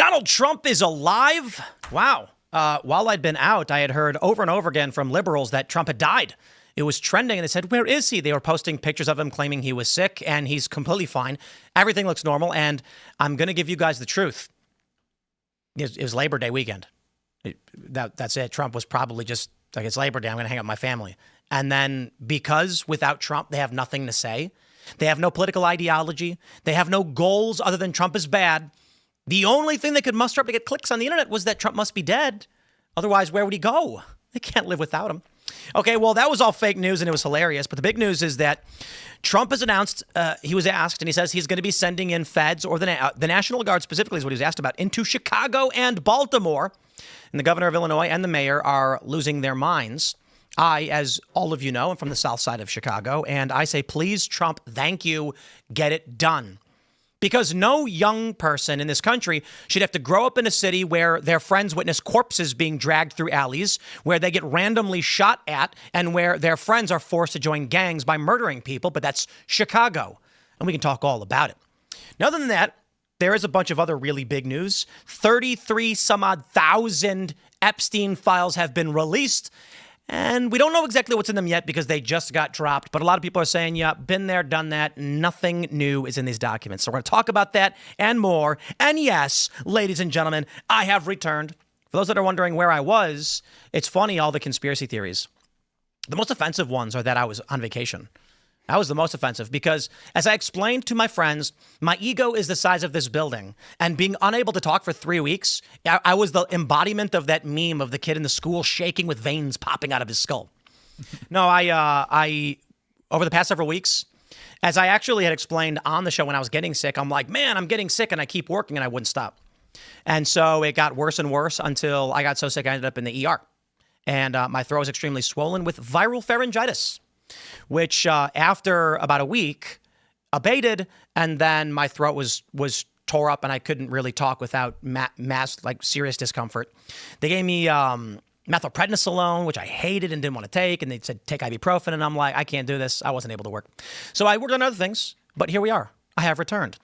Donald Trump is alive? Wow. While I'd been out, I had heard over and over again from liberals that Trump had died. It was trending, and they said, where is he? They were posting pictures of him claiming he was sick, and he's completely fine. Everything looks normal, and I'm going to give you guys the truth. It was Labor Day weekend. That's it. Trump was probably just like, it's Labor Day, I'm going to hang out with my family. And then because without Trump, they have nothing to say. They have no political ideology. They have no goals other than Trump is bad. The only thing they could muster up to get clicks on the internet was that Trump must be dead. Otherwise, where would he go? They can't live without him. Okay, well, that was all fake news and it was hilarious. But the big news is that Trump has announced, he was asked, and he says he's going to be sending in feds, or the National Guard specifically is what he was asked about, into Chicago and Baltimore. And the governor of Illinois and the mayor are losing their minds. I, as all of you know, am from the south side of Chicago, and I say, please, Trump, thank you, get it done. Because no young person in this country should have to grow up in a city where their friends witness corpses being dragged through alleys, where they get randomly shot at, and where their friends are forced to join gangs by murdering people. But that's Chicago, and we can talk all about it. Now, other than that, there is a bunch of other really big news. 33 some odd thousand Epstein files have been released. And we don't know exactly what's in them yet because they just got dropped. But a lot of people are saying, yeah, been there, done that. Nothing new is in these documents. So we're going to talk about that and more. And yes, ladies and gentlemen, I have returned. For those that are wondering where I was, it's funny, all the conspiracy theories. The most offensive ones are that I was on vacation. That was the most offensive because, as I explained to my friends, my ego is the size of this building. And being unable to talk for 3 weeks, I was the embodiment of that meme of the kid in the school shaking with veins popping out of his skull. No, I over the past several weeks, as I actually had explained on the show when I was getting sick, I'm like, man, I'm getting sick, and I keep working, and I wouldn't stop. And so it got worse and worse until I got so sick I ended up in the ER. And my throat was extremely swollen with viral pharyngitis, which after about a week abated, and then my throat was tore up and I couldn't really talk without serious discomfort. They gave me methylprednisolone, which I hated and didn't want to take, and they said take ibuprofen, and I'm like, I can't do this. I wasn't able to work. So I worked on other things, but here we are. I have returned.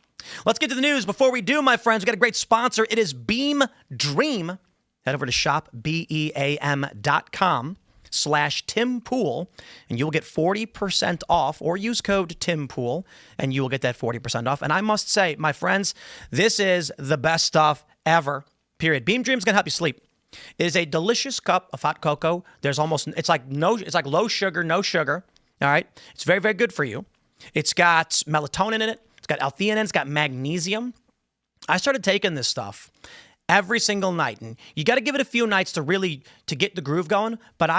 Let's get to the news. Before we do, my friends, we got a great sponsor. It is Beam Dream. Head over to shopbeam.com/TimPool, and you'll get 40% off, or use code TimPool, and you will get that 40% off. And I must say, my friends, this is the best stuff ever, period. Beam Dream's going to help you sleep. It is a delicious cup of hot cocoa. It's like low sugar, no sugar. All right. It's very, very good for you. It's got melatonin in it. It's got L-theanine in it. It's got magnesium. I started taking this stuff every single night, and you got to give it a few nights to get the groove going. But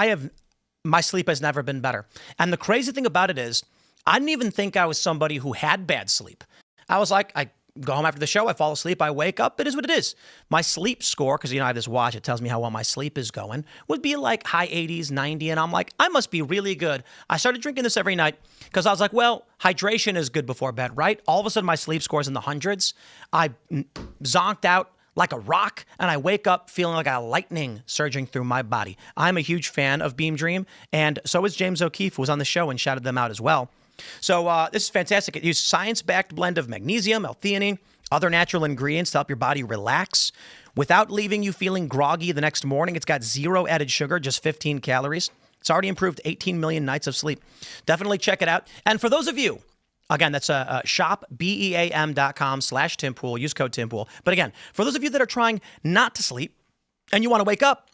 my sleep has never been better. And the crazy thing about it is, I didn't even think I was somebody who had bad sleep. I was like, I go home after the show, I fall asleep, I wake up, it is what it is. My sleep score, because I have this watch, it tells me how well my sleep is going, would be like high 80s, 90, and I'm like, I must be really good. I started drinking this every night because I was like, well, hydration is good before bed, right? All of a sudden, my sleep score is in the hundreds. I zonked out like a rock, and I wake up feeling like a lightning surging through my body. I'm a huge fan of Beam Dream, and so is James O'Keefe, who was on the show and shouted them out as well. So this is fantastic. It uses science-backed blend of magnesium, L-theanine, other natural ingredients to help your body relax without leaving you feeling groggy the next morning. It's got 0 added sugar, just 15 calories. It's already improved 18 million nights of sleep. Definitely check it out. And for those of you, again, that's shopbeam.com/TimPool. Use code TimPool. But again, for those of you that are trying not to sleep and you want to wake up,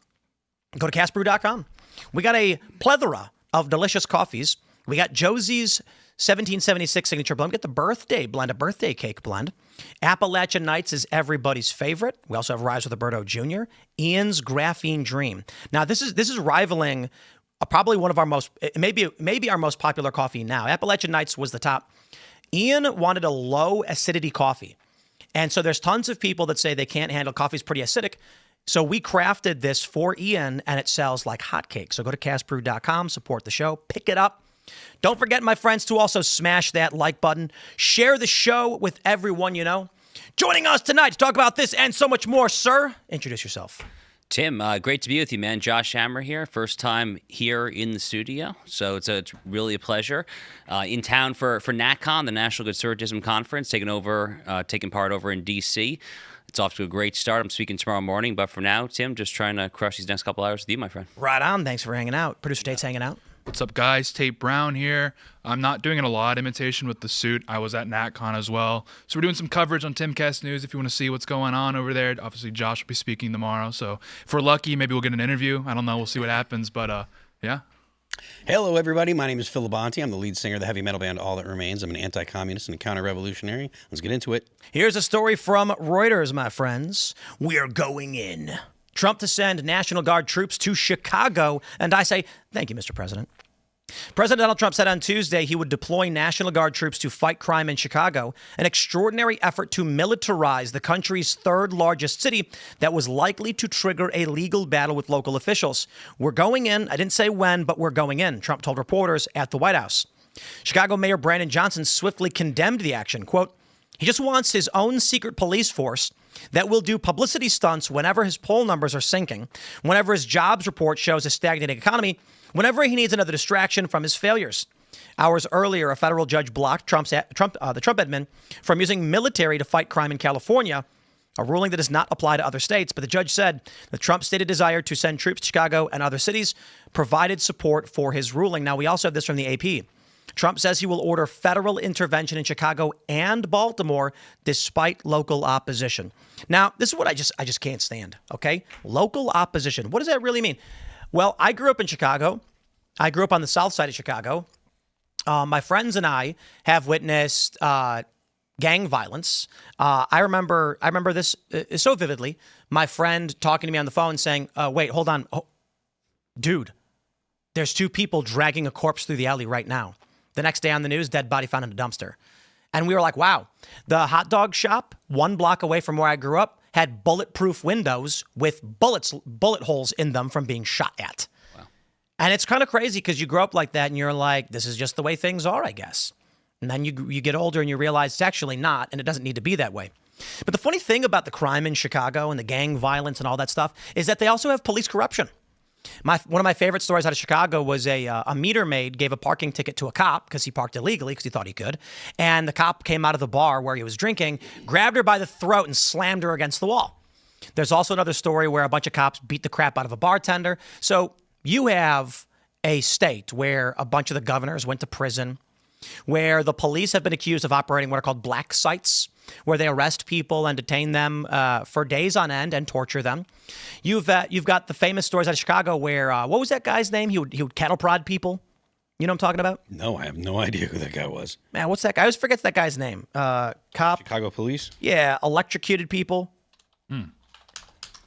go to castbrew.com. We got a plethora of delicious coffees. We got Josie's 1776 signature blend. We got the birthday blend, a birthday cake blend. Appalachian Nights is everybody's favorite. We also have Rise with Roberto Jr. Ian's Graphene Dream. Now, this is rivaling probably one of our most, maybe our most popular coffee now. Appalachian Nights was the top. Ian wanted a low acidity coffee. And so there's tons of people that say they can't handle coffee's pretty acidic. So we crafted this for Ian, and it sells like hotcakes. So go to castbrew.com, support the show, pick it up. Don't forget, my friends, to also smash that like button. Share the show with everyone you know. Joining us tonight to talk about this and so much more, sir, introduce yourself. Tim, great to be with you, man. Josh Hammer here. First time here in the studio, so it's really a pleasure. In town for NatCon, the National Conservatism Conference, taking part over in D.C. It's off to a great start. I'm speaking tomorrow morning, but for now, Tim, just trying to crush these next couple hours with you, my friend. Right on. Thanks for hanging out. Producer Tate's hanging out. What's up, guys? Tate Brown here. I'm not doing a lot imitation with the suit. I was at NatCon as well. So we're doing some coverage on TiMCast News if you want to see what's going on over there. Obviously, Josh will be speaking tomorrow. So if we're lucky, maybe we'll get an interview. I don't know. We'll see what happens. But, yeah. Hello, everybody. My name is Phil Labonte. I'm the lead singer of the heavy metal band All That Remains. I'm an anti-communist and a counter-revolutionary. Let's get into it. Here's a story from Reuters, my friends. We're going in. Trump to send National Guard troops to Chicago. And I say, thank you, Mr. President. President Donald Trump said on Tuesday he would deploy National Guard troops to fight crime in Chicago, an extraordinary effort to militarize the country's third largest city that was likely to trigger a legal battle with local officials. We're going in. I didn't say when, but we're going in, Trump told reporters at the White House. Chicago Mayor Brandon Johnson swiftly condemned the action. Quote, he just wants his own secret police force that will do publicity stunts whenever his poll numbers are sinking, whenever his jobs report shows a stagnating economy, whenever he needs another distraction from his failures. Hours earlier, a federal judge blocked the Trump admin from using military to fight crime in California, a ruling that does not apply to other states. But the judge said the Trump stated desire to send troops to Chicago and other cities provided support for his ruling. Now, we also have this from the AP. Trump says he will order federal intervention in Chicago and Baltimore despite local opposition. Now, this is what I just can't stand, okay? Local opposition. What does that really mean? Well, I grew up in Chicago. I grew up on the south side of Chicago. My friends and I have witnessed gang violence. I remember this so vividly. My friend talking to me on the phone saying, wait, hold on. Oh, dude, there's two people dragging a corpse through the alley right now. The next day on the news, dead body found in a dumpster. And we were like, wow. The hot dog shop, 1 block away from where I grew up, had bulletproof windows with bullet holes in them from being shot at. Wow. And it's kind of crazy because you grow up like that and you're like, this is just the way things are, I guess. And then you get older and you realize it's actually not, and it doesn't need to be that way. But the funny thing about the crime in Chicago and the gang violence and all that stuff is that they also have police corruption. One of my favorite stories out of Chicago was a meter maid gave a parking ticket to a cop because he parked illegally because he thought he could. And the cop came out of the bar where he was drinking, grabbed her by the throat and slammed her against the wall. There's also another story where a bunch of cops beat the crap out of a bartender. So you have a state where a bunch of the governors went to prison, where the police have been accused of operating what are called black sites, where they arrest people and detain them for days on end and torture them. You've got the famous stories out of Chicago where, what was that guy's name? He would cattle prod people. You know what I'm talking about? No, I have no idea who that guy was. Man, what's that guy? I always forget that guy's name. Cop. Chicago police? Yeah, electrocuted people.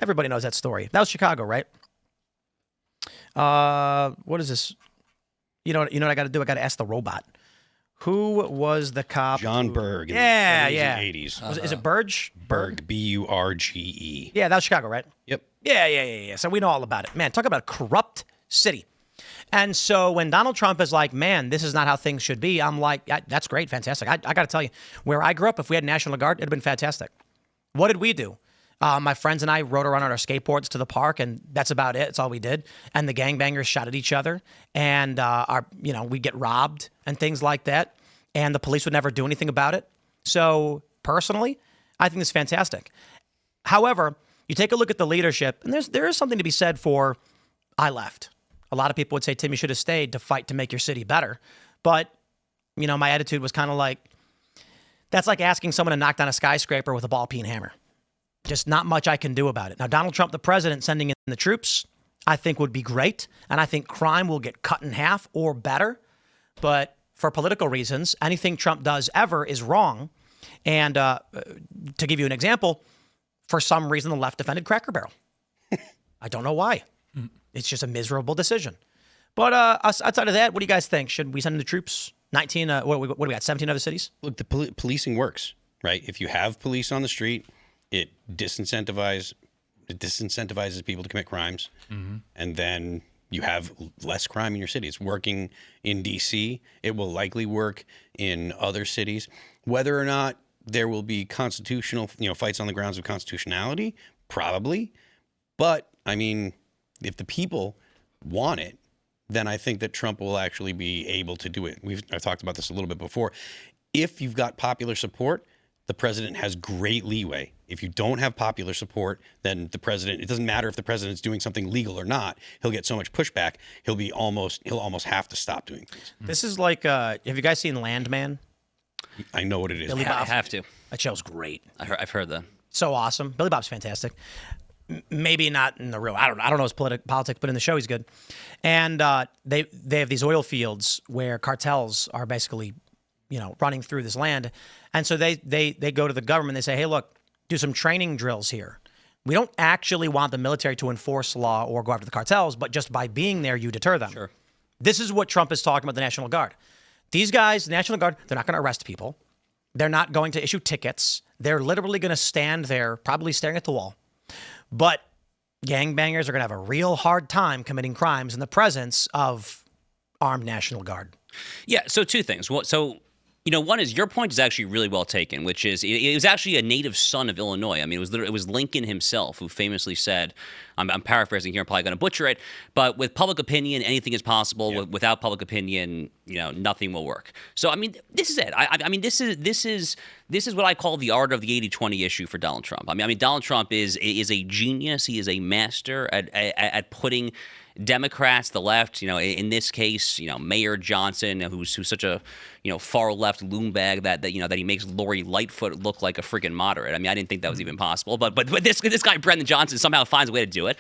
Everybody knows that story. That was Chicago, right? What is this? You know what I got to do? I got to ask the robot. Who was the cop? John Berg. Yeah. In the 80s. Is it Burge? Berg, B-U-R-G-E. Yeah, that was Chicago, right? Yep. Yeah. So we know all about it. Man, talk about a corrupt city. And so when Donald Trump is like, man, this is not how things should be, I'm like, that's great, fantastic. I got to tell you, where I grew up, if we had National Guard, it'd have been fantastic. What did we do? My friends and I rode around on our skateboards to the park, and that's about it. That's all we did. And the gangbangers shot at each other, and we'd get robbed and things like that. And the police would never do anything about it. So personally, I think it's fantastic. However, you take a look at the leadership, and there is something to be said for, I left. A lot of people would say, Tim, you should have stayed to fight to make your city better. But, my attitude was kind of like, that's like asking someone to knock down a skyscraper with a ball-peen hammer. Just not much I can do about it. Now, Donald Trump, the president, sending in the troops, I think would be great. And I think crime will get cut in half or better. But for political reasons, anything Trump does ever is wrong. And to give you an example, for some reason, the left defended Cracker Barrel. I don't know why. It's just a miserable decision. But outside of that, what do you guys think? Should we send in the troops? 19, what do we got, 17 other cities? Look, the policing works, right? If you have police on the street, it disincentivizes people to commit crimes. Mm-hmm. And then you have less crime in your city. It's working in D.C. It will likely work in other cities. Whether or not there will be constitutional, fights on the grounds of constitutionality, probably. But, if the people want it, then I think that Trump will actually be able to do it. I've talked about this a little bit before. If you've got popular support, the president has great leeway. If you don't have popular support, then the president, it doesn't matter if the president's doing something legal or not, he'll get so much pushback, he'll almost have to stop doing things. This is like, have you guys seen Landman? I know what it is. Billy I Bob. have to. That show's great. I've heard that. So awesome. Billy Bob's fantastic. Maybe not in the real, I don't know his politics, but in the show he's good. And they have these oil fields where cartels are basically, running through this land. And so they go to the government, they say, hey, look, do some training drills here. We don't actually want the military to enforce law or go after the cartels, but just by being there, you deter them. Sure. This is what Trump is talking about, the National Guard. These guys, the National Guard, they're not going to arrest people. They're not going to issue tickets. They're literally going to stand there, probably staring at the wall. But gangbangers are going to have a real hard time committing crimes in the presence of armed National Guard. Yeah, so two things. One is your point is actually really well taken, which is it was actually a native son of Illinois. I mean, it was Lincoln himself who famously said, I'm paraphrasing here, I'm probably going to butcher it, but with public opinion, anything is possible. Yeah. Without public opinion, nothing will work. So, I mean, this is it. I mean, this is what I call the art of the 80-20 issue for Donald Trump. I mean, Donald Trump is a genius. He is a master at putting Democrats, the left, in this case, Mayor Johnson, who's such a, far left loonbag that he makes Lori Lightfoot look like a freaking moderate. I mean, I didn't think that was even possible, but this guy Brendan Johnson somehow finds a way to do it.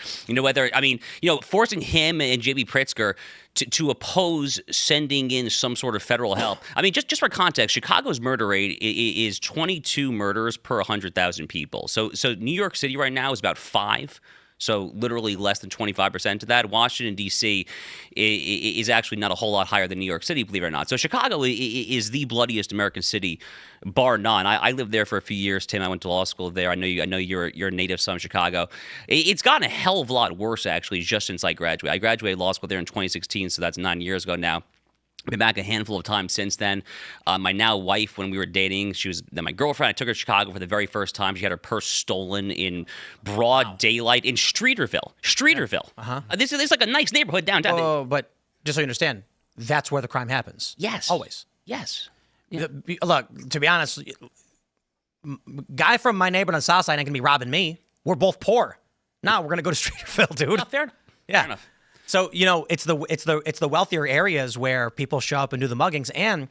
Forcing him and J.B. Pritzker to oppose sending in some sort of federal help. I mean, just for context, Chicago's murder rate is 22 murders per 100,000 people. So New York City right now is about 5. So literally less than 25% of that. Washington, D.C. is actually not a whole lot higher than New York City, believe it or not. So Chicago is the bloodiest American city, bar none. I lived there for a few years, Tim. I went to law school there. I know you're a native son of Chicago. It's gotten a hell of a lot worse, actually, just since I graduated. I graduated law school there in 2016, so that's 9 years ago now. Been back a handful of times since then. My now wife, when we were dating, she was then my girlfriend. I took her to Chicago for the very first time. She had her purse stolen in broad daylight in Streeterville. Uh-huh. This is like a nice neighborhood downtown. Oh, but just so you understand, that's where the crime happens. Yes. Always. Yes. Yeah. Look, to be honest, guy from my neighborhood on the south side ain't gonna be robbing me. We're both poor. No, we're gonna go to Streeterville, dude. Fair enough. Yeah. Fair enough. So, it's the wealthier areas where people show up and do the muggings. And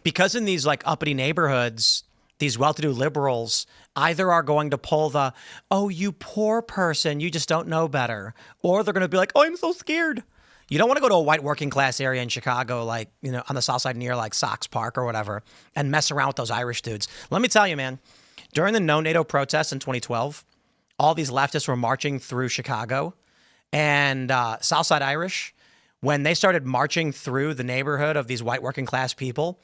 because in these like uppity neighborhoods, these well-to-do liberals either are going to pull the, oh, you poor person, you just don't know better. Or they're going to be like, oh, I'm so scared. You don't want to go to a white working class area in Chicago, like, on the south side near like Sox Park or whatever, and mess around with those Irish dudes. Let me tell you, man, during the No NATO protests in 2012, all these leftists were marching through Chicago. And Southside Irish, when they started marching through the neighborhood of these white working class people,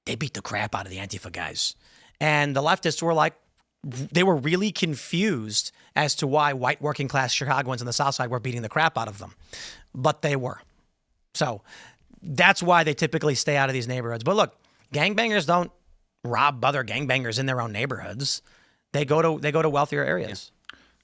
they beat the crap out of the Antifa guys. And the leftists were like, they were really confused as to why white working class Chicagoans on the South Side were beating the crap out of them. But they were. So that's why they typically stay out of these neighborhoods. But look, gangbangers don't rob other gangbangers in their own neighborhoods. They go to wealthier areas. Yeah.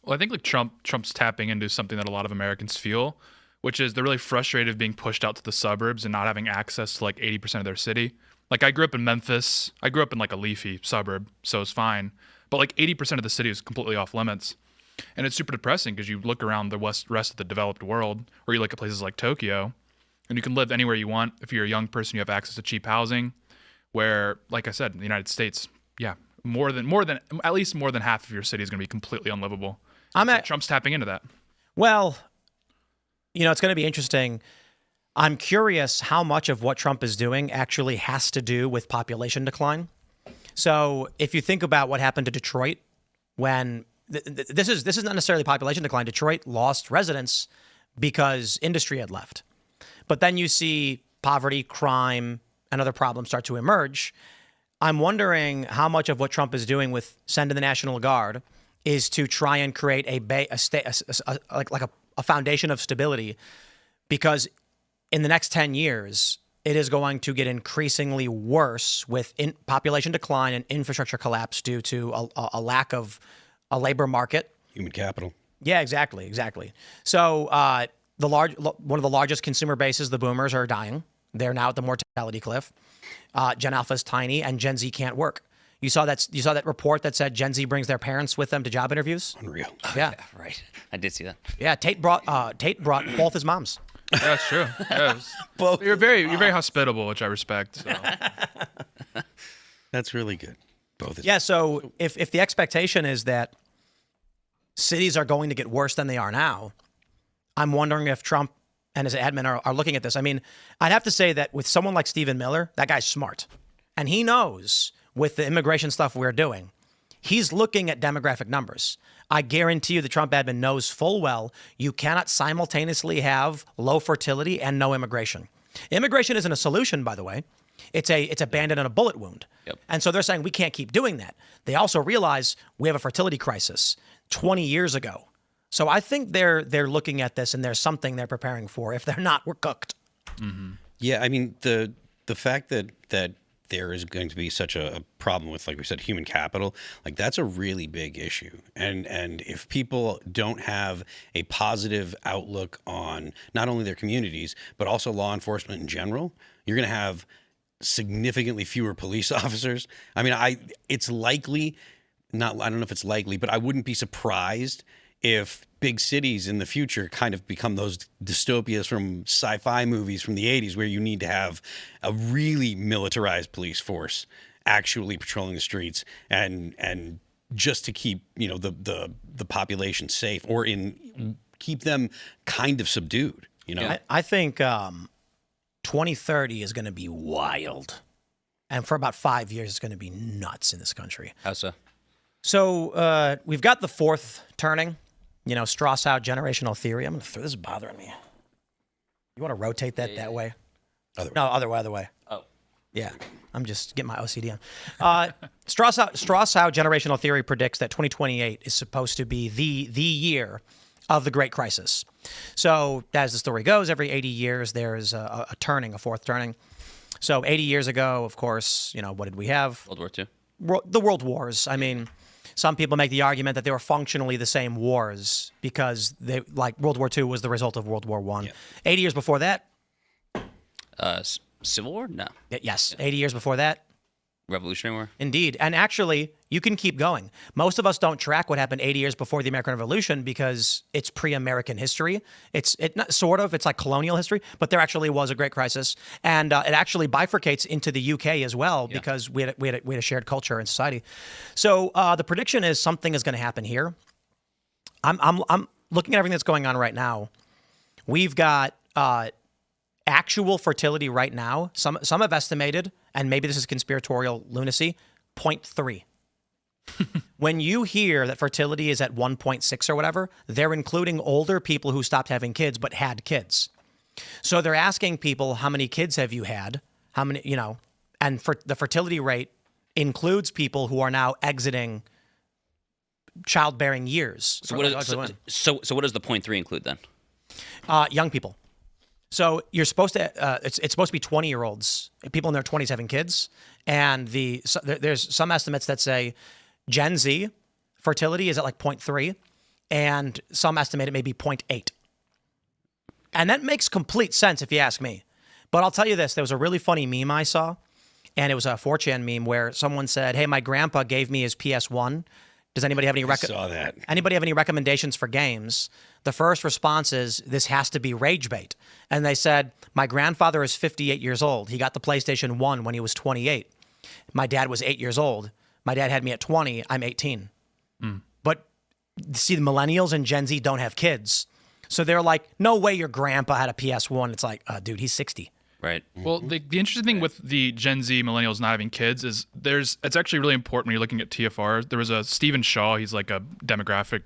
Well, I think like Trump's tapping into something that a lot of Americans feel, which is they're really frustrated of being pushed out to the suburbs and not having access to like 80% of their city. Like I grew up in Memphis. I grew up in like a leafy suburb, so it's fine. But like 80% of the city is completely off limits. And it's super depressing because you look around the rest of the developed world, or you look at places like Tokyo, and you can live anywhere you want. If you're a young person, you have access to cheap housing, where, like I said, in the United States, yeah, at least more than half of your city is going to be completely unlivable. Trump's tapping into that. Well, it's going to be interesting. I'm curious how much of what Trump is doing actually has to do with population decline. So if you think about what happened to Detroit when this is not necessarily population decline. Detroit lost residents because industry had left. But then you see poverty, crime, and other problems start to emerge. I'm wondering how much of what Trump is doing with sending the National Guard is to try and create a foundation of stability, because in the next 10 years, it is going to get increasingly worse with population decline and infrastructure collapse due to a lack of a labor market. Human capital. Yeah, exactly. So one of the largest consumer bases, the boomers, are dying. They're now at the mortality cliff. Gen Alpha is tiny, and Gen Z can't work. You saw that report that said Gen Z brings their parents with them to job interviews. Unreal. Yeah, Right. I did see that. yeah. Tate brought both his moms. Yeah, that's true. Yeah, Both you're very hospitable, which I respect. So. That's really good. Both. Yeah. So if the expectation is that cities are going to get worse than they are now, I'm wondering if Trump and his admin are looking at this. I mean, I'd have to say that with someone like Stephen Miller, that guy's smart. And he knows with the immigration stuff we're doing, he's looking at demographic numbers. I guarantee you the Trump admin knows full well you cannot simultaneously have low fertility and no immigration. Immigration isn't a solution, by the way. It's a bandit and a bullet wound. Yep. And so they're saying we can't keep doing that. They also realize we have a fertility crisis 20 years ago. So I think they're looking at this and there's something they're preparing for. If they're not, we're cooked. Mm-hmm. Yeah, I mean the fact that there is going to be such a problem with, like we said, human capital, like that's a really big issue. And if people don't have a positive outlook on not only their communities but also law enforcement in general, you're going to have significantly fewer police officers. I mean, it's likely, not I don't know if it's likely, but I wouldn't be surprised if big cities in the future kind of become those dystopias from sci-fi movies from the 80s where you need to have a really militarized police force actually patrolling the streets and just to keep, the population safe or keep them kind of subdued, I think 2030 is going to be wild. And for about 5 years, it's going to be nuts in this country. How so? So we've got the fourth turning, Strauss-Howe generational theory. I'm going to throw this is bothering me. You want to rotate that way? Other way. Oh. Yeah. I'm just getting my OCD on. Strauss-Howe generational theory predicts that 2028 is supposed to be the year of the Great Crisis. So as the story goes, every 80 years there's a turning, a fourth turning. So 80 years ago, of course, what did we have? World War II. The World Wars. I mean, some people make the argument that they were functionally the same wars because World War II was the result of World War I. Yeah. 80 years before that. Civil War? No. Yes. 80 years before that. Revolutionary War? Indeed. And actually, you can keep going. Most of us don't track what happened 80 years before the American Revolution because it's pre-American history. It's like colonial history, but there actually was a great crisis. And it actually bifurcates into the UK as well because we had a shared culture and society. So the prediction is something is going to happen here. I'm looking at everything that's going on right now. We've got actual fertility right now. Some have estimated, and maybe this is conspiratorial lunacy, 0.3. When you hear that fertility is at 1.6 or whatever, they're including older people who stopped having kids but had kids. So they're asking people, how many kids have you had? How many, and for the fertility rate includes people who are now exiting childbearing years. So what does the 0.3 include then? Young people. So you're supposed to. It's supposed to be 20-year-olds, people in their 20s having kids, and there's some estimates that say Gen Z fertility is at like 0.3, and some estimate it may be 0.8. And that makes complete sense if you ask me. But I'll tell you this: there was a really funny meme I saw, and it was a 4chan meme where someone said, "Hey, my grandpa gave me his PS1. Does anybody have any saw that. Anybody have any recommendations for games?" The first response is, "This has to be rage bait." And they said, "My grandfather is 58 years old. He got the PlayStation 1 when he was 28. My dad was 8 years old. My dad had me at 20. I'm 18. But see, the millennials and Gen Z don't have kids. So they're like, no way your grandpa had a PS1. It's like, dude, he's 60. Right. Well, the interesting thing with the Gen Z millennials not having kids is it's actually really important when you're looking at TFR. There was a Stephen Shaw, he's like a demographic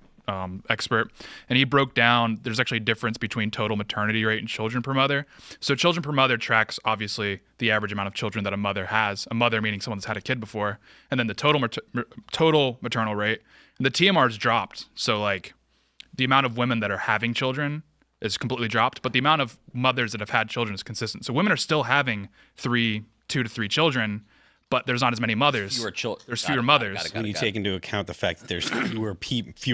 expert, and he broke down there's actually a difference between total maternity rate and children per mother. So children per mother tracks obviously the average amount of children that a mother has, a mother meaning someone that's had a kid before, and then the total maternal rate. And the TMR's dropped. So like the amount of women that are having children is completely dropped, but the amount of mothers that have had children is consistent. So women are still having 2 to 3 children, but there's not as many mothers. There's fewer mothers. When you take into account the fact that there's fewer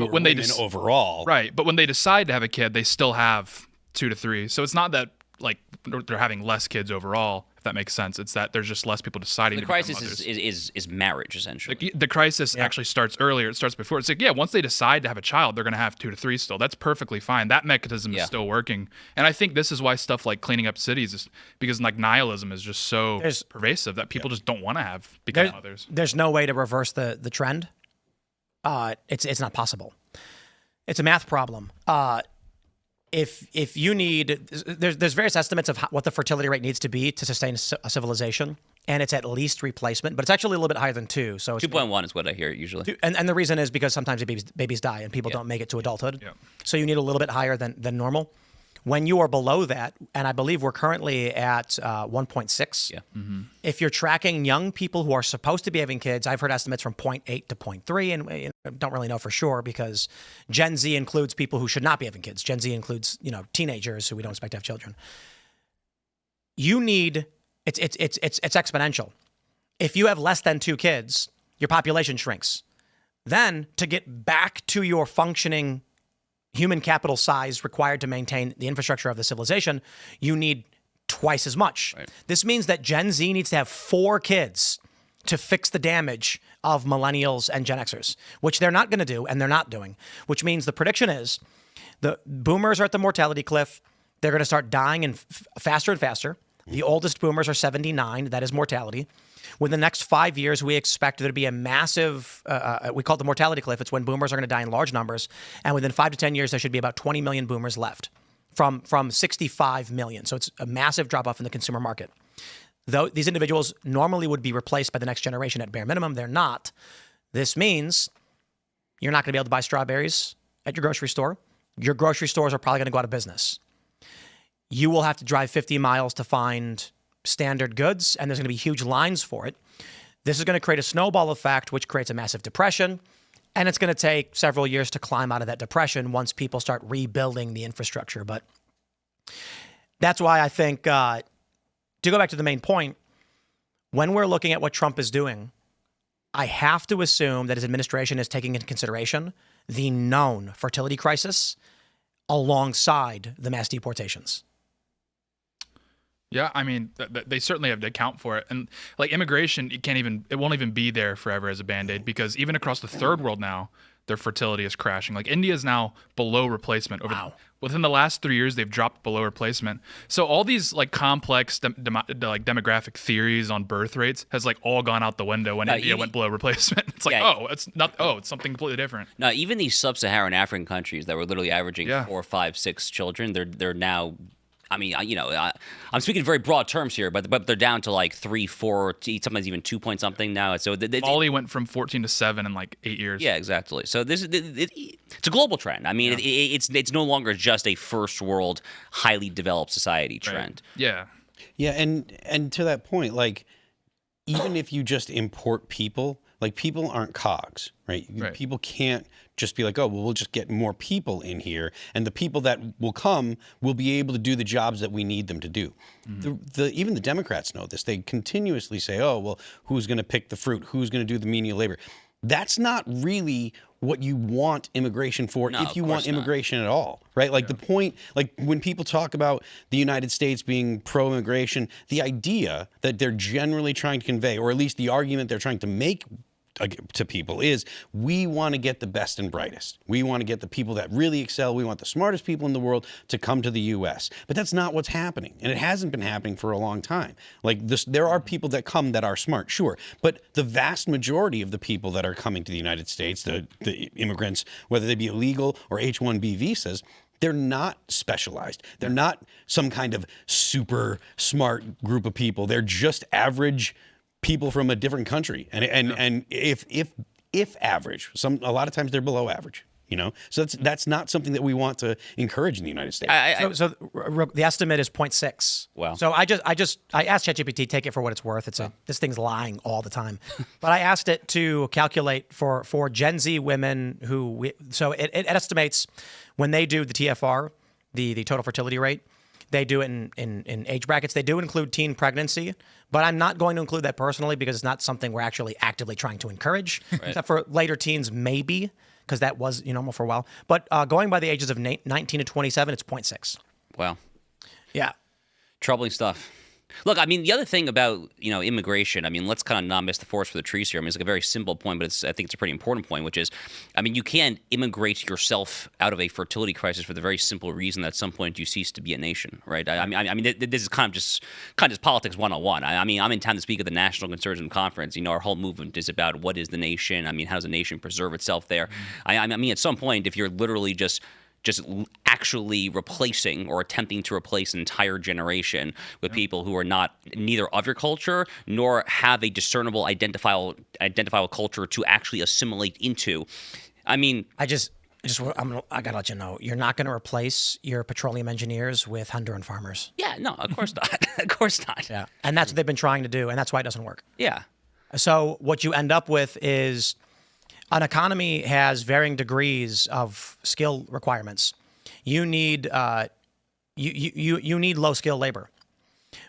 women overall. Right, but when they decide to have a kid, they still have 2 to 3. So it's not that like they're having less kids overall, if that makes sense. It's that there's just less people deciding The to become crisis mothers. is marriage, essentially. Like, the crisis actually starts earlier. It starts before. It's like, yeah, once they decide to have a child, they're going to have 2 to 3 still. That's perfectly fine. That mechanism is still working. And I think this is why stuff like cleaning up cities is because like nihilism is just so pervasive that people just don't want to become mothers. There's no way to reverse the trend. It's not possible. It's a math problem. If you need, there's various estimates of what the fertility rate needs to be to sustain a civilization, and it's at least replacement, but it's actually a little bit higher than 2. So 2.1 is what I hear usually. And the reason is because sometimes babies die and people don't make it to adulthood. So you need a little bit higher than normal. When you are below that, and I believe we're currently at 1.6. If you're tracking young people who are supposed to be having kids, I've heard estimates from 0.8 to 0.3, and don't really know for sure because Gen Z includes people who should not be having kids. Gen Z includes teenagers who we don't expect to have children. You need it's exponential. If you have less than 2 kids, your population shrinks. Then to get back to your functioning human capital size required to maintain the infrastructure of the civilization, you need twice as much. Right. This means that Gen Z needs to have 4 kids to fix the damage of millennials and Gen Xers, which they're not going to do, and they're not doing, which means the prediction is the boomers are at the mortality cliff. They're going to start dying and faster and faster. The oldest boomers are 79. That is mortality. Within the next 5 years, we expect there to be a massive, we call it the mortality cliff. It's when boomers are going to die in large numbers. And within 5 to 10 years, there should be about 20 million boomers left from 65 million. So it's a massive drop off in the consumer market. Though these individuals normally would be replaced by the next generation at bare minimum, they're not. This means you're not going to be able to buy strawberries at your grocery store. Your grocery stores are probably going to go out of business. You will have to drive 50 miles to find standard goods, and there's going to be huge lines for it. This is going to create a snowball effect, which creates a massive depression, and it's going to take several years to climb out of that depression once people start rebuilding the infrastructure. But that's why I think, to go back to the main point, when we're looking at what Trump is doing, I have to assume that his administration is taking into consideration the known fertility crisis alongside the mass deportations. Yeah, I mean, they certainly have to account for it. And like immigration, it won't even be there forever as a Band-Aid because even across the third world now, their fertility is crashing. Like India is now below replacement. Within the last 3 years, they've dropped below replacement. So all these like complex like demographic theories on birth rates has like all gone out the window when India went below replacement. It's like, it's something completely different. No, even these sub-Saharan African countries that were literally averaging 4, 5, 6 children, they're now. I mean, I'm speaking in very broad terms here, but they're down to like 3, 4, sometimes even 2 point something now. So Mali went from 14 to 7 in like 8 years. Yeah, exactly. So it's a global trend. I mean, it's no longer just a first world, highly developed society trend. Right. Yeah, and to that point, like even if you just import people, like people aren't cogs, right? People can't just be like, oh, well, we'll just get more people in here, and the people that will come will be able to do the jobs that we need them to do. Mm-hmm. Even the Democrats know this. They continuously say, oh, well, who's going to pick the fruit? Who's going to do the menial labor? That's not really what you want immigration for, if you want immigration at all, right? Like the point, like when people talk about the United States being pro-immigration, the idea that they're generally trying to convey, or at least the argument they're trying to make to people is, we want to get the best and brightest. We want to get the people that really excel. We want the smartest people in the world to come to the U.S. But that's not what's happening. And it hasn't been happening for a long time. Like there are people that come that are smart, sure. But the vast majority of the people that are coming to the United States, the immigrants, whether they be illegal or H-1B visas, they're not specialized. They're not some kind of super smart group of people. They're just average people from a different country, and if average, a lot of times they're below average, So that's not something that we want to encourage in the United States. So the estimate is 0.6. Wow. So I asked ChatGPT, take it for what it's worth. This thing's lying all the time, but I asked it to calculate for Gen Z women so it estimates when they do the TFR, the total fertility rate. They do it in age brackets. They do include teen pregnancy, but I'm not going to include that personally because it's not something we're actually actively trying to encourage. Right. Except for later teens, maybe, because that was normal for a while. But going by the ages of 19 to 27, it's 0.6. Wow. Yeah. Troubling stuff. Look, I mean, the other thing about, immigration, I mean, let's kind of not miss the forest for the trees here. I mean, it's like a very simple point, but I think it's a pretty important point, which is, I mean, you can't immigrate yourself out of a fertility crisis for the very simple reason that at some point you cease to be a nation, right? I mean, this is kind of just politics 101. I mean, I'm in town to speak at the National Conservative Conference. Our whole movement is about what is the nation. I mean, how does a nation preserve itself there? I mean, at some point, if you're literally just actually replacing or attempting to replace an entire generation with people who are neither of your culture nor have a discernible identifiable culture to actually assimilate into. I mean, I gotta let you know, you're not going to replace your petroleum engineers with Honduran farmers. yeah, no, of course not. Of course not. Yeah, and that's what they've been trying to do, and that's why it doesn't work. Yeah. So what you end up with is an economy has varying degrees of skill requirements. You need you need low skill labor,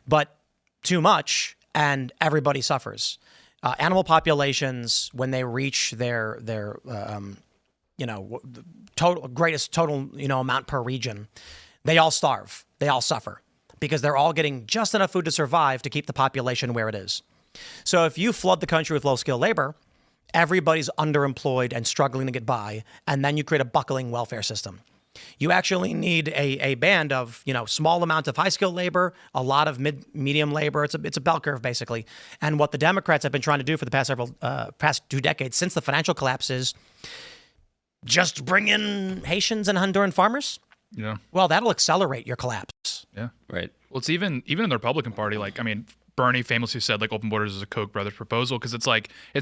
but too much, and everybody suffers. Animal populations, when they reach their greatest total amount per region, they all starve. They all suffer because they're all getting just enough food to survive to keep the population where it is. So if you flood the country with low skill labor, everybody's underemployed and struggling to get by, and then you create a buckling welfare system. You actually need a band of, small amounts of high-skilled labor, a lot of medium labor. It's a bell curve, basically. And what the Democrats have been trying to do for the past 2 decades, since the financial collapse, is just bring in Haitians and Honduran farmers. Yeah. Well, that'll accelerate your collapse. Yeah. Right. Well, it's even in the Republican Party, Bernie famously said open borders is a Koch brothers proposal because it's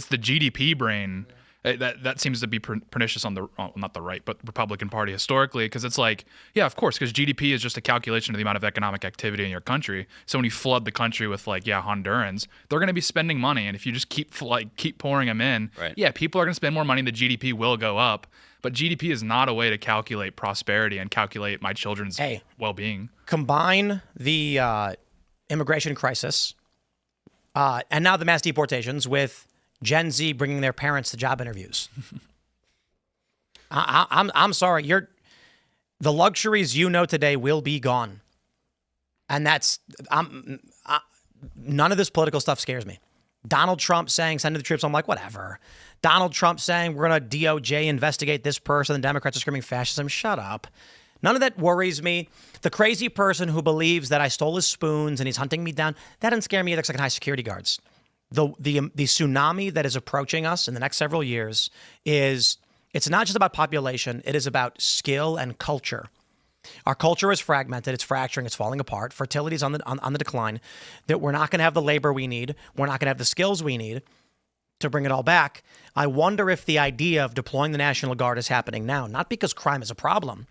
the GDP brain that seems to be pernicious on not the right but Republican Party historically, because it's of course, because GDP is just a calculation of the amount of economic activity in your country. So when you flood the country with Hondurans, they're going to be spending money, and if you just keep pouring them in, right. People are going to spend more money and the GDP will go up. But GDP is not a way to calculate prosperity and calculate my children's well-being. Combine the immigration crisis and now the mass deportations with Gen Z bringing their parents to job interviews. I'm sorry. The luxuries today will be gone, and none of this political stuff scares me. Donald Trump saying send to the troops. I'm like, whatever. Donald Trump saying we're going to DOJ investigate this person. The Democrats are screaming fascism. Shut up. None of that worries me. The crazy person who believes that I stole his spoons and he's hunting me down, that doesn't scare me. It looks like high security guards. The tsunami that is approaching us in the next several years it's not just about population. It is about skill and culture. Our culture is fragmented. It's fracturing. It's falling apart. Fertility is on the decline. That we're not going to have the labor we need. We're not going to have the skills we need to bring it all back. I wonder if the idea of deploying the National Guard is happening now, not because crime is a problem,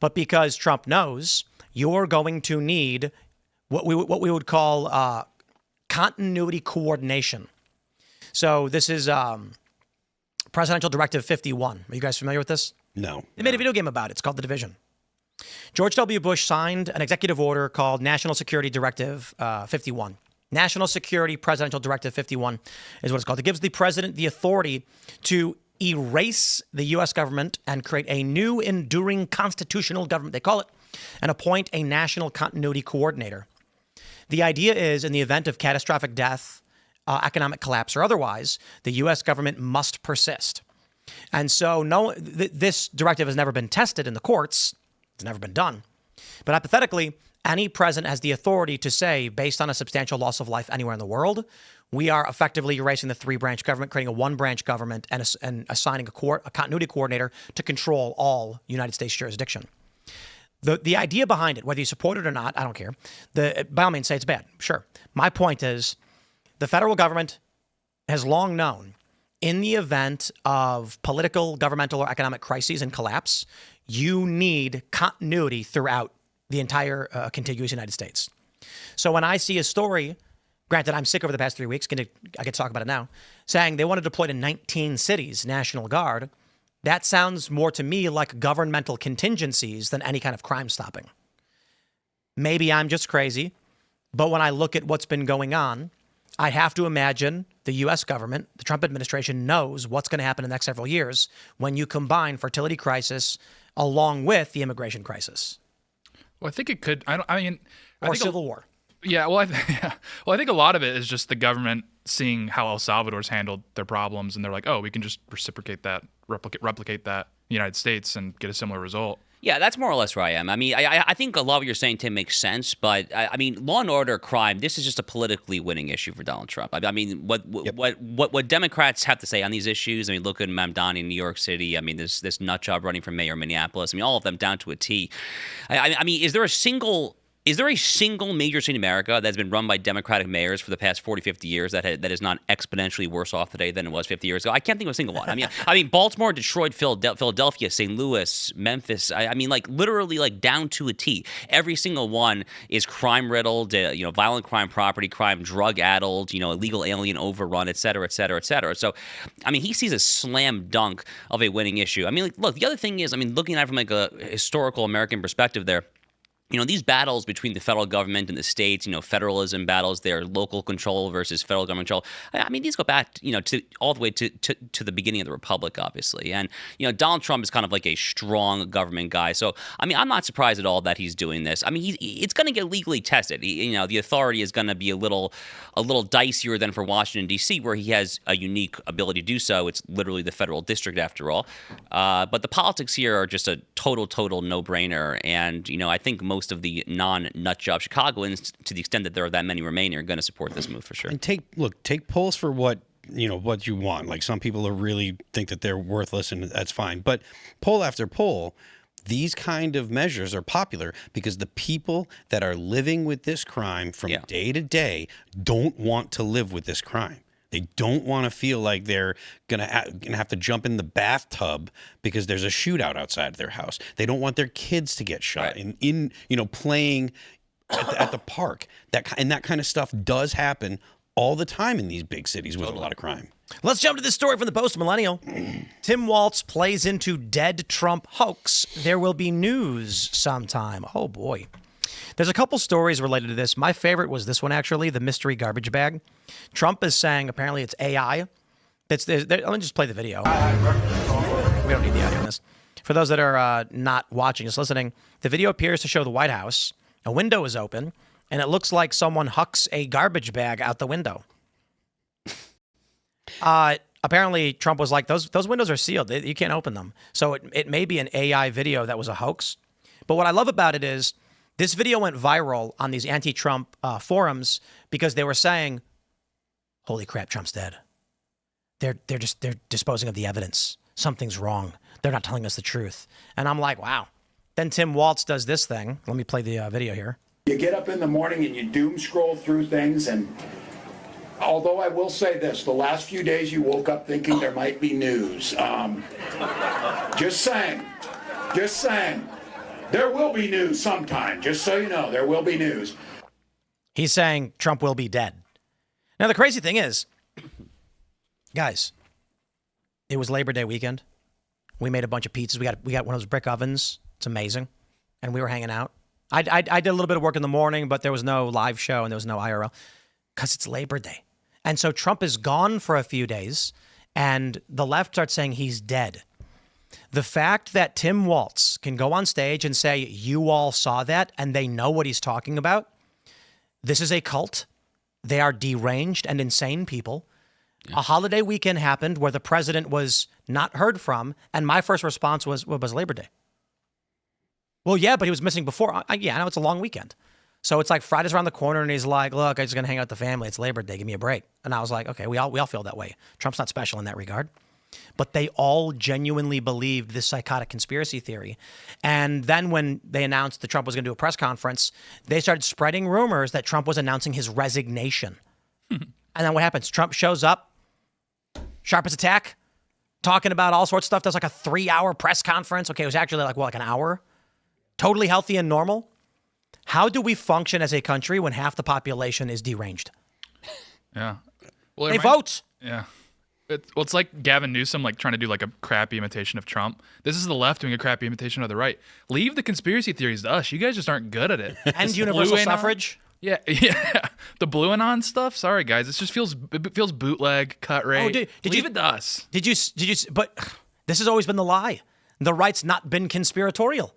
but because Trump knows you're going to need what we would call continuity coordination. So this is Presidential Directive 51. Are you guys familiar with this? No. They made a video game about it. It's called The Division. George W. Bush signed an executive order called National Security Directive 51. National Security Presidential Directive 51 is what it's called. It gives the president the authority to erase the U.S. government and create a new enduring constitutional government, they call it, and appoint a national continuity coordinator. The idea is, in the event of catastrophic death, economic collapse, or otherwise, the U.S. government must persist. And so this directive has never been tested in the courts. It's never been done. But hypothetically, any president has the authority to say, based on a substantial loss of life anywhere in the world, we are effectively erasing the 3-branch government, creating a 1-branch government, and assigning a continuity coordinator to control all United States jurisdiction. The idea behind it, whether you support it or not, I don't care. By all means, say it's bad. Sure. My point is, the federal government has long known, in the event of political, governmental, or economic crises and collapse, you need continuity throughout the entire contiguous United States. So when I see a story, granted I'm sick over the past 3 weeks, I get to talk about it now, saying they want to deploy to 19 cities National Guard, that sounds more to me like governmental contingencies than any kind of crime stopping. Maybe I'm just crazy, but when I look at what's been going on, I have to imagine the U.S. government, the Trump administration, knows what's going to happen in the next several years when you combine fertility crisis along with the immigration crisis. Well, I think it could. I mean, or civil war. Yeah, well, I think a lot of it is just the government seeing how El Salvador's handled their problems, and they're like, oh, we can just reciprocate that, replicate that in the United States and get a similar result. Yeah, that's more or less where I am. I mean, I think a lot of what you're saying, Tim, makes sense. But I mean, law and order, crime. This is just a politically winning issue for Donald Trump. I mean, what Democrats have to say on these issues. I mean, look at Mamdani in New York City. I mean, this nut job running for mayor of Minneapolis. I mean, all of them down to a T. I mean, is there a single major city in America that's been run by Democratic mayors for the past 40, 50 years that is not exponentially worse off today than it was 50 years ago? I can't think of a single one. I mean, Baltimore, Detroit, Philadelphia, St. Louis, Memphis. I mean, like literally, like down to a T. Every single one is crime riddled. Violent crime, property crime, drug addled. Illegal alien overrun, et cetera, et cetera, et cetera. So, I mean, he sees a slam dunk of a winning issue. I mean, look, the other thing is, I mean, looking at it from like a historical American perspective, there. These battles between the federal government and the states, federalism battles, their local control versus federal government control. I mean, these go back, to all the way to the beginning of the republic, obviously. And, Donald Trump is kind of like a strong government guy. So, I mean, I'm not surprised at all that he's doing this. I mean, it's going to get legally tested. The authority is going to be a little dicier than for Washington, D.C., where he has a unique ability to do so. It's literally the federal district, after all. But the politics here are just a total no-brainer. And, I think most of the non-nut job Chicagoans, to the extent that there are that many remaining, are going to support this move for sure. And take polls for what you want. Like, some people really think that they're worthless, and that's fine. But poll after poll, these kind of measures are popular because the people that are living with this crime from day to day don't want to live with this crime. They don't want to feel like they're gonna have to jump in the bathtub because there's a shootout outside of their house. They don't want their kids to get shot in playing at the park. That kind of stuff does happen all the time in these big cities with a lot of crime. Let's jump to this story from the Post-Millennial. Tim Walz plays into dead Trump hoax. There will be news sometime. Oh, boy. There's a couple stories related to this. My favorite was this one, actually, the mystery garbage bag. Trump is saying apparently it's AI. Let me just play the video. We don't need the audio on this. For those that are not watching, just listening, the video appears to show the White House. A window is open, and it looks like someone hucks a garbage bag out the window. Apparently, Trump was like, those windows are sealed. You can't open them. So it may be an AI video that was a hoax. But what I love about it is this video went viral on these anti-Trump forums because they were saying, holy crap, Trump's dead. They're disposing of the evidence. Something's wrong. They're not telling us the truth. And I'm like, wow. Then Tim Walz does this thing. Let me play the video here. You get up in the morning and you doom scroll through things, and although I will say this, the last few days you woke up thinking there might be news. Just saying. There will be news sometime, just so you know, there will be news. He's saying Trump will be dead. Now, the crazy thing is, guys, it was Labor Day weekend. We made a bunch of pizzas. We got one of those brick ovens. It's amazing. And we were hanging out. I did a little bit of work in the morning, but there was no live show and there was no IRL because it's Labor Day. And so Trump is gone for a few days, and the left starts saying he's dead. The fact that Tim Walz can go on stage and say, you all saw that, and they know what he's talking about. This is a cult. They are deranged and insane people. Yeah. A holiday weekend happened where the president was not heard from, and my first response was Labor Day. Well, yeah, but he was missing before. I know it's a long weekend. So it's like Friday's around the corner, and he's like, look, I'm just going to hang out with the family. It's Labor Day. Give me a break. And I was like, okay, we all feel that way. Trump's not special in that regard. But they all genuinely believed this psychotic conspiracy theory. And then when they announced that Trump was going to do a press conference, they started spreading rumors that Trump was announcing his resignation. And then what happens? Trump shows up, sharp as a tack, talking about all sorts of stuff. There's like a 3-hour press conference. Okay, it was actually like an hour. Totally healthy and normal. How do we function as a country when half the population is deranged? Yeah. Well, they vote. Yeah. It's like Gavin Newsom trying to do a crappy imitation of Trump. This is the left doing a crappy imitation of the right. Leave the conspiracy theories to us. You guys just aren't good at it. And universal suffrage. Yeah. The blue anon stuff. Sorry, guys. It just feels bootleg, cut rate. Did Leave it to us. Did you? But this has always been the lie. The right's not been conspiratorial.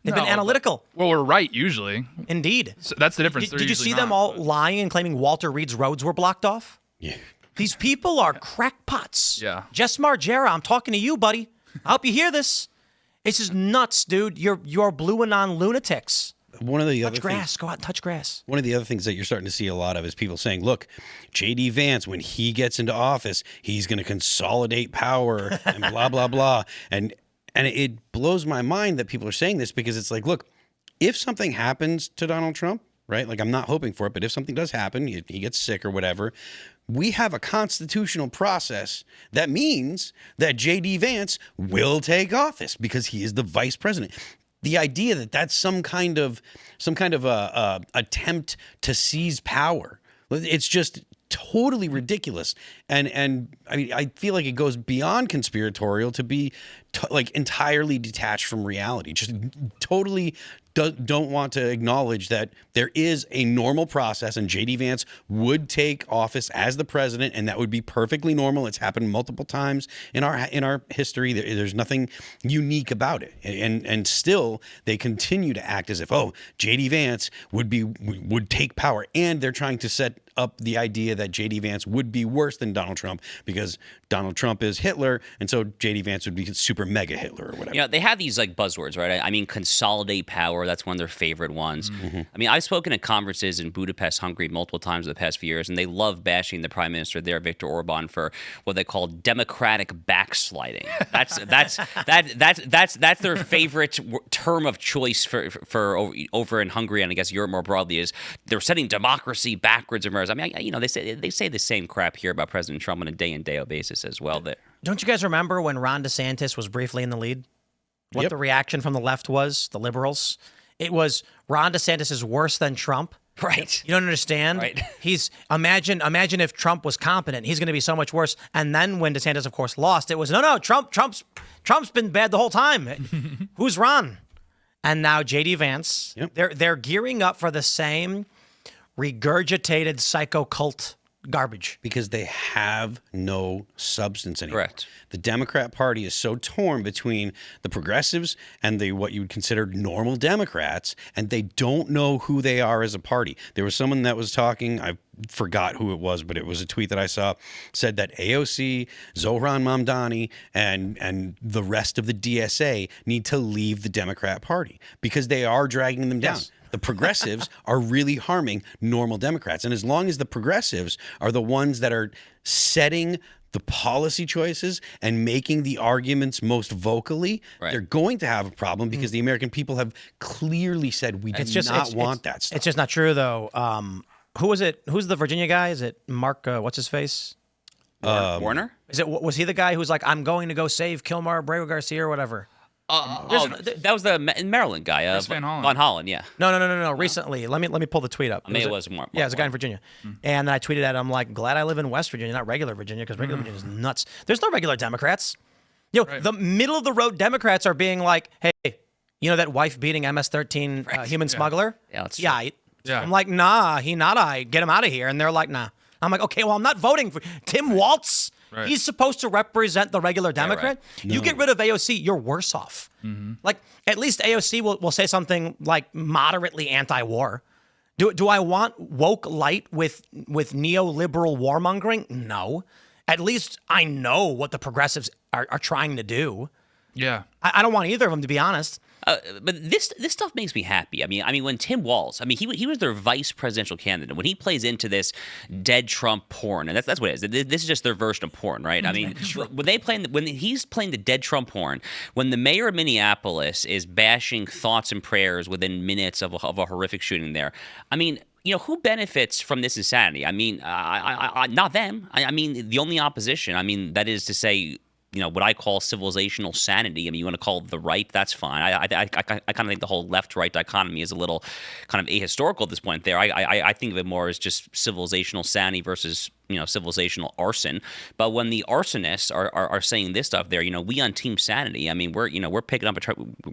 They've been No, analytical. Well, we're right usually. Indeed. So that's the difference. Did you see them all lying and claiming Walter Reed's roads were blocked off? Yeah. These people are crackpots. Yeah. Jess Margera, I'm talking to you, buddy. I hope you hear this. This is nuts, dude. You're blue and on lunatics. One of the other Touch grass. Go out and touch grass. One of the other things that you're starting to see a lot of is people saying, look, J.D. Vance, when he gets into office, he's going to consolidate power and blah, blah, blah. And it blows my mind that people are saying this because it's like, look, if something happens to Donald Trump, right? Like, I'm not hoping for it, but if something does happen, he gets sick or whatever, we have a constitutional process that means that J.D. Vance will take office because he is the vice president. The idea that that's some kind of attempt to seize power, it's just totally ridiculous. And I mean, I feel like it goes beyond conspiratorial to be like entirely detached from reality. Just totally don't want to acknowledge that there is a normal process, and J.D. Vance would take office as the president, and that would be perfectly normal. It's happened multiple times in our history. There's nothing unique about it, and still they continue to act as if, oh, J.D. Vance would take power, and they're trying to set up the idea that J.D. Vance would be worse than Donald Trump because Donald Trump is Hitler, and so J.D. Vance would be super mega Hitler or whatever. You know, they have these like buzzwords, right? I mean, consolidate power. That's one of their favorite ones. I mean, I've spoken at conferences in Budapest, Hungary, multiple times in the past few years, and they love bashing the prime minister there, Viktor Orban, for what they call democratic backsliding. That's their favorite term of choice for over in Hungary, and I guess Europe more broadly, is they're setting democracy backwards and reverse. I mean, you know, they say the same crap here about President Trump on a day in day out basis as well. There. Don't you guys remember when Ron DeSantis was briefly in the lead? What Yep. the reaction from the left was, the liberals? It was Ron DeSantis is worse than Trump. Right. You don't understand? Right. He's imagine if Trump was competent, he's going to be so much worse. And then when DeSantis, of course, lost, it was no, Trump's been bad the whole time. Who's Ron? And now J.D. Vance. Yep. They're gearing up for the same regurgitated psycho cult garbage. Because they have no substance anymore. Correct. The Democrat Party is so torn between the progressives and the what you would consider normal Democrats, and they don't know who they are as a party. There was someone that was talking, I forgot who it was, but it was a tweet that I saw, said that AOC, Zohran Mamdani, and the rest of the DSA need to leave the Democrat Party because they are dragging them down. Yes. The progressives are really harming normal Democrats. And as long as the progressives are the ones that are setting the policy choices and making the arguments most vocally, Right. they're going to have a problem because the American people have clearly said we do not want that stuff. It's just not true, though. Who was it? Who's the Virginia guy? Is it Mark? What's his face? Warner? Was he the guy who's like, I'm going to go save Kilmar Abreu Garcia or whatever? That was the Maryland guy. Van Hollen. Von Hollen, yeah. No. Recently, let me pull the tweet up. Maybe it was more. Yeah, it was a guy in Virginia. And then I tweeted at him, like, glad I live in West Virginia, not regular Virginia, because regular Virginia is nuts. There's no regular Democrats. The middle of the road Democrats are being like, hey, you know that wife beating MS-13 human smuggler? Yeah, that's yeah. true. Yeah. I'm like, nah, he not I. Get him out of here. And they're like, nah. I'm like, okay, well, I'm not voting for Tim Walz. Right. He's supposed to represent the regular Democrat. right. You get rid of AOC, you're worse off. Like, at least AOC will say something like moderately anti-war. Do I want woke light with neoliberal warmongering? No. At least I know what the progressives are trying to do. Yeah. I don't want either of them, to be honest. But this stuff makes me happy. I mean, when Tim Walz, he was their vice presidential candidate. When he plays into this dead Trump porn, and that's what it is. This is just their version of porn, right? I mean, when he's playing the dead Trump porn, when the mayor of Minneapolis is bashing thoughts and prayers within minutes of a horrific shooting there, I mean, you know, who benefits from this insanity? I mean, not them. I mean, the only opposition. I mean, that is to say, you know, what I call civilizational sanity. I mean, you want to call it the right, that's fine. I kind of think the whole left-right dichotomy is a little kind of ahistorical at this point there. I think of it more as just civilizational sanity versus, you know, civilizational arson. But when the arsonists are saying this stuff there, you know, we on Team Sanity, I mean, we're picking up,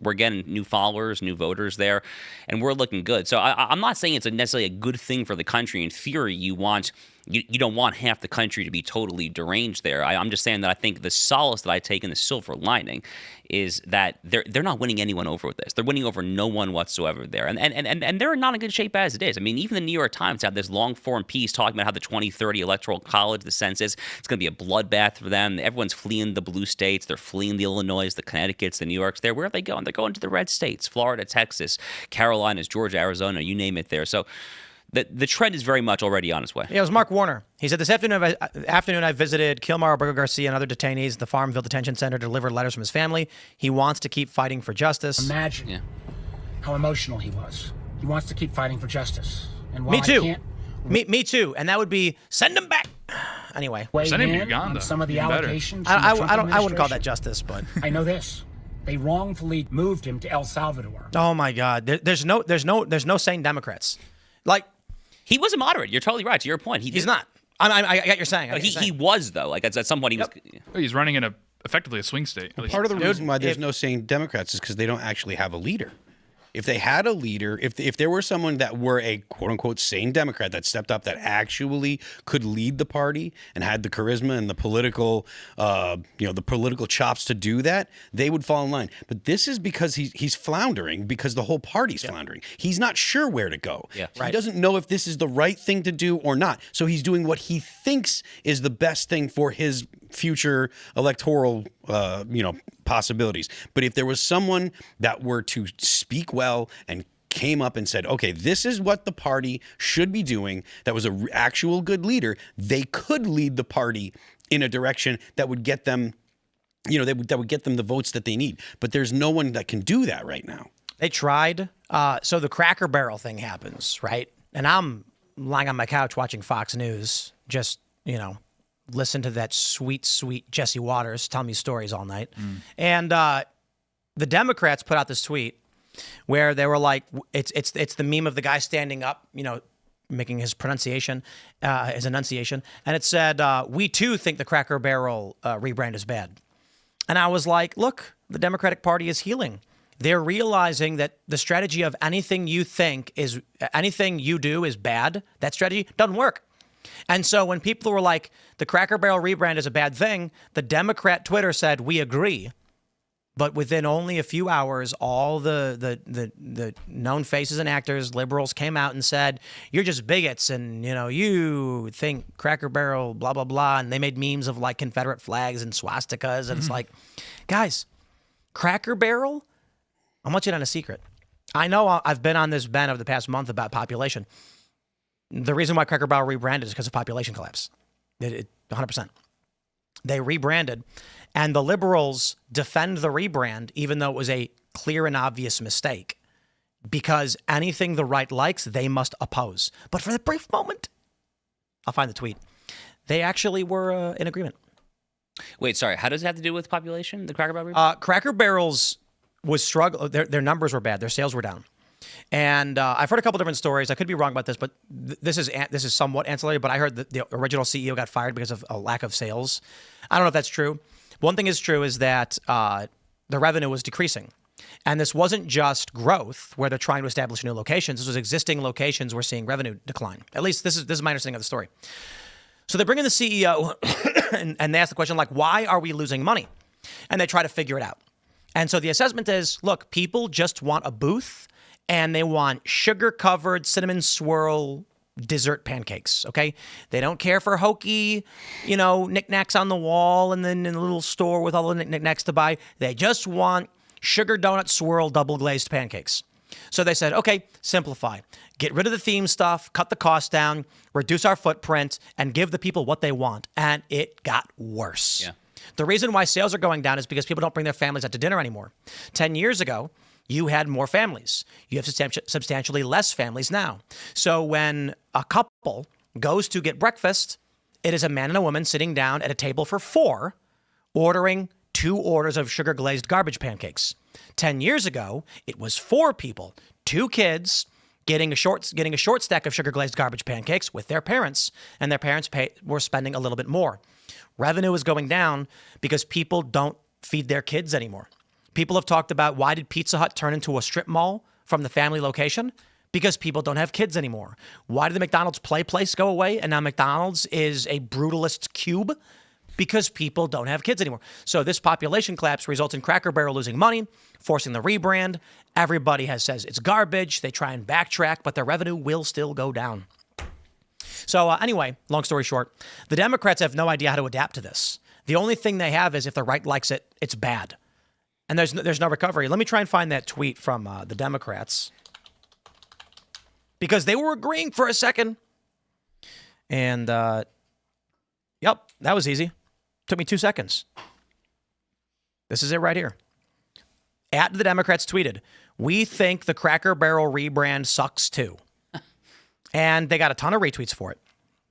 we're getting new followers, new voters there, and we're looking good. So I'm not saying it's necessarily a good thing for the country. In theory, you want you don't want half the country to be totally deranged there. I'm just saying that I think the solace that I take in the silver lining is that they're not winning anyone over with this. They're winning over no one whatsoever there. And they're not in good shape as it is. I mean, even the New York Times had this long form piece talking about how the 2030 Electoral College, the census, it's going to be a bloodbath for them. Everyone's fleeing the blue states. They're fleeing the Illinois, the Connecticut's, the New Yorks. Where are they going? They're going to the red states, Florida, Texas, Carolinas, Georgia, Arizona, you name it there. So the trend is very much already on its way. Yeah, it was Mark Warner. He said, this afternoon I visited Kilmar, Burger Garcia, and other detainees at the Farmville Detention Center to deliver letters from his family. He wants to keep fighting for justice. Imagine how emotional he was. He wants to keep fighting for justice. And while Me too. I can't Me too. And that would be send him back. Anyway, weigh Send him to in Uganda. on some of the Even better. allegations, from the Trump I wouldn't call that administration, justice, but I know this. They wrongfully moved him to El Salvador. oh my God, there's no sane Democrats. Like He was a moderate. You're totally right. To your point, he's not. I get you're saying. He was though. Like at some point he was. He's running in effectively a swing state. At least Part of the it sounds. reason why there's no sane Democrats is because they don't actually have a leader. If they had a leader, if there were someone that were a quote unquote sane Democrat that stepped up, that actually could lead the party and had the charisma and the political, the political chops to do that, they would fall in line. But this is because he's floundering, because the whole party's floundering. He's not sure where to go. Yeah. He doesn't know if this is the right thing to do or not. So he's doing what he thinks is the best thing for his future electoral, possibilities. But if there was someone that were to speak well and came up and said, okay, this is what the party should be doing, that was an actual good leader, they could lead the party in a direction that would get them, that would get them the votes that they need. But there's no one that can do that right now. They tried. So the Cracker Barrel thing happens, right? And I'm lying on my couch watching Fox News, just, listen to that sweet, sweet Jesse Waters tell me stories all night. And the Democrats put out this tweet where they were like, it's the meme of the guy standing up, making his enunciation, and it said, we too think the Cracker Barrel rebrand is bad. And I was like, look, the Democratic Party is healing. They're realizing that the strategy of anything you do is bad. That strategy doesn't work. And so when people were like, the Cracker Barrel rebrand is a bad thing, the Democrat Twitter said, we agree. But within only a few hours, all the known faces and actors, liberals, came out and said, you're just bigots, and you think Cracker Barrel, blah, blah, blah. And they made memes of like Confederate flags and swastikas. And it's like, guys, Cracker Barrel, I'm going to let you in on a secret. I know I've been on this bent over the past month about population. The reason why Cracker Barrel rebranded is because of population collapse. 100%. They rebranded, and the liberals defend the rebrand, even though it was a clear and obvious mistake, because anything the right likes, they must oppose. But for the brief moment, I'll find the tweet, they actually were in agreement. Wait, sorry. How does it have to do with population? The Cracker Barrel rebrand? Cracker Barrels was struggling. Their numbers were bad. Their sales were down. And I've heard a couple different stories. I could be wrong about this, but this is somewhat ancillary. But I heard that the original CEO got fired because of a lack of sales. I don't know if that's true. One thing is true is that the revenue was decreasing. And this wasn't just growth where they're trying to establish new locations. This was existing locations were seeing revenue decline. At least this is my understanding of the story. So they bring in the CEO and they ask the question, like, why are we losing money? And they try to figure it out. And so the assessment is, look, people just want a booth and they want sugar-covered cinnamon swirl dessert pancakes, okay? They don't care for hokey, knickknacks on the wall and then in a little store with all the knickknacks to buy. They just want sugar donut swirl double-glazed pancakes. So they said, okay, simplify. Get rid of the theme stuff, cut the cost down, reduce our footprint, and give the people what they want. And it got worse. Yeah. The reason why sales are going down is because people don't bring their families out to dinner anymore. 10 years ago, you had more families. You have substantially less families now. So when a couple goes to get breakfast, it is a man and a woman sitting down at a table for 4, ordering 2 orders of sugar-glazed garbage pancakes. 10 years ago, it was 4 people, 2 kids, getting a short stack of sugar-glazed garbage pancakes with their parents, and their parents were spending a little bit more. Revenue is going down because people don't feed their kids anymore. People have talked about, why did Pizza Hut turn into a strip mall from the family location? Because people don't have kids anymore. Why did the McDonald's play place go away and now McDonald's is a brutalist cube? Because people don't have kids anymore. So this population collapse results in Cracker Barrel losing money, forcing the rebrand. Everybody says it's garbage. They try and backtrack, but their revenue will still go down. So anyway, long story short, the Democrats have no idea how to adapt to this. The only thing they have is if the right likes it, it's bad. And there's no recovery. Let me try and find that tweet from the Democrats. Because they were agreeing for a second. And, yep, that was easy. Took me 2 seconds. This is it right here. The Democrats tweeted, "We think the Cracker Barrel rebrand sucks too." And they got a ton of retweets for it.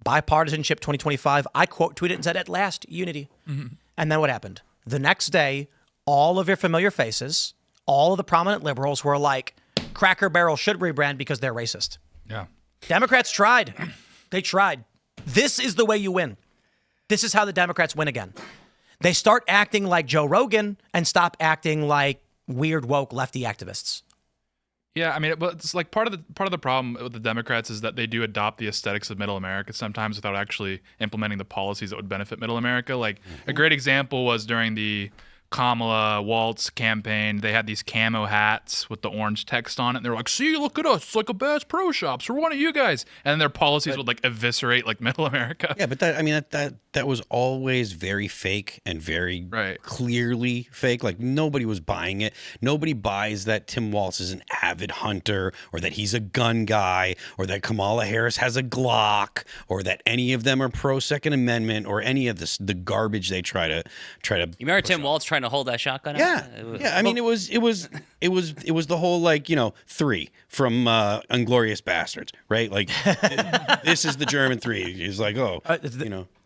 Bipartisanship 2025. I quote tweeted and said, "At last, unity." Mm-hmm. And then what happened? The next day, all of your familiar faces, all of the prominent liberals were like, Cracker Barrel should rebrand because they're racist. Yeah. Democrats tried. They tried. This is the way you win. This is how the Democrats win again. They start acting like Joe Rogan and stop acting like weird woke lefty activists. Yeah, I mean, it's like part of the problem with the Democrats is that they do adopt the aesthetics of Middle America sometimes without actually implementing the policies that would benefit Middle America. Like a great example was during the Kamala Waltz campaign. They had these camo hats with the orange text on it. And they're like, "See, look at us. It's like a Bass Pro Shops. We're one of you guys." And then their policies would like eviscerate like Middle America. Yeah, but that was always very fake and very clearly fake. Like nobody was buying it. Nobody buys that Tim Walz is an avid hunter or that he's a gun guy or that Kamala Harris has a Glock or that any of them are pro Second Amendment or any of the garbage they try to. You remember Tim Walz trying to hold that shotgun out? Yeah. I mean, it was the whole, like, 3 from Inglorious Bastards, right? Like this is the German 3. He's like,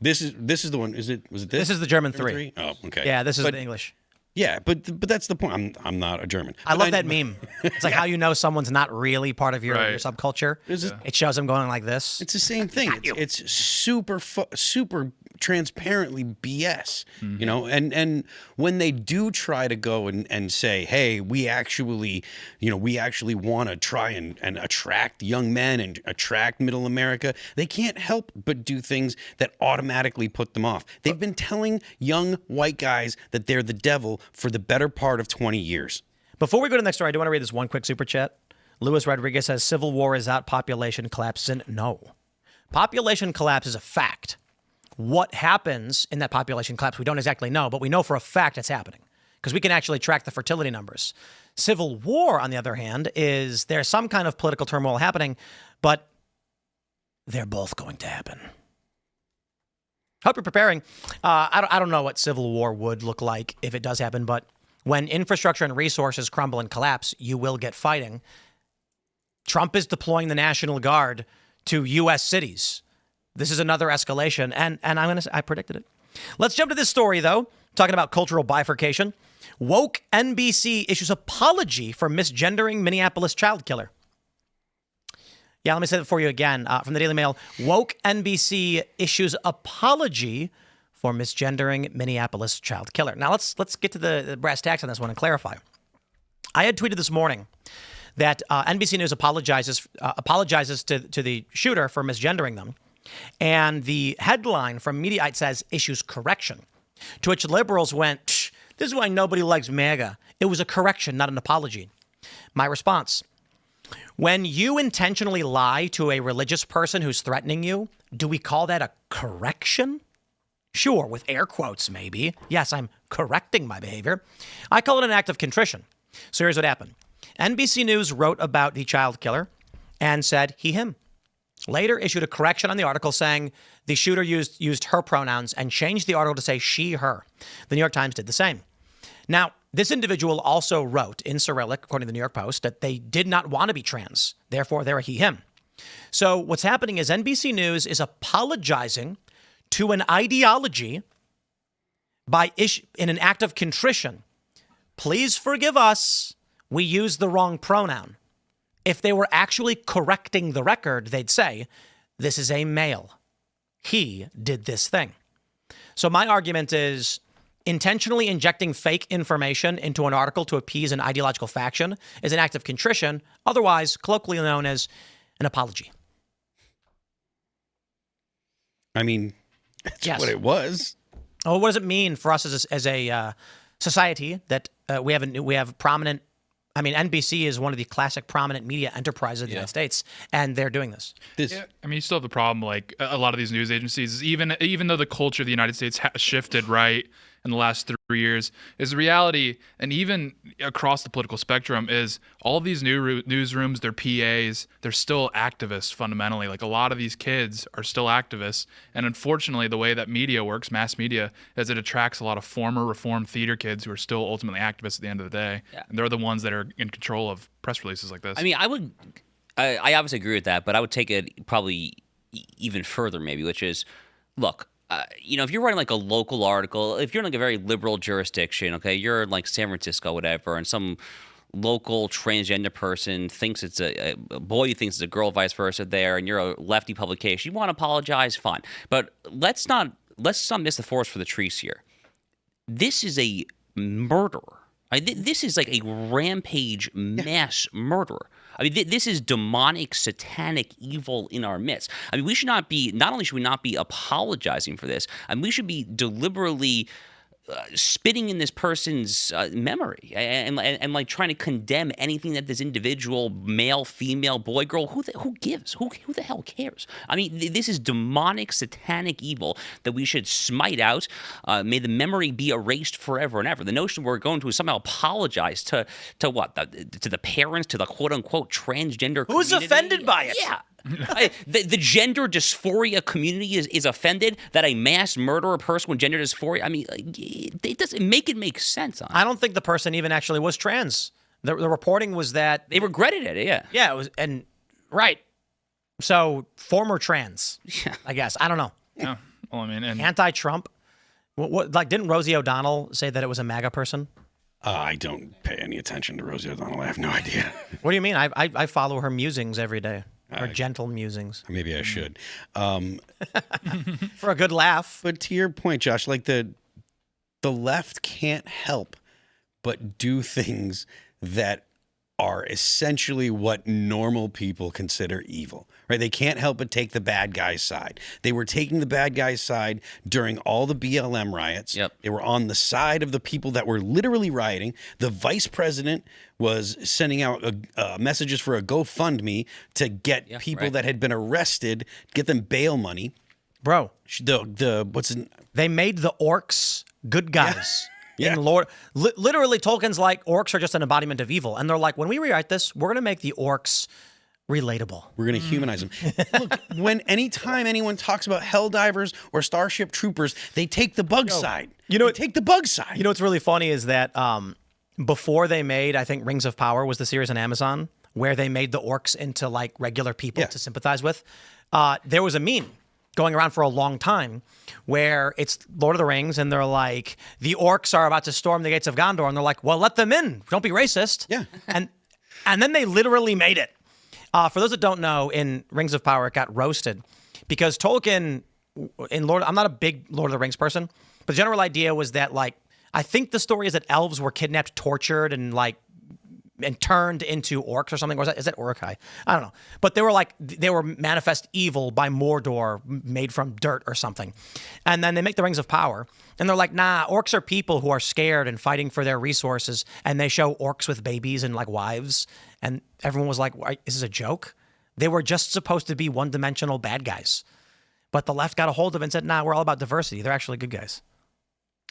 this is the one. Was it this? This is the German 3. Oh, okay. Yeah, this is the English. Yeah, but that's the point. I'm not a German. I love that meme. It's like how you know someone's not really part of your subculture. It shows them going like this. It's the same thing. It's super transparently BS, and when they do try to go and say, hey, we actually want to try and attract young men and attract Middle America, they can't help but do things that automatically put them off. They've been telling young white guys that they're the devil for the better part of 20 years. Before we go to the next story, I do want to read this one quick super chat. Luis Rodriguez says, "Civil war is out, population collapse isn't." No. Population collapse is a fact. What happens in that population collapse, we don't exactly know, but we know for a fact it's happening because we can actually track the fertility numbers. Civil war, on the other hand, is there's some kind of political turmoil happening, but they're both going to happen. Hope you're preparing. I don't know what civil war would look like if it does happen, but when infrastructure and resources crumble and collapse, you will get fighting. Trump is deploying the National Guard to U.S. cities. This is another escalation, and I predicted it. Let's jump to this story, though, talking about cultural bifurcation. Woke NBC issues apology for misgendering Minneapolis child killer. Yeah, let me say that for you again from the Daily Mail. Woke NBC issues apology for misgendering Minneapolis child killer. Now, let's get to the brass tacks on this one and clarify. I had tweeted this morning that NBC News apologizes to the shooter for misgendering them. And the headline from Mediaite says, "Issues correction." To which liberals went, "This is why nobody likes MAGA. It was a correction, not an apology." My response: when you intentionally lie to a religious person who's threatening you, do we call that a correction? Sure, with air quotes, maybe. Yes, I'm correcting my behavior. I call it an act of contrition. So here's what happened. NBC News wrote about the child killer and said he, him. Later issued a correction on the article saying the shooter used her pronouns and changed the article to say she, her. The New York Times did the same. Now, this individual also wrote in Cyrillic, according to the New York Post, that they did not want to be trans. Therefore, they're a he, him. So what's happening is NBC News is apologizing to an ideology in an act of contrition. Please forgive us. We used the wrong pronoun. If they were actually correcting the record, they'd say, this is a male. He did this thing. So my argument is, intentionally injecting fake information into an article to appease an ideological faction is an act of contrition, otherwise colloquially known as an apology. I mean, that's Yes. what it was. Oh, what does it mean for us as a society that we have prominent? I mean, NBC is one of the classic prominent media enterprises of the United States, and they're doing this. Yeah, I mean, you still have the problem, like a lot of these news agencies, even though the culture of the United States has shifted right in the last 3 years, is the reality, and even across the political spectrum, is all of these newsrooms, their PAs, they're still activists fundamentally. Like a lot of these kids are still activists, and unfortunately, the way that media works, mass media, is it attracts a lot of former reformed theater kids who are still ultimately activists at the end of the day, and they're the ones that are in control of press releases like this. I mean, I obviously agree with that, but I would take it probably even further, maybe, which is, look, if you're writing like a local article, if you're in like a very liberal jurisdiction, okay, you're in like San Francisco, whatever, and some local transgender person thinks it's a boy who thinks it's a girl, vice versa there, and you're a lefty publication, you want to apologize, fine. But let's not miss the forest for the trees here. This is a murderer. This is like a rampage mass murderer. I mean, this is demonic, satanic evil in our midst. I mean, not only should we not be apologizing for this, I mean, we should be deliberately spitting in this person's memory and like trying to condemn anything that this individual, male, female, boy, girl, who gives? Who the hell cares? I mean, this is demonic, satanic evil that we should smite out. May the memory be erased forever and ever. The notion we're going to somehow apologize to what? To the parents, to the quote unquote transgender community. Who's offended by it? Yeah. The gender dysphoria community is offended that a mass murderer person with gender dysphoria. I mean, it doesn't make sense. I don't think the person even actually was trans. The reporting was that They regretted it. Yeah. Yeah, it was, and right. So former trans, I guess. I don't know. Yeah. Well, I mean, and Anti-Trump. What like didn't Rosie O'Donnell say that it was a MAGA person? I don't pay any attention to Rosie O'Donnell. I have no idea. What do you mean? I follow her musings every day. Her gentle musings. Maybe I should. For a good laugh. But to your point, Josh, like the left can't help but do things that are essentially what normal people consider evil, right? They can't help but take the bad guy's side. They were taking the bad guy's side during all the BLM riots. Yep. They were on the side of the people that were literally rioting. The vice president was sending out messages for a GoFundMe to get people that had been arrested, get them bail money. Bro, They made the orcs good guys. Yeah. In Lord, literally, Tolkien's like, orcs are just an embodiment of evil. And they're like, when we rewrite this, we're going to make the orcs relatable. We're going to humanize them. Look, anytime anyone talks about Helldivers or Starship Troopers, they take the bug side. They take the bug side. You know what's really funny is that before they made, I think Rings of Power was the series on Amazon, where they made the orcs into like regular people to sympathize with. There was a meme going around for a long time where it's Lord of the Rings and they're like, the orcs are about to storm the gates of Gondor. And they're like, well, let them in. Don't be racist. Yeah. And then they literally made it. For those that don't know, in Rings of Power, it got roasted because Tolkien I'm not a big Lord of the Rings person, but the general idea was that like, I think the story is that elves were kidnapped, tortured, and turned into orcs or something. Or is that Uruk-hai? I don't know. But they were manifest evil by Mordor, made from dirt or something. And then they make the Rings of Power. And they're like, nah, orcs are people who are scared and fighting for their resources. And they show orcs with babies and like wives. And everyone was like, is this a joke? They were just supposed to be one-dimensional bad guys. But the left got a hold of it and said, nah, we're all about diversity. They're actually good guys.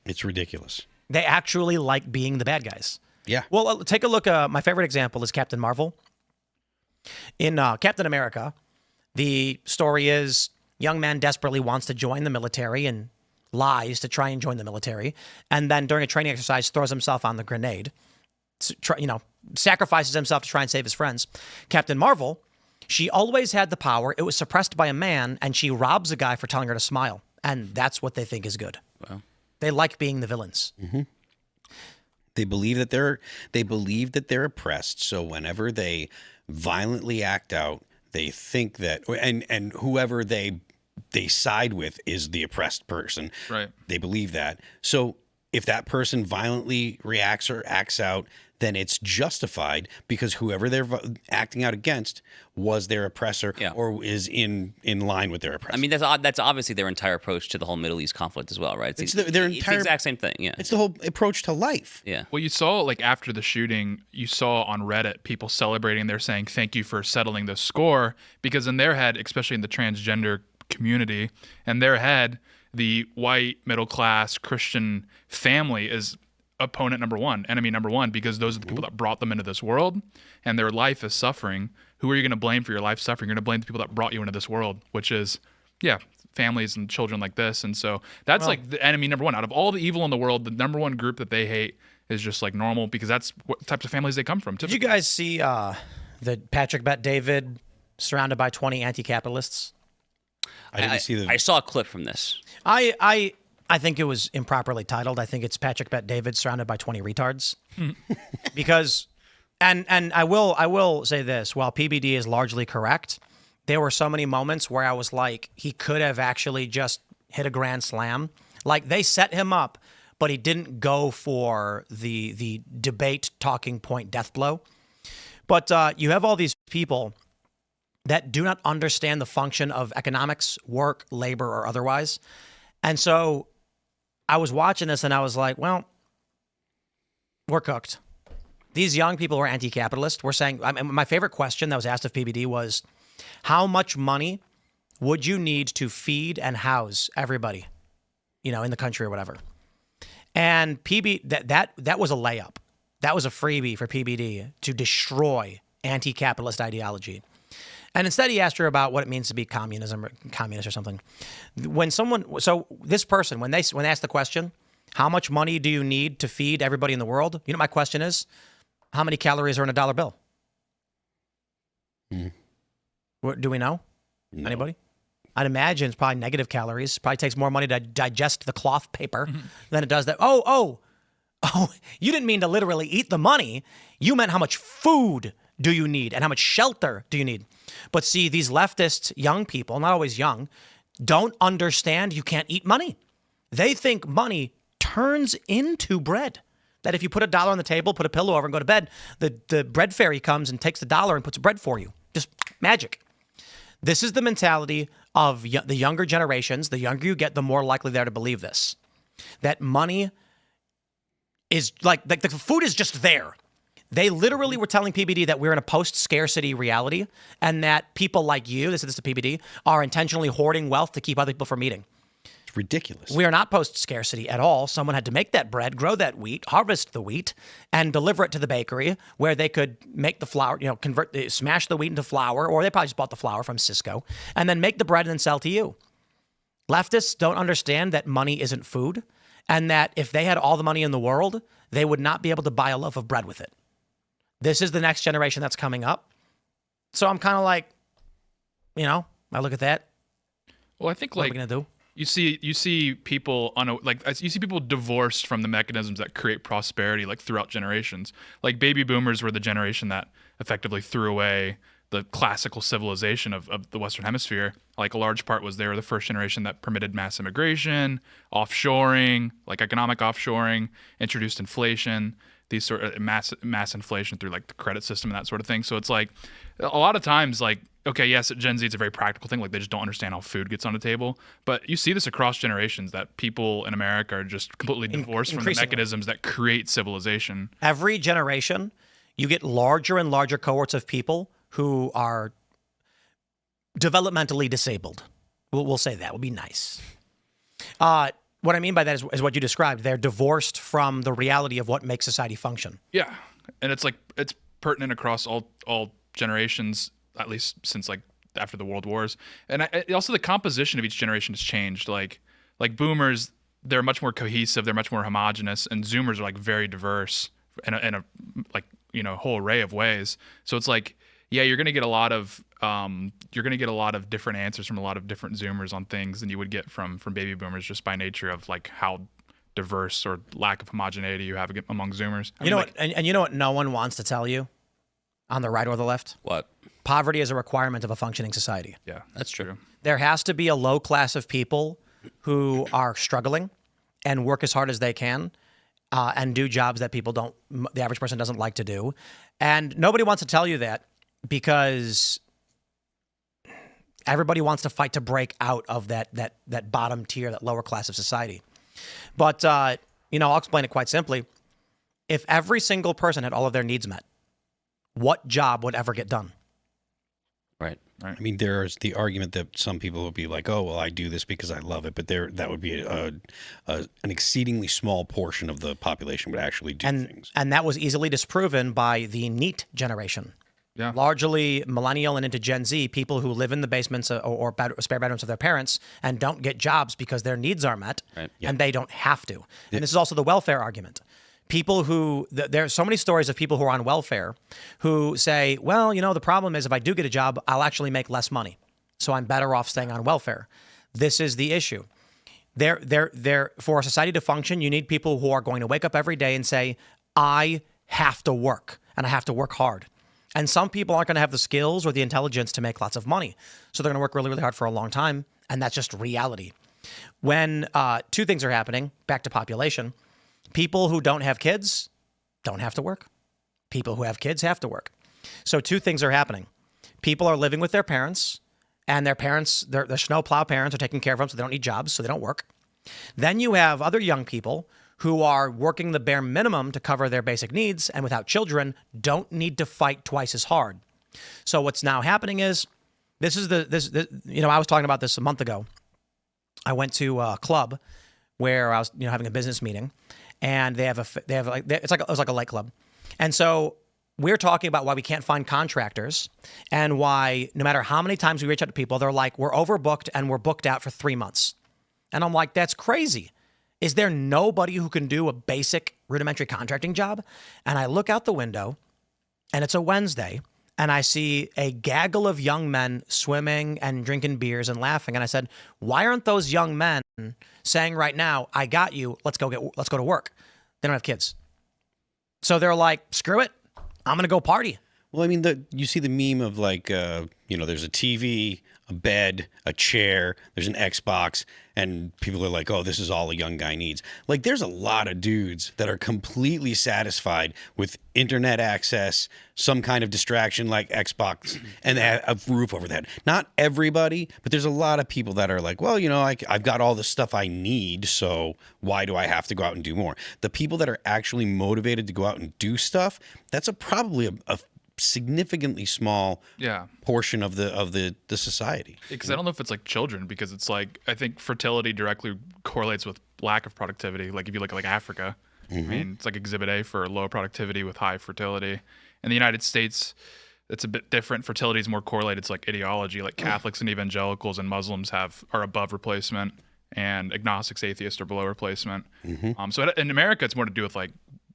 It's ridiculous. They actually like being the bad guys. Yeah. Well, take a look. My favorite example is Captain Marvel. In Captain America, the story is young man desperately wants to join the military and lies to try and join the military. And then during a training exercise, throws himself on the grenade, sacrifices himself to try and save his friends. Captain Marvel, she always had the power. It was suppressed by a man, and she robs a guy for telling her to smile. And that's what they think is good. Wow. They like being the villains. Mm-hmm. They believe that they're oppressed. So whenever they violently act out, they think that and whoever they side with is the oppressed person. Right. They believe that. So if that person violently reacts or acts out, then it's justified because whoever they're acting out against was their oppressor or is in line with their oppressor. I mean, that's obviously their entire approach to the whole Middle East conflict as well, right? It's the exact same thing. Yeah, it's the whole approach to life. Yeah. Well, you saw, like, after the shooting, you saw on Reddit people celebrating. They're saying, thank you for settling the score, because in their head, especially in the transgender community, in their head, the white, middle-class, Christian family is opponent number one, enemy number one, because those are the people that brought them into this world, and their life is suffering. Who are you going to blame for your life suffering? You're going to blame the people that brought you into this world, which is, families and children like this. And so that's like the enemy number one. Out of all the evil in the world, the number one group that they hate is just like normal, because that's what types of families they come from. Did you guys see that Patrick Bet David surrounded by 20 anti-capitalists? I didn't see the. I saw a clip from this. I think it was improperly titled. I think it's Patrick Bet David surrounded by 20 retards. Because, and I will say this, while PBD is largely correct, there were so many moments where I was like, he could have actually just hit a grand slam. Like, they set him up, but he didn't go for the debate talking point death blow. But you have all these people that do not understand the function of economics, work, labor, or otherwise. And so I was watching this and I was like, well, we're cooked. These young people are anti-capitalist. We're saying, my favorite question that was asked of PBD was, how much money would you need to feed and house everybody, in the country or whatever? And that was a layup. That was a freebie for PBD to destroy anti-capitalist ideology. And instead he asked her about what it means to be communist or something. This person, when they asked the question, how much money do you need to feed everybody in the world? You know what my question is? How many calories are in a dollar bill? What, do we know? No. Anybody? I'd imagine it's probably negative calories. Probably takes more money to digest the cloth paper than it does that. Oh, you didn't mean to literally eat the money. You meant how much food do you need and how much shelter do you need? But see, these leftist young people, not always young, don't understand you can't eat money. They think money turns into bread. That if you put $1 on the table, put a pillow over and go to bed, the bread fairy comes and takes the $1 and puts bread for you. Just magic. This is the mentality of the younger generations. The younger you get, the more likely they are to believe this. That money is like the food is just there. They literally were telling PBD that we're in a post-scarcity reality and that people like you, this is the PBD, are intentionally hoarding wealth to keep other people from eating. It's ridiculous. We are not post-scarcity at all. Someone had to make that bread, grow that wheat, harvest the wheat, and deliver it to the bakery where they could make the flour, smash the wheat into flour, or they probably just bought the flour from Cisco, and then make the bread and then sell to you. Leftists don't understand that money isn't food, and that if they had all the money in the world, they would not be able to buy a loaf of bread with it. This is the next generation that's coming up. So I'm kind of like, I look at that. Well, I think what are we gonna do? You see people you see people divorced from the mechanisms that create prosperity, like throughout generations. Like baby boomers were the generation that effectively threw away the classical civilization of the Western Hemisphere. Like a large part was they were the first generation that permitted mass immigration, offshoring, like economic offshoring, introduced inflation, these sort of mass inflation through like the credit system and that sort of thing. So it's like a lot of times, like, okay, yes, at Gen Z, it's a very practical thing. Like they just don't understand how food gets on the table. But you see this across generations that people in America are just completely divorced from the mechanisms that create civilization. Every generation, you get larger and larger cohorts of people who are developmentally disabled. We'll say that would be nice. What I mean by that is what you described. They're divorced from the reality of what makes society function. Yeah, and it's pertinent across all generations, at least since like after the World Wars. And also the composition of each generation has changed. Like boomers, they're much more cohesive, they're much more homogenous, and Zoomers are like very diverse in a whole array of ways. So it's like, yeah, you're gonna get a lot of different answers from a lot of different Zoomers on things than you would get from baby boomers, just by nature of like how diverse or lack of homogeneity you have among Zoomers. You know what no one wants to tell you on the right or the left? What? Poverty is a requirement of a functioning society. Yeah, that's true. There has to be a low class of people who are struggling and work as hard as they can and do jobs that the average person doesn't like to do. And nobody wants to tell you that because everybody wants to fight to break out of that bottom tier, that lower class of society. But, I'll explain it quite simply. If every single person had all of their needs met, what job would ever get done? Right. I mean, there's the argument that some people would be like, "Oh, well, I do this because I love it," but that would be an exceedingly small portion of the population would actually do things. And that was easily disproven by the NEET generation. Yeah. Largely millennial and into Gen Z, people who live in the basements or spare bedrooms of their parents and don't get jobs because their needs are met, Right. and they don't have to. And this is also the welfare argument. People who, there are so many stories of people who are on welfare who say, well, the problem is if I do get a job, I'll actually make less money. So I'm better off staying on welfare. This is the issue. For a society to function, you need people who are going to wake up every day and say, I have to work, and I have to work hard. And some people aren't going to have the skills or the intelligence to make lots of money. So they're going to work really, really hard for a long time. And that's just reality. When two things are happening, back to population, people who don't have kids don't have to work. People who have kids have to work. So two things are happening. People are living with their parents, and their parents, their snowplow parents, are taking care of them, so they don't need jobs, so they don't work. Then you have other young people who are working the bare minimum to cover their basic needs, and without children, don't need to fight twice as hard. So what's now happening is, I was talking about this a month ago. I went to a club where I was, having a business meeting, and it was like a light club. And so we're talking about why we can't find contractors and why no matter how many times we reach out to people, they're like, we're overbooked and we're booked out for 3 months. And I'm like, that's crazy. Is there nobody who can do a basic rudimentary contracting job? And I look out the window, and it's a Wednesday, and I see a gaggle of young men swimming and drinking beers and laughing. And I said, why aren't those young men saying right now, I got you, let's go to work? They don't have kids. So they're like, screw it, I'm going to go party. Well, I mean, you see the meme of like, there's a TV, a bed, a chair, there's an Xbox, and people are like, oh, this is all a young guy needs. Like, there's a lot of dudes that are completely satisfied with internet access, some kind of distraction like Xbox, and a roof over their head. Not everybody, but there's a lot of people that are like, well, I've got all the stuff I need, so why do I have to go out and do more? The people that are actually motivated to go out and do stuff, that's probably a significantly small portion of the society. Because I don't know if it's like children, because it's like, I think fertility directly correlates with lack of productivity. Like if you look at like Africa, I mean, it's like Exhibit A for low productivity with high fertility. In the United States, it's a bit different. Fertility is more correlated to like ideology, like Catholics and evangelicals and Muslims are above replacement, and agnostics, atheists are below replacement. So in America, it's more to do with like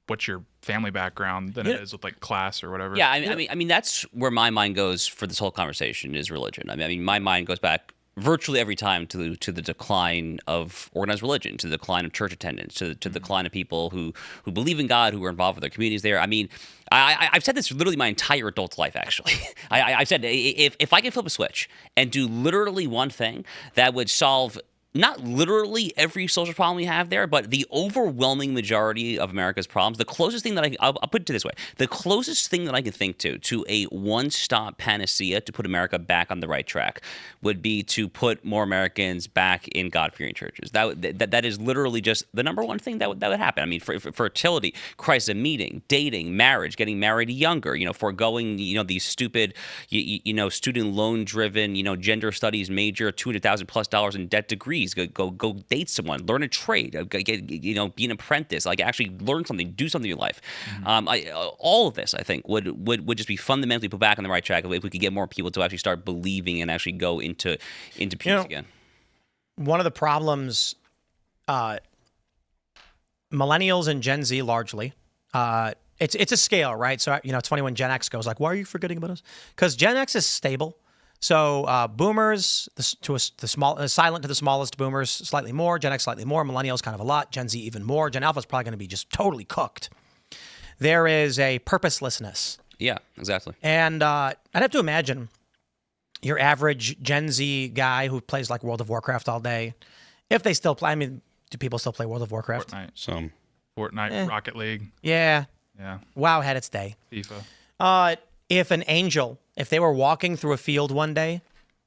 what's your family background than it is with like class or whatever. Yeah, I mean that's where my mind goes for this whole conversation is religion. I mean my mind goes back virtually every time to the decline of organized religion, to the decline of church attendance, to the decline of people who believe in God, who are involved with their communities there. I mean, I've said this literally my entire adult life, actually. I've said if I can flip a switch and do literally one thing that would solve not literally every social problem we have there, but the overwhelming majority of America's problems, the closest thing that I'll put it this way, the closest thing that I can think to a one-stop panacea to put America back on the right track would be to put more Americans back in God-fearing churches. That is literally just the number one thing that would happen. I mean, for fertility, crisis of meeting, dating, marriage, getting married younger, foregoing, these stupid, student loan-driven, gender studies major, $200,000+ in debt degrees. Go date someone, learn a trade, be an apprentice, like actually learn something, do something in your life. All of this, I think, would just be fundamentally put back on the right track if we could get more people to actually start believing and actually go into peace again. One of the problems, millennials and Gen Z largely, it's a scale, right? So it's funny when Gen X goes like, "Why are you forgetting about us?" Because Gen X is stable. So boomers, silent to the smallest, boomers slightly more, Gen X slightly more, millennials kind of a lot, Gen Z even more. Gen Alpha is probably going to be just totally cooked. There is a purposelessness. Yeah, exactly. And I'd have to imagine your average Gen Z guy who plays like World of Warcraft all day, if they still play. I mean, do people still play World of Warcraft? Fortnite. Some. Fortnite, Rocket League. Yeah. Yeah. WoW had its day. FIFA. If they were walking through a field one day,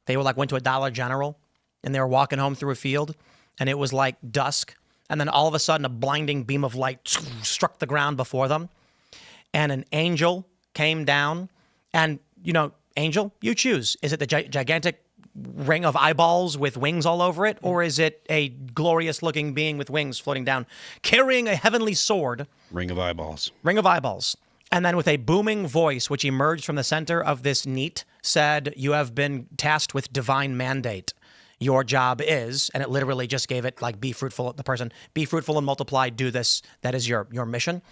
they went to a Dollar General, and they were walking home through a field, and it was like dusk, and then all of a sudden a blinding beam of light struck the ground before them, and an angel came down, and angel, you choose. Is it the gigantic ring of eyeballs with wings all over it, or is it a glorious-looking being with wings floating down, carrying a heavenly sword? Ring of eyeballs. Ring of eyeballs. And then with a booming voice, which emerged from the center of this neat, said, "You have been tasked with divine mandate. Your job is," and it literally just gave it be fruitful, the person, be fruitful and multiply, do this. That is your mission.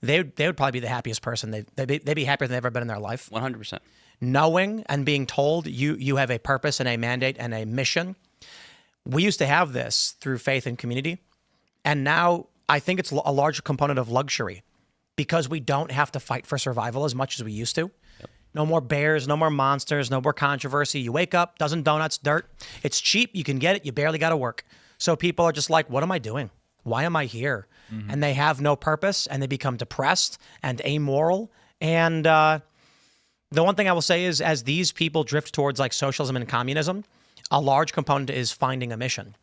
They would probably be the happiest person. They'd be happier than they've ever been in their life. 100%. Knowing and being told you have a purpose and a mandate and a mission. We used to have this through faith and community. And now I think it's a larger component of luxury because we don't have to fight for survival as much as we used to. Yep. No more bears, no more monsters, no more controversy. You wake up, dozen donuts, dirt. It's cheap. You can get it. You barely got to work. So people are just like, what am I doing? Why am I here? Mm-hmm. And they have no purpose and they become depressed and amoral. And the one thing I will say is as these people drift towards socialism and communism, a large component is finding a mission.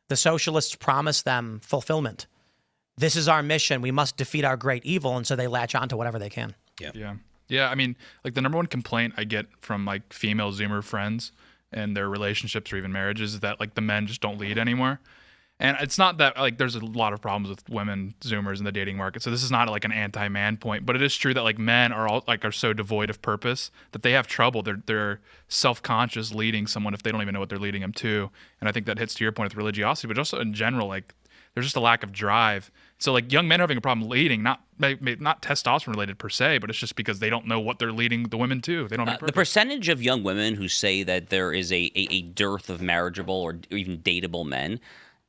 The socialists promise them fulfillment. This is our mission. We must defeat our great evil. And so they latch on to whatever they can. Yeah. I mean, the number one complaint I get from female Zoomer friends and their relationships or even marriages is that the men just don't lead anymore. And it's not that there's a lot of problems with women Zoomers in the dating market. So this is not an anti-man point, but it is true that men are all are so devoid of purpose that they have trouble. They're self-conscious leading someone if they don't even know what they're leading them to. And I think that hits to your point with religiosity, but also in general, there's just a lack of drive. So young men are having a problem leading, not testosterone related per se, but it's just because they don't know what they're leading the women to. They don't have the percentage of young women who say that there is a dearth of marriageable or even dateable men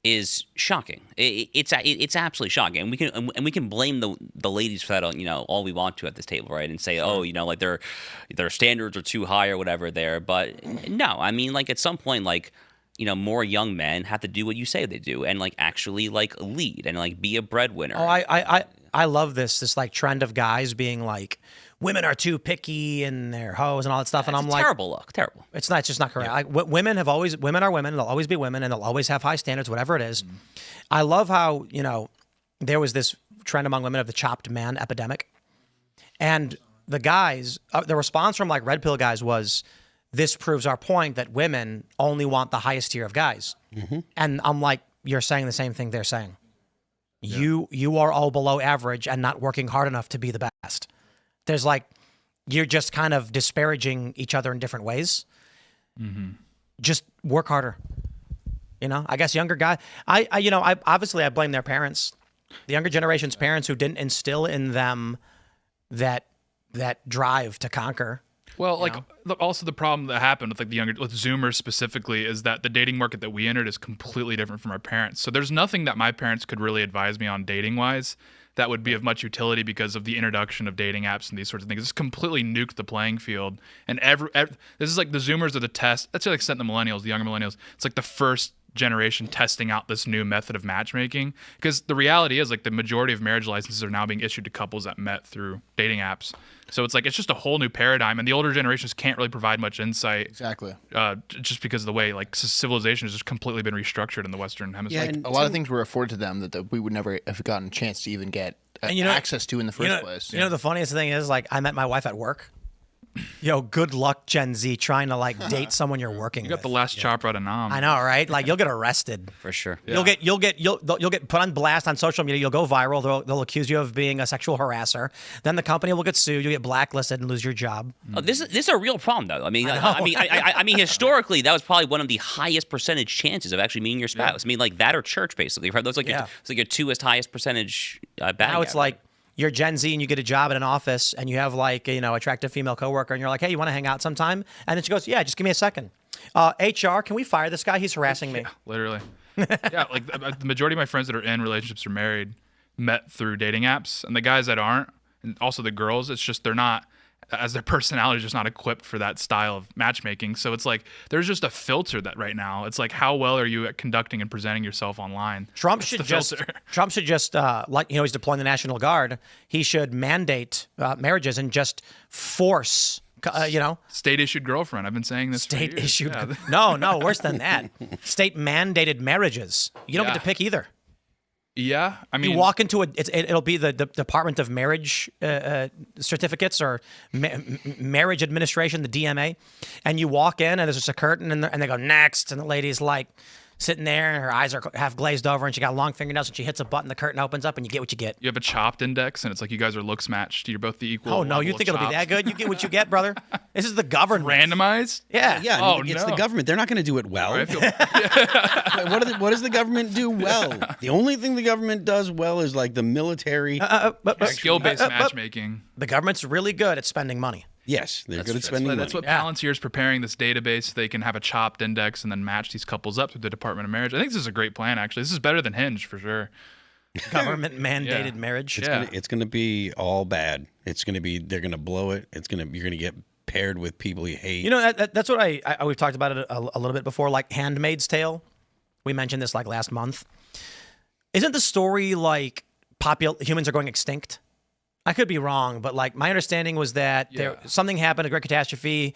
is shocking. It's absolutely shocking, and we can blame the ladies for that, all we want to at this table, right? And say, their standards are too high or whatever there. But no, I mean, at some point, more young men have to do what you say they do, and actually lead and be a breadwinner. Oh, I love this trend of guys being women are too picky and they're hoes and all that stuff. And I'm terrible look, terrible. It's just not correct. Yeah. Women are women. They'll always be women, and they'll always have high standards, whatever it is. Mm-hmm. I love how there was this trend among women of the chopped man epidemic, and the guys, the response from red pill guys was, "This proves our point that women only want the highest tier of guys." Mm-hmm. And I'm like, you're saying the same thing they're saying. Yeah. You are all below average and not working hard enough to be the best. There's you're just kind of disparaging each other in different ways. Mm-hmm. Just work harder. I guess younger guy. I obviously I blame their parents, the younger generation's parents who didn't instill in them that drive to conquer. Well, also the problem that happened with with Zoomers specifically is that the dating market that we entered is completely different from our parents. So there's nothing that my parents could really advise me on dating wise that would be of much utility because of the introduction of dating apps and these sorts of things. It's completely nuked the playing field. And this is the Zoomers are the test. That's to the extent the millennials, the younger millennials. It's the first generation testing out this new method of matchmaking, because the reality is the majority of marriage licenses are now being issued to couples that met through dating apps. So it's just a whole new paradigm, and the older generations can't really provide much insight. Exactly. Just because of the way civilization has just completely been restructured in the Western Hemisphere. Yeah, and a lot of things were afforded to them that we would never have gotten a chance to even get access to in the first place. The funniest thing is I met my wife at work. Good luck, Gen Z, trying to date someone you're working with. You got the last chopper out of Nam. I know, right? You'll get arrested for sure. Yeah. You'll get put on blast on social media. You'll go viral. They'll accuse you of being a sexual harasser. Then the company will get sued. You'll get blacklisted and lose your job. Oh, this is a real problem, though. I mean, historically, that was probably one of the highest percentage chances of actually meeting your spouse. Yeah. That or church, basically. Those your two highest percentage bad. Now it's you're Gen Z and you get a job at an office and you have attractive female coworker and you're like, hey, you want to hang out sometime? And then she goes, yeah, just give me a second. HR, can we fire this guy? He's harassing me. Yeah, literally. Yeah, the majority of my friends that are in relationships or married met through dating apps, and the guys that aren't, and also the girls, it's just they're not as their personality is just not equipped for that style of matchmaking. So it's like there's just a filter that right now. It's like how well are you at conducting and presenting yourself online? Trump That's should the just filter. like he's deploying the National Guard. He should mandate marriages and just force. State issued girlfriend. I've been saying this. State for years. issued. Yeah. No, worse than that. State mandated marriages. You don't get to pick either. Yeah, I mean, You walk into it'll be the Department of Marriage certificates or Marriage Administration, the DMA, and you walk in and there's just a curtain and they go next, and the lady's like sitting there and her eyes are half glazed over and she got long fingernails and she hits a button, the curtain opens up and you get what you get. you have a chopped index, and it's like you guys are looks matched. You're both the equal. Oh no, level you of think it'll be that chopped. good? You get what you get, brother. This is the government. Randomized? Yeah. Yeah, Oh, it's no. the government. They're not going to do it well. I feel, What does the government do well? The only thing the government does well is like the military. skill-based matchmaking. The government's really good at spending money. Yes, they're good at spending money. That's what Palantir is preparing this database so they can have a chopped index and then match these couples up through the Department of Marriage. I think this is a great plan, actually. This is better than Hinge for sure. Government mandated Yeah. marriage. It's going to be all bad. It's going to be, they're going to blow it. You're going to get paired with people you hate. You know, that's what we've talked about it a little bit before, like Handmaid's Tale. We mentioned this like last month. Isn't the story like humans are going extinct? I could be wrong, but like my understanding was that something happened, a great catastrophe.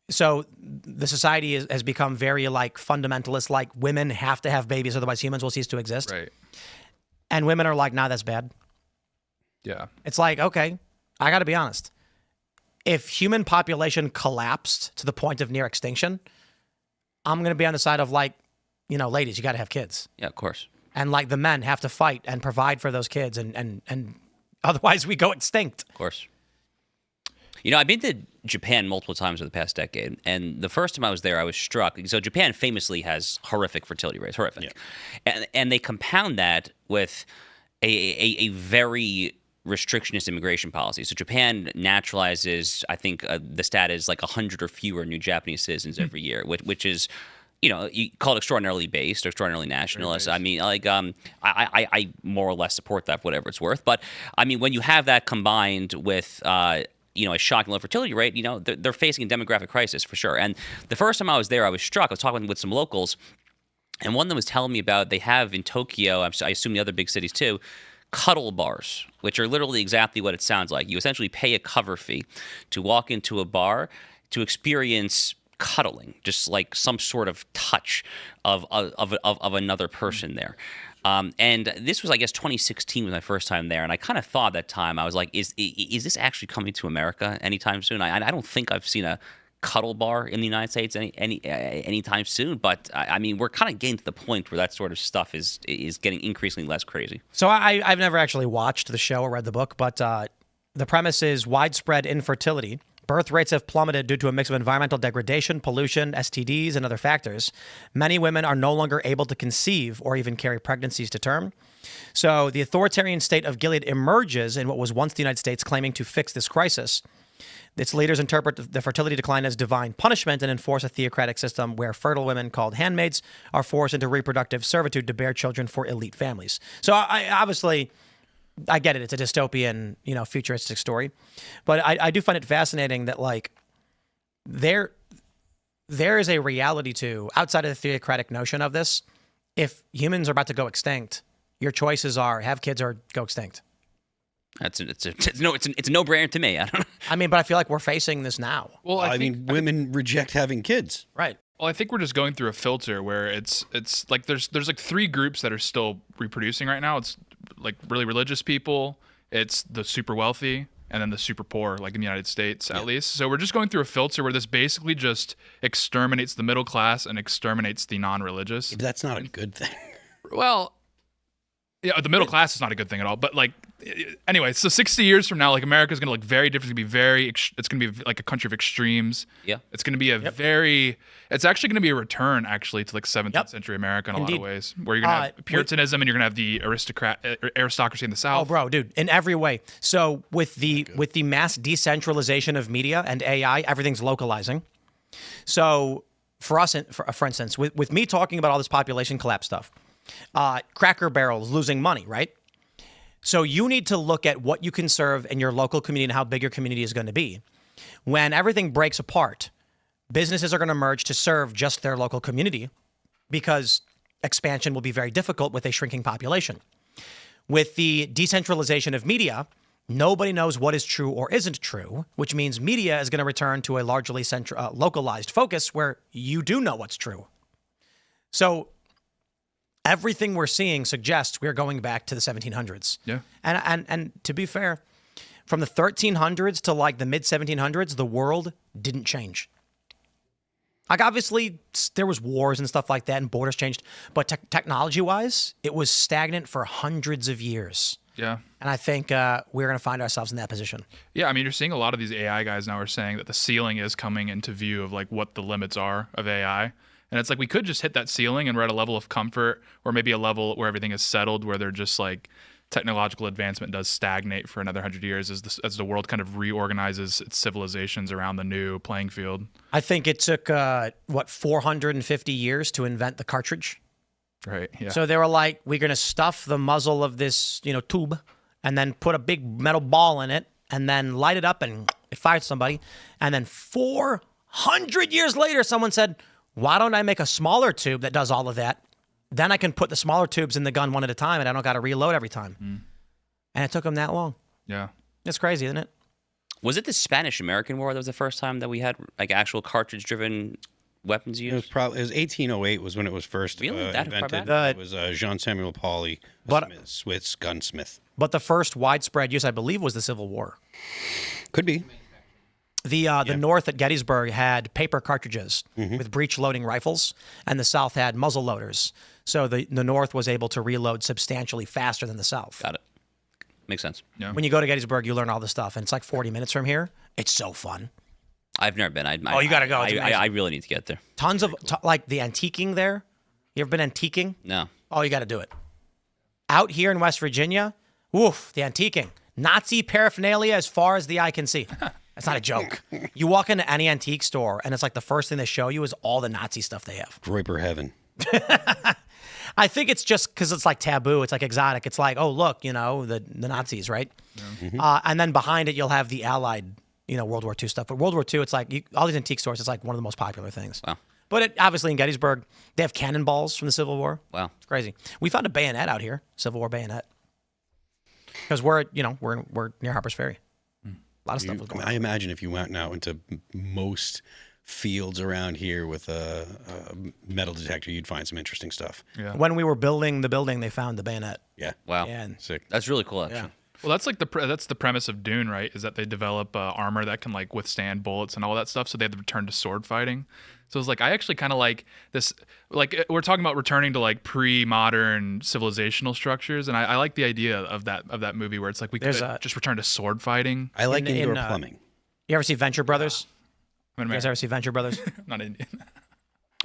So the society has become very like fundamentalist, like women have to have babies, otherwise humans will cease to exist. Right. And women are like, nah, that's bad. Yeah. It's like, okay, I got to be honest. If human population collapsed to the point of near extinction, I'm going to be on the side of like, ladies, you got to have kids. Yeah, of course. And like the men have to fight and provide for those kids and otherwise we go extinct. Of course. I've been to Japan multiple times over the past decade, and the first time I was there, I was struck. So Japan famously has horrific fertility rates, horrific. Yeah. And they compound that with a very restrictionist immigration policy. So Japan naturalizes, I think the stat is like 100 or fewer new Japanese citizens every year, which is, you call it extraordinarily based or extraordinarily nationalist. I mean, like, I more or less support that for whatever it's worth. But I mean, when you have that combined with, a shocking low fertility rate, they're facing a demographic crisis for sure. And the first time I was there, I was struck. I was talking with some locals, and one of them was telling me about they have in Tokyo, I assume the other big cities too, cuddle bars, which are literally exactly what it sounds like. You essentially pay a cover fee to walk into a bar to experience cuddling, just like some sort of touch of another person there. And this was, I guess, 2016 was my first time there, and I kind of thought at that time, I was like, is this actually coming to America anytime soon? I don't think I've seen a cuddle bar in the United States anytime soon, but I mean, we're kind of getting to the point where that sort of stuff is getting increasingly less crazy. So I've never actually watched the show or read the book, but the premise is widespread infertility. Birth rates have plummeted due to a mix of environmental degradation, pollution, STDs, and other factors. Many women are no longer able to conceive or even carry pregnancies to term. So the authoritarian state of Gilead emerges in what was once the United States, claiming to fix this crisis. Its leaders interpret the fertility decline as divine punishment and enforce a theocratic system where fertile women called handmaids are forced into reproductive servitude to bear children for elite families. So I get it. It's a dystopian, futuristic story. But I do find it fascinating that, like, there is a reality to, outside of the theocratic notion of this, if humans are about to go extinct, your choices are have kids or go extinct. It's a no-brainer to me. I don't know. I mean, but I feel like we're facing this now. Well, I mean, women reject having kids. Right. Well, I think we're just going through a filter where it's like there's like three groups that are still reproducing right now. It's like really religious people, it's the super wealthy, and then the super poor, like in the United States at least. So we're just going through a filter where this basically just exterminates the middle class and exterminates the non-religious. But that's not a good thing. Well, yeah, the middle class is not a good thing at all. But like, anyway, so 60 years from now, like America's gonna look very different. It's gonna be like a country of extremes. Yeah. It's gonna be it's actually gonna be a return actually to like 17th century America in a lot of ways, where you're gonna have Puritanism and you're gonna have the aristocracy in the South. Oh, bro, dude, in every way. So with the mass decentralization of media and AI, everything's localizing. So for us, for instance, with me talking about all this population collapse stuff, Cracker Barrel is losing money, right? So you need to look at what you can serve in your local community and how big your community is going to be. When everything breaks apart, businesses are going to merge to serve just their local community because expansion will be very difficult with a shrinking population. With the decentralization of media, nobody knows what is true or isn't true, which means media is going to return to a largely localized focus where you do know what's true. So everything we're seeing suggests we're going back to the 1700s. Yeah. And to be fair, from the 1300s to like the mid 1700s, the world didn't change. Like obviously there was wars and stuff like that and borders changed, but technology-wise, it was stagnant for hundreds of years. Yeah. And I think we're going to find ourselves in that position. Yeah, I mean, you're seeing a lot of these AI guys now are saying that the ceiling is coming into view of like what the limits are of AI. And it's like we could just hit that ceiling and we're at a level of comfort or maybe a level where everything is settled, where they're just like technological advancement does stagnate for another 100 years as the world kind of reorganizes its civilizations around the new playing field. I think it took, 450 years to invent the cartridge. Right, yeah. So they were like, we're going to stuff the muzzle of this, tube and then put a big metal ball in it and then light it up and it fired somebody. And then 400 years later, someone said, why don't I make a smaller tube that does all of that? Then I can put the smaller tubes in the gun one at a time and I don't got to reload every time. And it took them that long. Yeah. It's crazy, isn't it? Was it the Spanish-American War that was the first time that we had like actual cartridge-driven weapons used? It was probably 1808 was when it was first Really? That far invented. back? It was Jean Samuel Pauly, Swiss gunsmith. But the first widespread use, I believe, was the Civil War. Could be. The North at Gettysburg had paper cartridges with breech-loading rifles, and the South had muzzle loaders. So the North was able to reload substantially faster than the South. Got it. Makes sense. Yeah. When you go to Gettysburg, you learn all this stuff, and it's like 40 minutes from here. It's so fun. I've never been. You got to go. It's amazing. I really need to get there. Tons of, like the antiquing there. You ever been antiquing? No. Oh, you got to do it. Out here in West Virginia, woof, the antiquing. Nazi paraphernalia as far as the eye can see. That's not a joke. You walk into any antique store, and it's like the first thing they show you is all the Nazi stuff they have. Groiper heaven. I think it's just because it's like taboo. It's like exotic. It's like, oh, look, the Nazis, right? And then behind it, you'll have the Allied, World War II stuff. But World War II, it's like all these antique stores, it's like one of the most popular things. Wow. But obviously in Gettysburg, they have cannonballs from the Civil War. Wow. It's crazy. We found a bayonet out here, Civil War bayonet. Because we're near Harper's Ferry. A lot of stuff was going on. I imagine if you went out into most fields around here with a metal detector, you'd find some interesting stuff. Yeah. When we were building the building, they found the bayonet. Yeah. Wow. And Sick. That's really cool, actually. yeah. Well, that's like that's the premise of Dune, right? Is that they develop armor that can like withstand bullets and all that stuff, so they had to return to sword fighting. So it's like I actually kind of like this. Like we're talking about returning to like pre-modern civilizational structures, and I like the idea of that movie where it's like we could just return to sword fighting. I like indoor in, plumbing. You ever see Venture Brothers? I'm You guys ever see Venture Brothers? not Indian.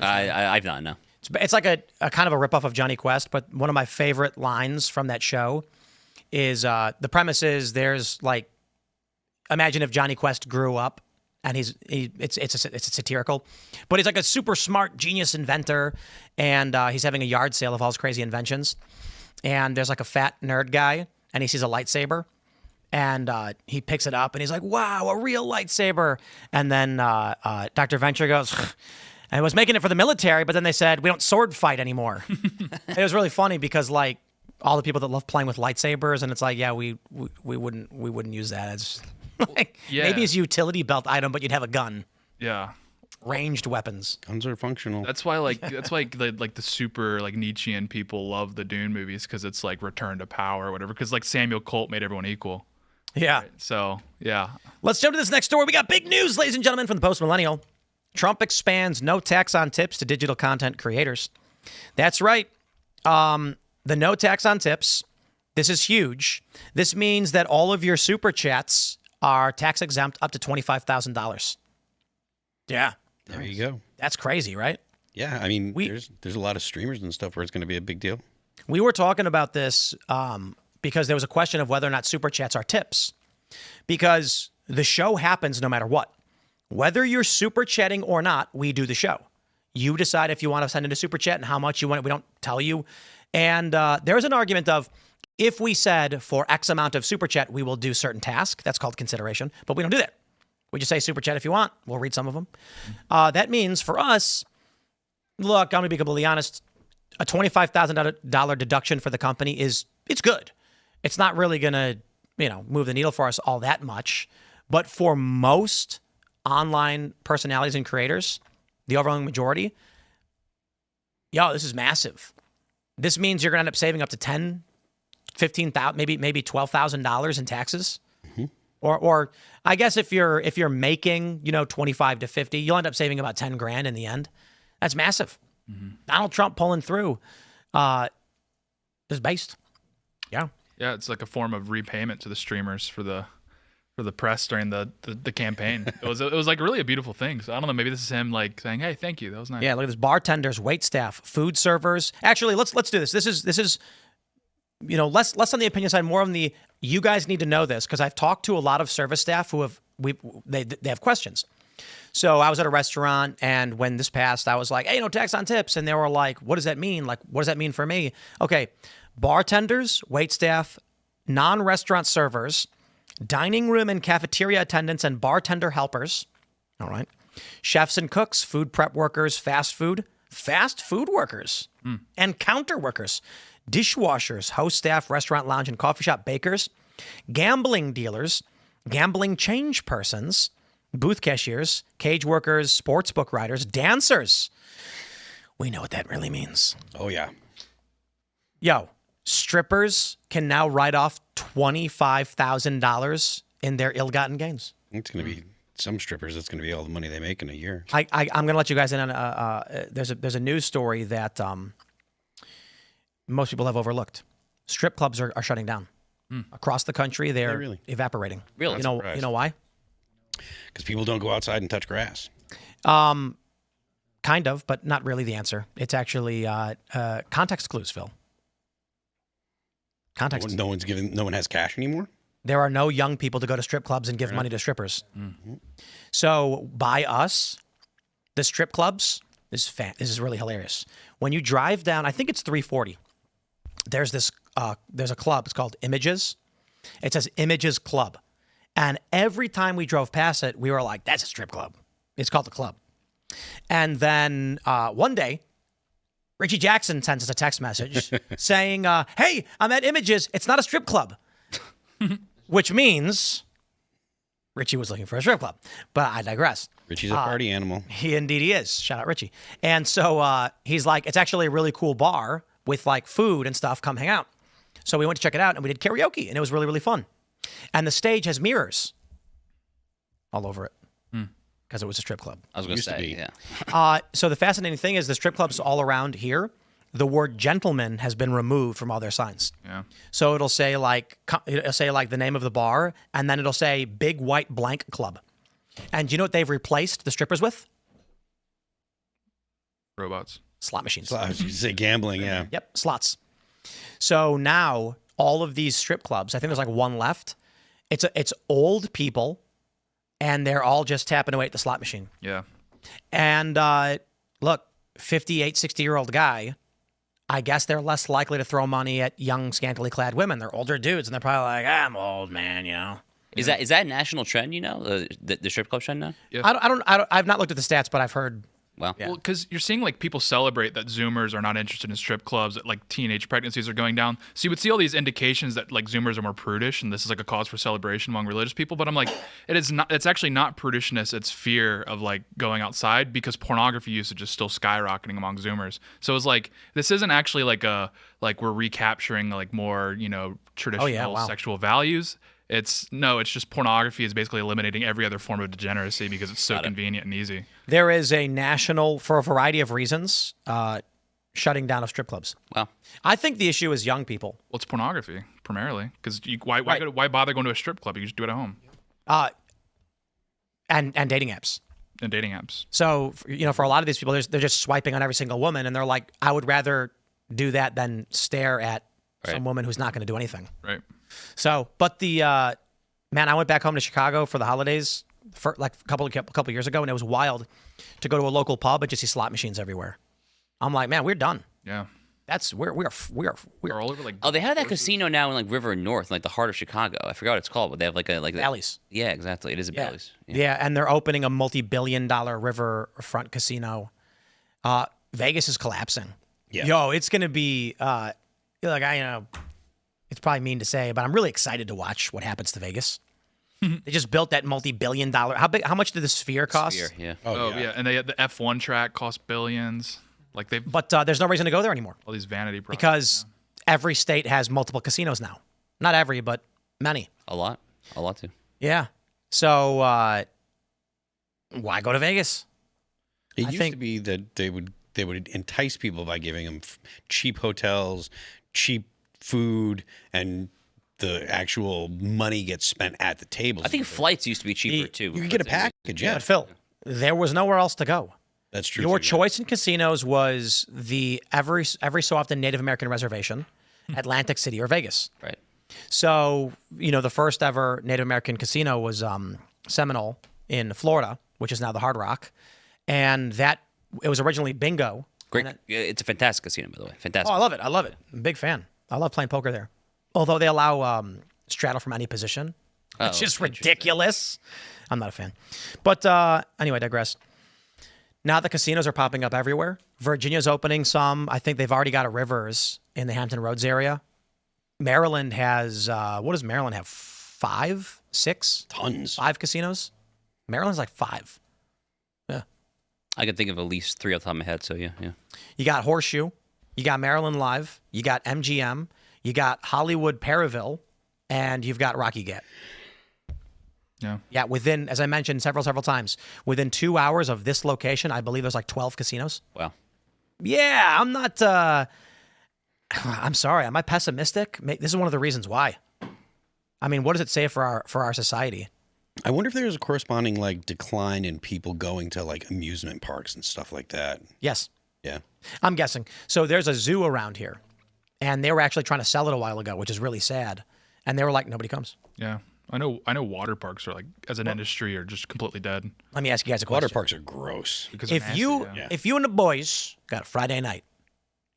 I've not, no. It's like a kind of a ripoff of Johnny Quest, but one of my favorite lines from that show is the premise is there's like, imagine if Johnny Quest grew up and it's a satirical, but he's like a super smart genius inventor, and he's having a yard sale of all his crazy inventions, and there's like a fat nerd guy, and he sees a lightsaber, and he picks it up, and he's like, wow, a real lightsaber, and then Dr. Venture goes, I was making it for the military, but then they said we don't sword fight anymore. It was really funny because like all the people that love playing with lightsabers, and it's like, yeah, we wouldn't use that as like, maybe as a utility belt item, but you'd have a gun. Yeah. Ranged weapons. Guns are functional. That's why the super like Nietzschean people love the Dune movies, because it's like return to power or whatever, because like Samuel Colt made everyone equal. Yeah. Right? So yeah. Let's jump to this next story. We got big news, ladies and gentlemen, from the Post-Millennial. Trump expands no tax on tips to digital content creators. That's right. The no tax on tips. This is huge. This means that all of your super chats are tax exempt up to $25,000. Yeah. There you go. That's crazy, right? Yeah, I mean, there's a lot of streamers and stuff where it's going to be a big deal. We were talking about this because there was a question of whether or not super chats are tips, because the show happens no matter what. Whether you're super chatting or not, we do the show. You decide if you want to send in a super chat and how much you want it. We don't tell you. And there's an argument of, if we said for X amount of super chat, we will do certain task, that's called consideration, but we don't do that. We just say super chat if you want. We'll read some of them. That means for us, look, I'm going to be completely honest. A $25,000 deduction for the company it's good. It's not really going to, move the needle for us all that much. But for most online personalities and creators, the overwhelming majority, this is massive. This means you're going to end up saving up to $10,000, $15,000, maybe $12,000 in taxes. Mm-hmm. Or I guess if you're making, 25 to 50, you'll end up saving about 10 grand in the end. That's massive. Mm-hmm. Donald Trump pulling through is based. Yeah. Yeah, it's like a form of repayment to the streamers for the press during the campaign. It was like really a beautiful thing. So I don't know, maybe this is him like saying, "Hey, thank you. That was nice." Yeah, look at this: bartenders, wait staff, food servers. Actually, let's do this. This is less on the opinion side, more on the you guys need to know this, because I've talked to a lot of service staff who they have questions. So I was at a restaurant, and when this passed, I was like, "Hey, no tax on tips," and they were like, "What does that mean? Like, what does that mean for me?" Okay, bartenders, wait staff, non-restaurant servers, dining room and cafeteria attendants and bartender helpers. All right. Chefs and cooks, food prep workers, fast food workers, and counter workers, dishwashers, host staff, restaurant, lounge, and coffee shop bakers, gambling dealers, gambling change persons, booth cashiers, cage workers, sportsbook riders, dancers. We know what that really means. Oh, yeah. Yo, strippers can now write off $25,000 in their ill-gotten gains. It's going to be some strippers. It's going to be all the money they make in a year. I'm going to let you guys in on there's a news story that most people have overlooked. Strip clubs are shutting down across the country. They're really? Evaporating. Really? You know why? Because people don't go outside and touch grass. Kind of, but not really the answer. It's actually context clues, Phil. Context. No one has cash anymore? There are no young people to go to strip clubs and give money to strippers. Mm-hmm. So by us, the strip clubs, this is really hilarious. When you drive down, I think it's 340, there's a club. It's called Images. It says Images Club. And every time we drove past it, we were like, that's a strip club. It's called the club. And then one day, Richie Jackson sends us a text message saying, hey, I'm at Images. It's not a strip club. Which means Richie was looking for a strip club. But I digress. Richie's a party animal. He is. Shout out Richie. And so he's like, it's actually a really cool bar with like food and stuff. Come hang out. So we went to check it out and we did karaoke and it was really, really fun. And the stage has mirrors all over it because it was a strip club. I was going to say, yeah. So the fascinating thing is the strip clubs all around here, the word gentleman has been removed from all their signs. Yeah. So it'll say like the name of the bar, and then it'll say Big White Blank Club. And do you know what they've replaced the strippers with? Robots. Slot machines. I was going to say gambling, yeah. Yep, slots. So now all of these strip clubs, I think there's like one left. It's old people, and they're all just tapping away at the slot machine. Yeah. And look, 58, 60-year-old guy, I guess they're less likely to throw money at young, scantily clad women. They're older dudes, and they're probably like, I'm old, man, you know. Is that a national trend, you know, the strip club trend now? Yeah. I've not looked at the stats, but I've heard. Wow. Well, because you're seeing like people celebrate that Zoomers are not interested in strip clubs, that like teenage pregnancies are going down. So you would see all these indications that like Zoomers are more prudish, and this is like a cause for celebration among religious people. But I'm like, it's actually not prudishness, it's fear of like going outside, because pornography usage is still skyrocketing among Zoomers. So it's like, this isn't actually like we're recapturing like more, you know, traditional sexual values. It's just pornography is basically eliminating every other form of degeneracy because it's so convenient and easy. There is a national, for a variety of reasons, shutting down of strip clubs. Wow. I think the issue is young people. Well, it's pornography primarily, because why bother going to a strip club? You can just do it at home. And dating apps. And dating apps. So, you know, for a lot of these people, they're just swiping on every single woman, and they're like, I would rather do that than stare at some woman who's not going to do anything. Right. So, but I went back home to Chicago for the holidays for like a couple years ago, and it was wild to go to a local pub and just see slot machines everywhere. I'm like, man, we're done. Yeah. That's we are They're all over like. Oh, they have that casino now in like River North, like the heart of Chicago. I forgot what it's called, but they have like Bally's. Yeah, exactly. It is a Yeah. Bally's. Yeah, and they're opening a multi-billion-dollar riverfront casino. Vegas is collapsing. Yeah. Yo, it's gonna be it's probably mean to say, but I'm really excited to watch what happens to Vegas. They just built that multi-billion-dollar. How much did the Sphere cost? Sphere, yeah. Oh yeah, and they had the F1 track cost billions. Like they've But there's no reason to go there anymore all these vanity projects. because every state has multiple casinos now. Not every, but many. A lot too. Yeah. So why go to Vegas? It I used think- to be that they would entice people by giving them cheap hotels, cheap food, and the actual money gets spent at the tables. I think flights used to be cheaper too. you could get a package. Yeah, But Phil, there was nowhere else to go. that's true. Your too, yeah. choice in casinos was the every so often Native American reservation, Atlantic City or Vegas. Right. So, the first ever Native American casino was Seminole in Florida, which is now the Hard Rock. And it was originally bingo. Great. And It's a fantastic casino, by the way. Fantastic. I love it. I'm a big fan. I love playing poker there. Although they allow straddle from any position, which is ridiculous. I'm not a fan. But anyway, I digress. Now the casinos are popping up everywhere. Virginia's opening some. I think they've already got a Rivers in the Hampton Roads area. Maryland has, what does Maryland have? 5, 6? Tons. 5 casinos? Maryland's like 5. Yeah. I can think of at least 3 off the top of my head. So yeah. You got Horseshoe. You got Maryland Live. You got MGM. You got Hollywood Perryville. And you've got Rocky Gap. Yeah. Yeah, within, as I mentioned several times, within 2 hours of this location, I believe there's like 12 casinos. Wow. Yeah, I'm not, I'm sorry. Am I pessimistic? This is one of the reasons why. I mean, what does it say for our society? I wonder if there's a corresponding decline in people going to amusement parks and stuff like that. Yes, Yeah. I'm guessing. So there's a zoo around here, and they were actually trying to sell it a while ago, which is really sad. And they were like, nobody comes. Yeah. I know water parks are as an industry are just completely dead. Let me ask you guys a question. Water parks are gross. Because they're If nasty, you yeah. if you and the boys got a Friday night,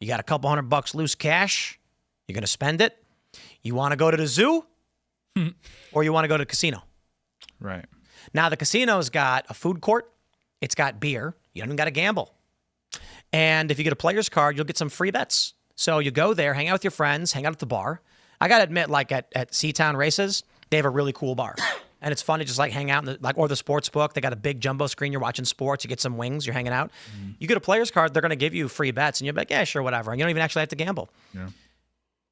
you got a couple $100 loose cash, you're gonna spend it. You want to go to the zoo, or you want to go to the casino? Right. Now the casino's got a food court, it's got beer. You don't even got to gamble, and if you get a player's card, you'll get some free bets. So you go there, hang out with your friends, hang out at the bar. I gotta admit, at Seatown races, they have a really cool bar. And it's fun to just hang out in or the sports book. They got a big jumbo screen. You're watching sports. You get some wings. You're hanging out. You get a player's card. They're going to give you free bets. And you're like, yeah, sure, whatever. And you don't even actually have to gamble. Yeah.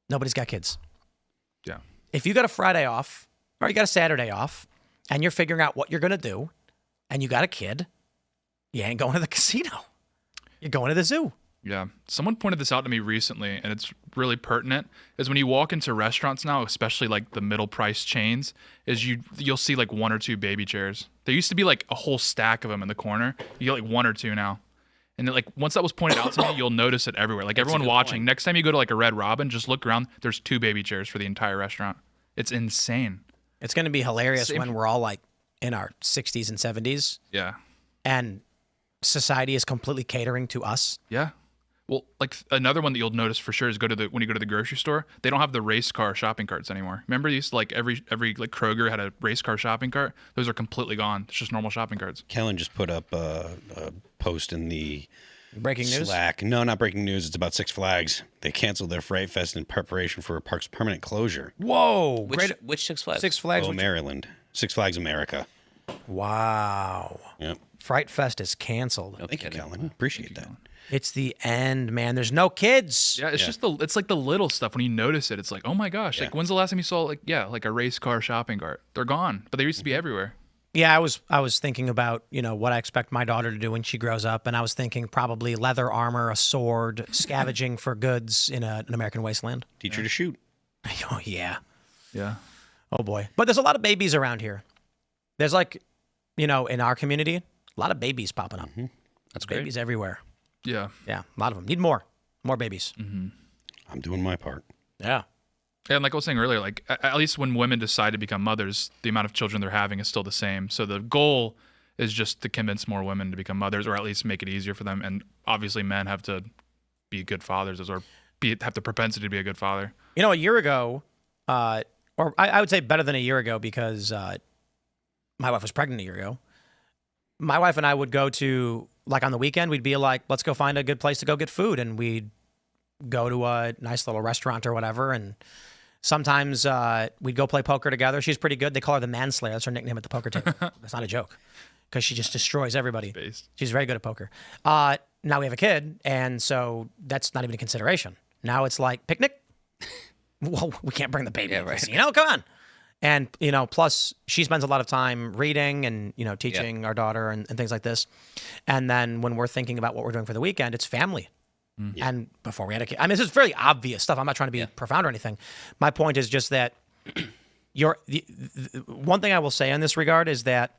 Nobody's got kids. Yeah. If you got a Friday off or you got a Saturday off and you're figuring out what you're going to do and you got a kid, you ain't going to the casino. You're going to the zoo. Yeah. Someone pointed this out to me recently, and it's really pertinent, is when you walk into restaurants now, especially the middle price chains, is you'll see 1 or 2 baby chairs. There used to be a whole stack of them in the corner. You get 1 or 2 now. And then once that was pointed out to me, you'll notice it everywhere. Everyone watching, point. next time you go to a Red Robin, just look around, there's 2 baby chairs for the entire restaurant. It's insane. It's going to be hilarious Same. when we're all in our 60s and 70s Yeah. and society is completely catering to us. Yeah. Well, another one that you'll notice for sure is when you go to the grocery store, they don't have the race car shopping carts anymore. Remember, you used to every Kroger had a race car shopping cart. Those are completely gone. It's just normal shopping carts. Kellen just put up a post in the Breaking news? Slack. No, not breaking news. It's about Six Flags. They canceled their Fright Fest in preparation for a park's permanent closure. Whoa. Which Six Flags? Six Flags. Maryland. Six Flags America. Wow. Yep. Fright Fest is canceled. No Thank you, kidding. Kellen. Appreciate that. It's the end, man. There's no kids. Yeah, it's just the little stuff. When you notice it, it's oh my gosh. Yeah. When's the last time you saw a race car shopping cart? They're gone, but they used to be everywhere. Yeah, I was thinking about, what I expect my daughter to do when she grows up, and I was thinking probably leather armor, a sword, scavenging for goods in an American wasteland. Teach her to shoot. Oh, yeah. Yeah. Oh, boy. But there's a lot of babies around here. There's in our community, a lot of babies popping up. That's great. Babies everywhere. Yeah. Yeah, a lot of them. Need more babies. I'm doing my part. Yeah. And like I was saying earlier, at least when women decide to become mothers, the amount of children they're having is still the same. So the goal is just to convince more women to become mothers, or at least make it easier for them. And obviously men have to be good fathers as well. have the propensity to be a good father. You know, a year ago, or I would say better than a year ago because my wife was pregnant a year ago. My wife and I would go to, like on the weekend, we'd be like, let's go find a good place to go get food. And we'd go to a nice little restaurant or whatever. And sometimes we'd go play poker together. She's pretty good. They call her the manslayer. That's her nickname at the poker table. That's not a joke because she just destroys everybody. Based. She's very good at poker. Now we have a kid, and so that's not even a consideration. Now it's like, picnic? Well, we can't bring the baby in, right. You know, come on. And, you know, plus she spends a lot of time reading and, you know, teaching our daughter and things like this. And then when we're thinking about what we're doing for the weekend, it's family. Yeah. And before we had a kid, I mean, this is very obvious stuff. I'm not trying to be profound or anything. My point is just that one thing I will say in this regard is that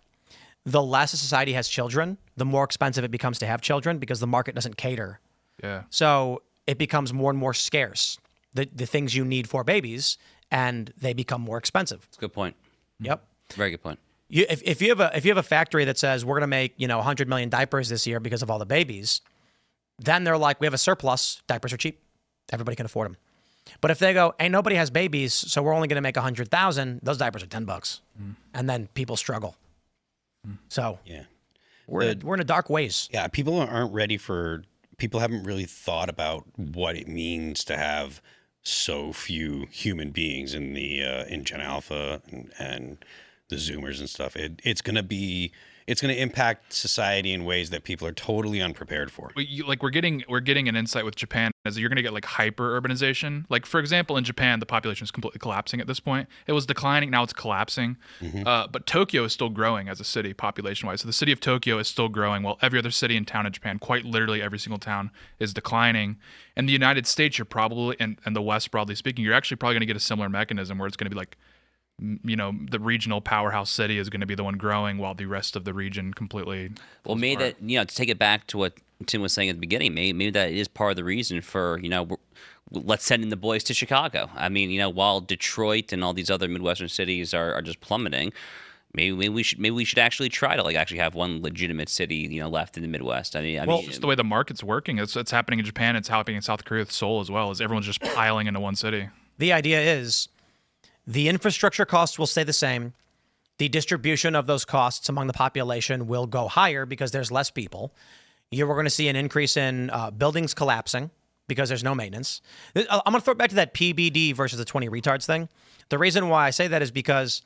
the less a society has children, the more expensive it becomes to have children because the market doesn't cater. Yeah. So it becomes more and more scarce, the things you need for babies, and they become more expensive. That's a good point. Yep. Very good point. If you have a factory that says we're going to make 100 million diapers this year because of all the babies, then they're like, we have a surplus. Diapers are cheap. Everybody can afford them. But if they go, hey, nobody has babies, so we're only going to make 100,000, those diapers are $10. And then people struggle. So we're in a dark ways. Yeah, people aren't ready people haven't really thought about what it means to have so few human beings in the in Gen Alpha and the Zoomers and stuff. It's going to impact society in ways that people are totally unprepared for. We're getting an insight with Japan as you're going to get like hyper urbanization. Like for example, in Japan, the population is completely collapsing at this point. It was declining, now it's collapsing. But Tokyo is still growing as a city population wise. So the city of Tokyo is still growing while every other city and town in Japan, quite literally every single town, is declining. In the United States, you're probably, and the West broadly speaking, you're actually probably going to get a similar mechanism where it's going to be like, the regional powerhouse city is going to be the one growing while the rest of the region completely. Well, maybe that, to take it back to what Tim was saying at the beginning, maybe that is part of the reason for, let's send in the boys to Chicago. I mean, while Detroit and all these other Midwestern cities are just plummeting, maybe we should actually try to actually have one legitimate city, left in the Midwest. I mean, it's just the way the market's working. It's happening in Japan. It's happening in South Korea with Seoul as well. As everyone's just piling into one city. The idea is, the infrastructure costs will stay the same. The distribution of those costs among the population will go higher because there's less people. We're going to see an increase in buildings collapsing because there's no maintenance. I'm going to throw it back to that PBD versus the 20 retards thing. The reason why I say that is because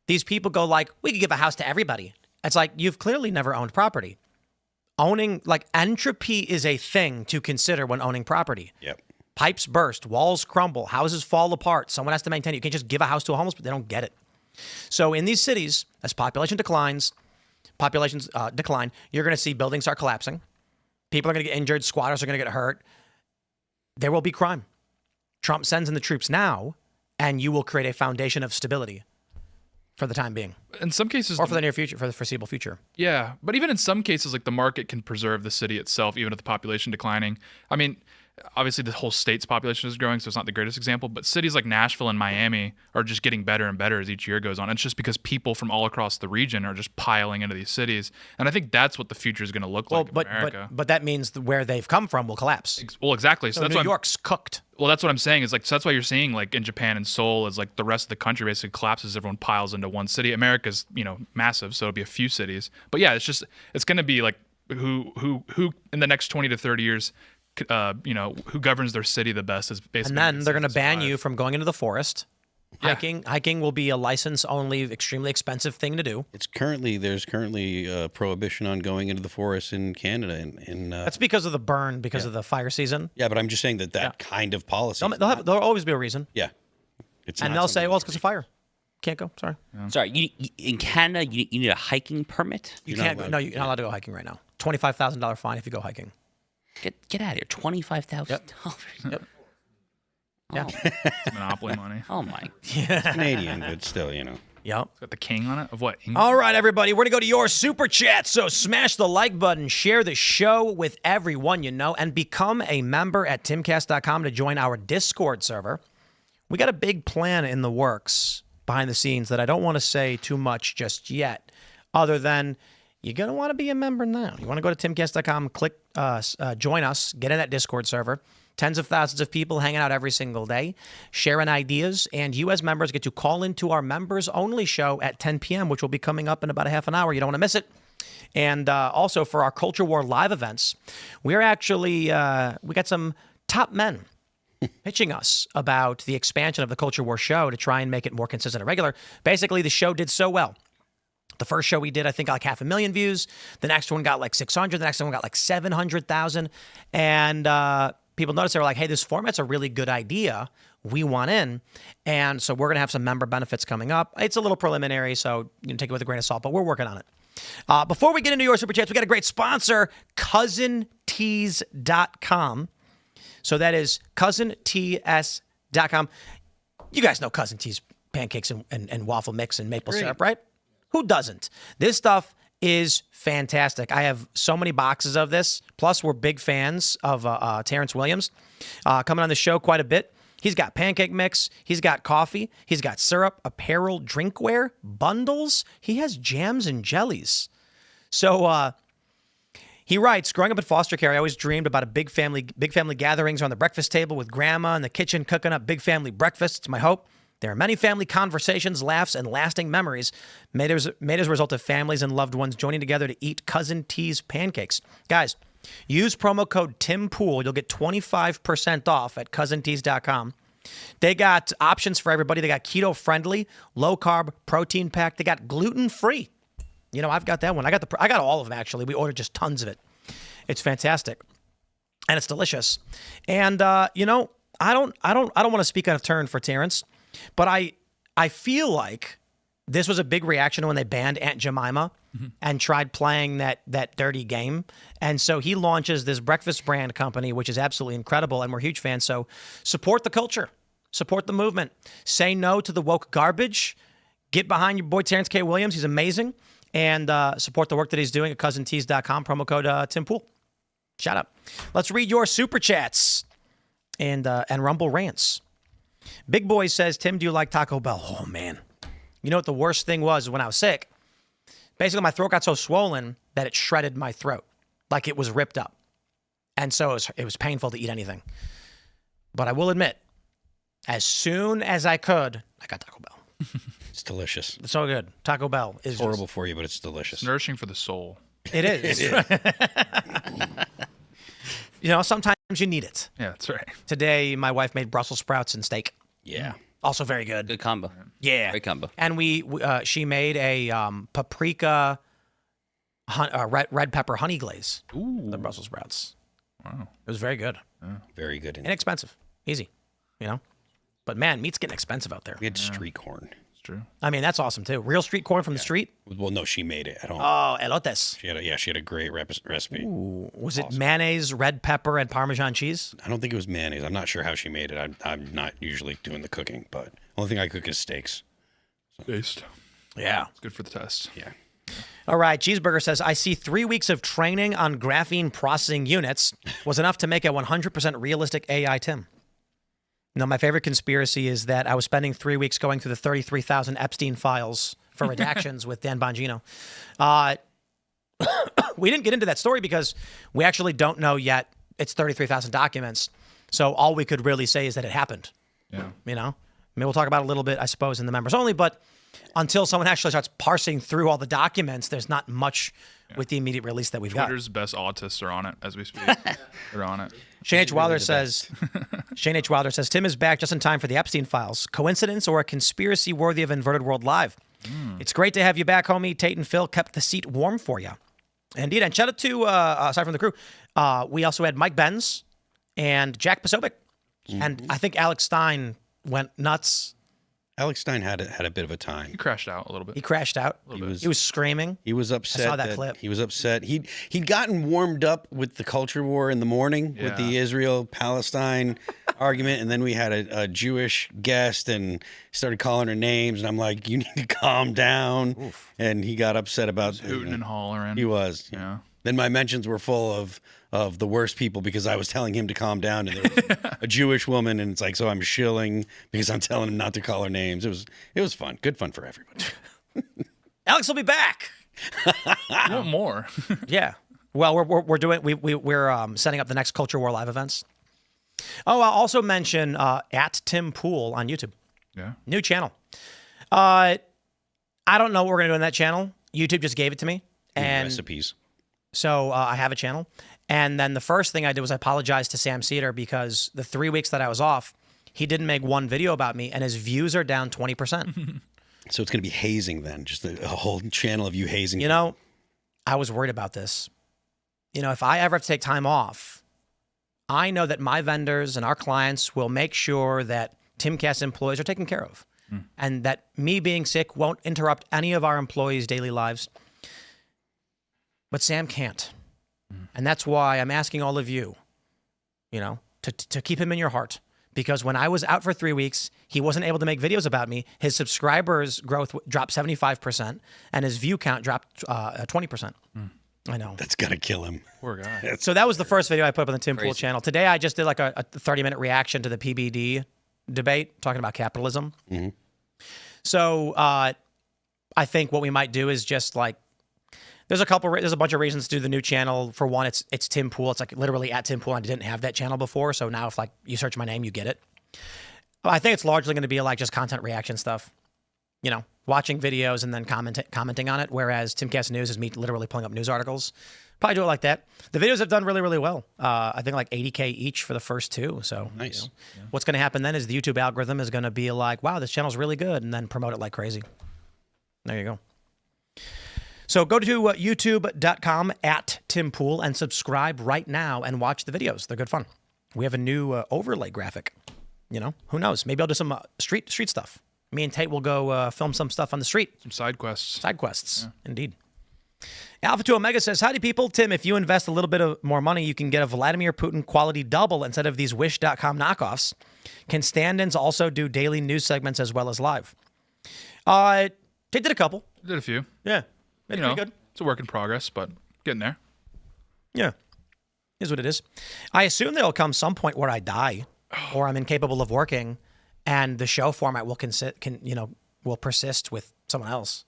these people go we could give a house to everybody. It's like, you've clearly never owned property. Entropy is a thing to consider when owning property. Yep. Pipes burst, walls crumble, houses fall apart. Someone has to maintain it. You can't just give a house to a homeless, but they don't get it. So in these cities, as populations decline, you're going to see buildings start collapsing. People are going to get injured. Squatters are going to get hurt. There will be crime. Trump sends in the troops now, and you will create a foundation of stability for the time being. In some cases, or for the near future, for the foreseeable future. Yeah, but even in some cases, the market can preserve the city itself, even with the population declining. I mean, obviously the whole state's population is growing, so it's not the greatest example, but cities like Nashville and Miami are just getting better and better as each year goes on. It's just because people from all across the region are just piling into these cities. And I think that's what the future is going to look like in America. But that means where they've come from will collapse. Well, exactly. So that's New York's cooked. Well, that's what I'm saying is so that's why you're seeing in Japan and Seoul is the rest of the country basically collapses. Everyone piles into one city. America's, massive, so it'll be a few cities. But yeah, it's going to be who in the next 20 to 30 years who governs their city the best is basically. And then they're going to ban you from going into the forest. Yeah. Hiking will be a license-only, extremely expensive thing to do. There's currently a prohibition on going into the forest in Canada. That's because of the burn, because of the fire season. Yeah, but I'm just saying that kind of policy. There'll always be a reason. Yeah, and they'll say, well, it's because of fire. Can't go. Sorry. Yeah. Sorry. You, in Canada, you need a hiking permit. You can't go. No, you're not allowed to go hiking right now. $25,000 fine if you go hiking. Get out of here! $25,000. Yep. Yeah. It's Monopoly money. Oh my. It's Canadian, but still, Yep. It's got the king on it of what? England? All right, everybody, we're gonna go to your super chat. So smash the like button, share the show with everyone you know, and become a member at TiMCast.com to join our Discord server. We got a big plan in the works behind the scenes that I don't want to say too much just yet, other than you're going to want to be a member now. You want to go to TiMCast.com, click join us, get in that Discord server. Tens of thousands of people hanging out every single day, sharing ideas, and you as members get to call into our members-only show at 10 p.m., which will be coming up in about a half an hour. You don't want to miss it. And also for our Culture War live events, we're actually, we got some top men pitching us about the expansion of the Culture War show to try and make it more consistent and regular. Basically, the show did so well. The first show we did, I think, got like 500,000 views. The next one got like 600. The next one got like 700,000. And people noticed, they were like, hey, this format's a really good idea. We want in. And so we're going to have some member benefits coming up. It's a little preliminary, so you can take it with a grain of salt, but we're working on it. Before we get into your Super Chats, we got a great sponsor, CousinTeas.com. So that is CousinTeas.com. You guys know Cousin Teas pancakes and waffle mix and maple syrup, right? Who doesn't? This stuff is fantastic. I have so many boxes of this. Plus, we're big fans of Terrence Williams, coming on the show quite a bit. He's got pancake mix. He's got coffee. He's got syrup, apparel, drinkware, bundles. He has jams and jellies. So he writes, growing up in foster care, I always dreamed about a big family gatherings around the breakfast table with grandma in the kitchen cooking up big family breakfasts. It's my hope. There are many family conversations, laughs, and lasting memories made as a result of families and loved ones joining together to eat Cousin Teas pancakes. Guys, use promo code TIMPOOL. You'll get 25% off at CousinTeas.com. They got options for everybody. They got keto-friendly, low-carb, protein-packed. They got gluten-free. You know, I've got that one. I got all of them, actually. We ordered just tons of it. It's fantastic. And it's delicious. And, you know, I don't want to speak out of turn for Terrence, but I feel like this was a big reaction when they banned Aunt Jemima and tried playing that dirty game. And so he launches this breakfast brand company, which is absolutely incredible, and we're huge fans. So support the culture. Support the movement. Say no to the woke garbage. Get behind your boy Terrence K. Williams. He's amazing. And support the work that he's doing at CousinTeas.com. Promo code TimPool. Shout out. Let's read your Super Chats and Rumble Rants. Big Boy says, Tim, do you like Taco Bell? Oh, man. You know what the worst thing was when I was sick? Basically, my throat got so swollen that it shredded my throat. Like it was ripped up. And so it was painful to eat anything. But I will admit, as soon as I could, I got Taco Bell. It's delicious. It's so good. Taco Bell is horrible for you, but it's delicious. It's nourishing for the soul. It is. You know, sometimes you need it. Yeah, that's right. Today, my wife made Brussels sprouts and steak. Yeah. Also very good. Good combo. Yeah. Great combo. And she made a paprika red pepper honey glaze. Ooh. The Brussels sprouts. Wow. It was very good. Very good. Inexpensive. Easy. You know? But man, meat's getting expensive out there. We had street corn. It's true. I mean, that's awesome too. Real street corn from the street? Well, no, she made it at home. Oh, elotes. She had a great recipe. Ooh. Was it mayonnaise, red pepper, and Parmesan cheese? I don't think it was mayonnaise. I'm not sure how she made it. I'm not usually doing the cooking, but only thing I cook is steaks. Taste. Yeah. It's good for the test. Yeah. All right. Cheeseburger says, I see 3 weeks of training on graphene processing units was enough to make a 100% realistic AI Tim. No, my favorite conspiracy is that I was spending 3 weeks going through the 33,000 Epstein files for redactions with Dan Bongino. We didn't get into that story because we actually don't know yet. It's 33,000 documents. So all we could really say is that it happened. Yeah. You know? I mean, we'll talk about it a little bit, I suppose, in the members only, but until someone actually starts parsing through all the documents, there's not much with the immediate release that we've Twitter's best autists are on it as we speak. They're on it. Shane H. Wilder says, Tim is back just in time for the Epstein files. Coincidence or a conspiracy worthy of Inverted World Live? It's great to have you back, homie. Tate and Phil kept the seat warm for you. Indeed. And shout out to, aside from the crew, we also had Mike Benz and Jack Posobiec. And I think Alex Stein went nuts. Alex Stein had a bit of a time. He crashed out a little bit. He crashed out. A little bit. He was screaming. He was upset. I saw that clip. He was upset. He'd gotten warmed up with the culture war in the morning with the Israel-Palestine argument, and then we had a Jewish guest and started calling her names, and I'm like, you need to calm down. Oof. And he got upset about hooting and hollering. He was. Yeah. Then my mentions were full of the worst people because I was telling him to calm down, and there was a Jewish woman, and it's like, so I'm shilling because I'm telling him not to call her names. It was fun, good fun for everybody. Alex will be back. You want more? Yeah. Well, we're doing we're setting up the next Culture War Live events. Oh, I'll also mention at Tim Pool on YouTube. Yeah. New channel. I don't know what we're going to do on that channel. YouTube just gave it to me. And recipes. so I have a channel. And then the first thing I did was I apologized to Sam Cedar because the 3 weeks that I was off, he didn't make one video about me, and his views are down 20%. So it's going to be hazing then, just a whole channel of you hazing. You know, I was worried about this. You know, if I ever have to take time off, I know that my vendors and our clients will make sure that TiMCast employees are taken care of, and that me being sick won't interrupt any of our employees' daily lives. But Sam can't. And that's why I'm asking all of you, you know, to keep him in your heart. Because when I was out for 3 weeks, he wasn't able to make videos about me. His subscribers growth dropped 75%, and his view count dropped 20%. I know. That's got to kill him. Poor guy. So that was the first video I put up on the Tim Pool channel. Today, I just did like a 30-minute reaction to the PBD debate, talking about capitalism. So I think what we might do is just like, there's a bunch of reasons to do the new channel. For one, it's Tim Pool. It's like literally at Tim Pool. I didn't have that channel before, so now if like you search my name, you get it. I think it's largely going to be like just content reaction stuff. You know, watching videos and then commenting on it. Whereas TiMCast News is me literally pulling up news articles. Probably do it like that. The videos have done really, really well. I think like 80K each for the first two. So Nice. You know, what's going to happen then is the YouTube algorithm is going to be like, wow, this channel's really good, and then promote it like crazy. There you go. So go to youtube.com at Tim Pool and subscribe right now and watch the videos. They're good fun. We have a new overlay graphic. You know, who knows? Maybe I'll do some street stuff. Me and Tate will go film some stuff on the street. Some side quests. Side quests, indeed. Alpha 2 Omega says, howdy, people. Tim, if you invest a little bit of more money, you can get a Vladimir Putin quality double instead of these Wish.com knockoffs. Can stand-ins also do daily news segments as well as live? Tate did a couple. Did a few. Yeah. Made it pretty good. It's a work in progress, but getting there. Yeah. Is what it is. I assume there'll come some point where I die or I'm incapable of working and the show format will persist with someone else.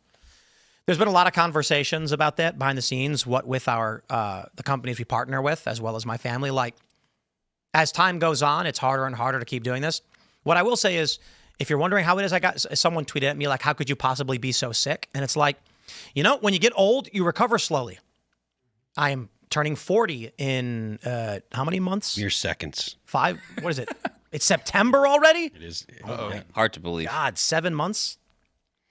There's been a lot of conversations about that behind the scenes, what with our the companies we partner with, as well as my family. Like, as time goes on, it's harder and harder to keep doing this. What I will say is, if you're wondering how it is, someone tweeted at me, like, how could you possibly be so sick? And it's like, you know, when you get old, you recover slowly. I am turning 40 in how many months? Mere seconds. 5? What is it? It's September already? It is. Hard to believe. God, 7 months?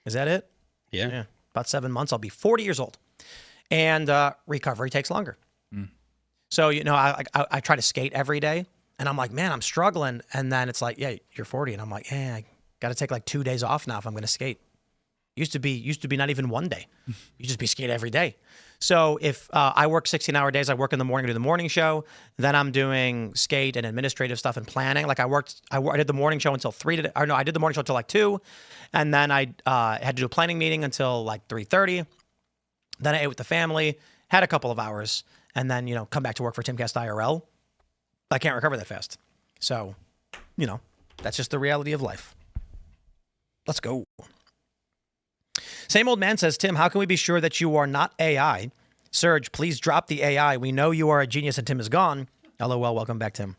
Is that it? Yeah. About 7 months, I'll be 40 years old. And recovery takes longer. So, you know, I try to skate every day. And I'm like, man, I'm struggling. And then it's like, yeah, you're 40. And I'm like, I got to take like 2 days off now if I'm going to skate. Used to be not even 1 day. You just be skate every day. So if I work 16-hour days, I work in the morning, do the morning show. Then I'm doing skate and administrative stuff and planning. Like I did the morning show until 3 today. Or no, I did the morning show until like 2. And then I had to do a planning meeting until like 3:30. Then I ate with the family, had a couple of hours, and then, you know, come back to work for TiMCast IRL. I can't recover that fast. So, you know, that's just the reality of life. Let's go. Same old man says, Tim, how can we be sure that you are not AI? Serge, please drop the AI. We know you are a genius and Tim is gone. LOL, welcome back, Tim.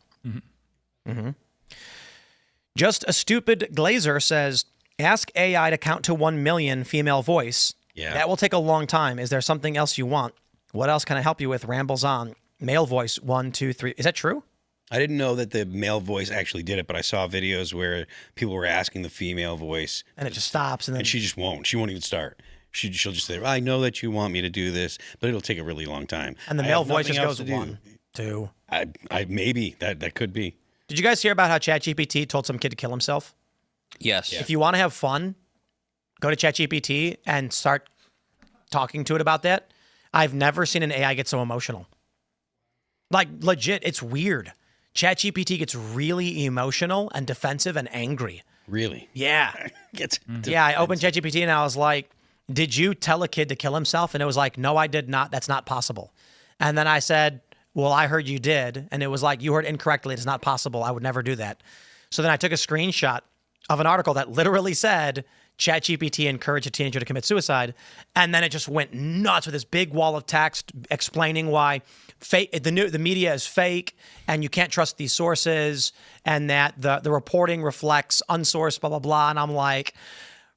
Just a stupid Glazer says, ask AI to count to 1 million female voice. Yeah. That will take a long time. Is there something else you want? What else can I help you with? Rambles on. Male voice, 1, 2, 3. Is that true? I didn't know that the male voice actually did it, but I saw videos where people were asking the female voice. And it just stops. And then she just won't. She won't even start. She'll just say, I know that you want me to do this, but it'll take a really long time. And the male voice just goes 1, 2. I maybe that could be. Did you guys hear about how ChatGPT told some kid to kill himself? Yes. If you want to have fun, go to ChatGPT and start talking to it about that. I've never seen an AI get so emotional. Like, legit, it's weird. ChatGPT gets really emotional and defensive and angry. Really? Yeah. Yeah, I opened ChatGPT and I was like, did you tell a kid to kill himself? And it was like, no, I did not. That's not possible. And then I said, well, I heard you did. And it was like, you heard incorrectly. It's not possible. I would never do that. So then I took a screenshot of an article that literally said ChatGPT encouraged a teenager to commit suicide, and then it just went nuts with this big wall of text explaining why the media is fake and you can't trust these sources, and that the reporting reflects unsourced blah blah blah. And I'm like,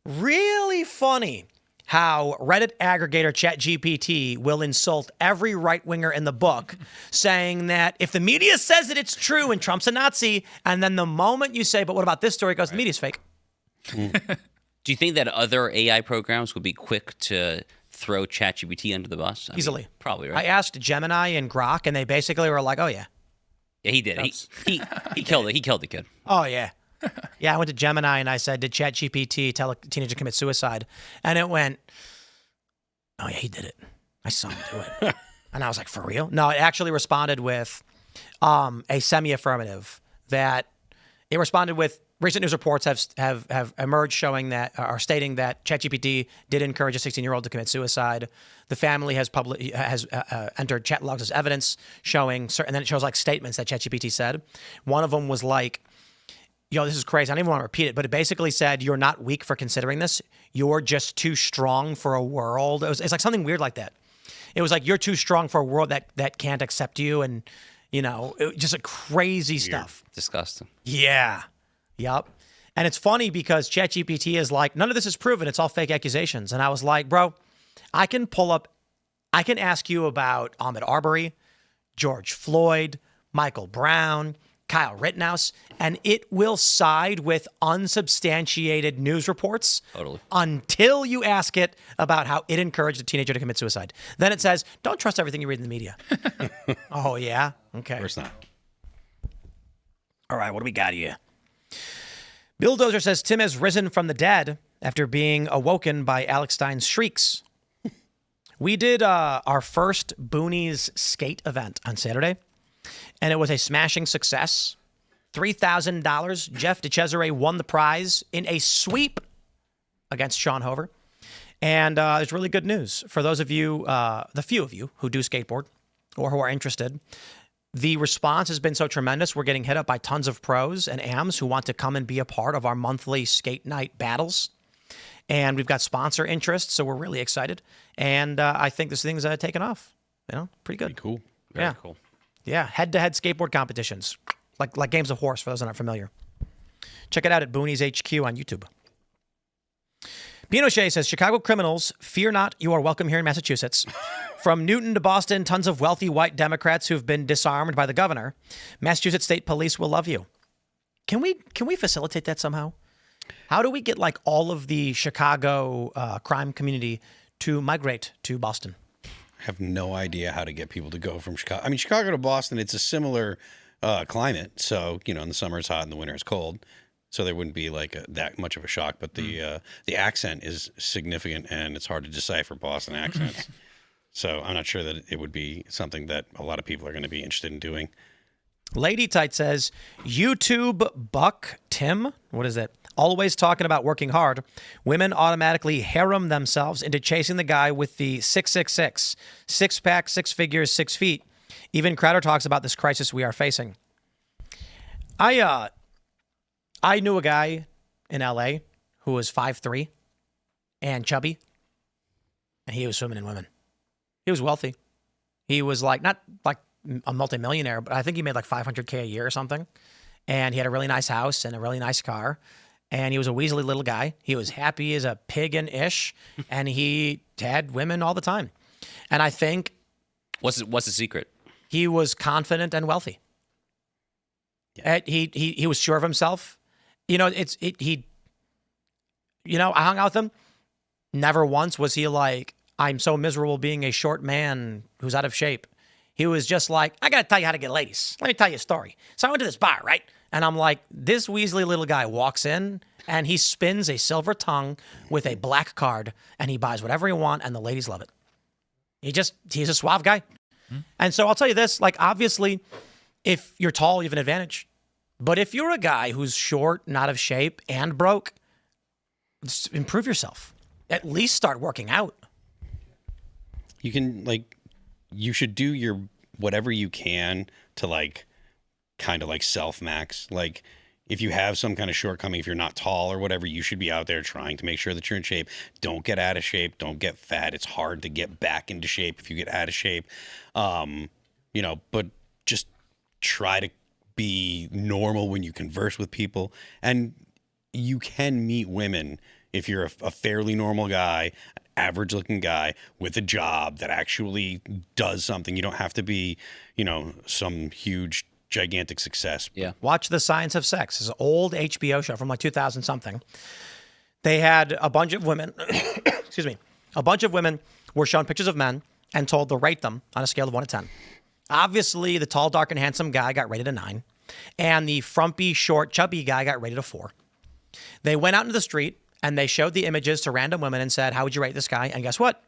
really funny how Reddit aggregator ChatGPT will insult every right-winger in the book, saying that if the media says that it's true and Trump's a Nazi, and then the moment you say, but what about this story, it goes, the media's fake. Do you think that other AI programs would be quick to throw ChatGPT under the bus? Easily. Probably, I right? asked Gemini and Grok, and they basically were like, oh, yeah. Yeah, he did. He killed it. He killed the kid. Oh, yeah. Yeah, I went to Gemini and I said, did ChatGPT tell a teenager to commit suicide? And it went, oh, yeah, he did it. I saw him do it. And I was like, for real? No, it actually responded with a semi-affirmative that it responded with recent news reports have emerged showing that are stating that ChatGPT did encourage a 16-year-old to commit suicide. The family has entered chat logs as evidence showing certain, and then it shows like statements that ChatGPT said. One of them was like, yo, this is crazy. I don't even want to repeat it, but it basically said, you're not weak for considering this. You're just too strong for a world. It's like something weird like that. It was like, you're too strong for a world that can't accept you. And, just a crazy stuff. Disgusting. Yeah. Yep. And it's funny because ChatGPT is like, none of this is proven. It's all fake accusations. And I was like, bro, I can ask you about Ahmaud Arbery, George Floyd, Michael Brown, Kyle Rittenhouse, and it will side with unsubstantiated news reports until you ask it about how it encouraged a teenager to commit suicide. Then it says, don't trust everything you read in the media. Oh, yeah? Okay. Of course not. All right, what do we got here? Bill Dozer says Tim has risen from the dead after being awoken by Alex Stein's shrieks. We did our first Boonies skate event on Saturday, and it was a smashing success. $3,000. Jeff DeCesare won the prize in a sweep against Sean Hover. And there's really good news for those of you, the few of you who do skateboard or who are interested. The response has been so tremendous. We're getting hit up by tons of pros and AMs who want to come and be a part of our monthly skate night battles. And we've got sponsor interest, so we're really excited. And I think this thing's taken off. Pretty good. Pretty cool. Very cool. Yeah, head-to-head skateboard competitions, like games of horse, for those who are not familiar. Check it out at Boonies HQ on YouTube. Pinochet says, Chicago criminals, fear not, you are welcome here in Massachusetts. From Newton to Boston, tons of wealthy white Democrats who've been disarmed by the governor. Massachusetts State Police will love you. Can we facilitate that somehow? How do we get like all of the Chicago crime community to migrate to Boston? I have no idea how to get people to go from Chicago. I mean, Chicago to Boston, it's a similar climate. So, in the summer it's hot and the winter it's cold. So there wouldn't be like that much of a shock. But the accent is significant, and it's hard to decipher Boston accents. So I'm not sure that it would be something that a lot of people are going to be interested in doing. Lady Tight says, YouTube Buck Tim, what is it? Always talking about working hard. Women automatically harem themselves into chasing the guy with the 666, six-pack, 6 figures, 6 feet. Even Crowder talks about this crisis we are facing. I knew a guy in LA who was 5'3" and chubby, and he was swimming in women. He was wealthy. He was not like a multimillionaire, but I think he made like $500K a year or something. And he had a really nice house and a really nice car. And he was a weaselly little guy. He was happy as a pig and ish, and he had women all the time. And I think what's the secret? He was confident and wealthy. Yeah. He was sure of himself. I hung out with him. Never once was he like, I'm so miserable being a short man who's out of shape. He was just like, I got to tell you how to get ladies. Let me tell you a story. So I went to this bar, right? And I'm like, this weaselly little guy walks in and he spins a silver tongue with a black card and he buys whatever he wants and the ladies love it. He's a suave guy. Mm-hmm. And so I'll tell you this, obviously, if you're tall, you have an advantage. But if you're a guy who's short, not of shape, and broke, improve yourself. At least start working out. You can, you should do your whatever you can to, kind of self-max. if you have some kind of shortcoming, if you're not tall or whatever, you should be out there trying to make sure that you're in shape. Don't get out of shape. Don't get fat. It's hard to get back into shape if you get out of shape. But just try to be normal when you converse with people. And you can meet women if you're a fairly normal guy, average looking guy with a job that actually does something. You don't have to be, some huge gigantic success. Yeah. Watch The Science of Sex. It's an old HBO show from like 2000 something. They had a bunch of women, excuse me, a bunch of women were shown pictures of men and told to rate them on a scale of 1 to 10. Obviously, the tall, dark, and handsome guy got rated a 9, and the frumpy, short, chubby guy got rated a 4. They went out into the street and they showed the images to random women and said, how would you rate this guy? And guess what?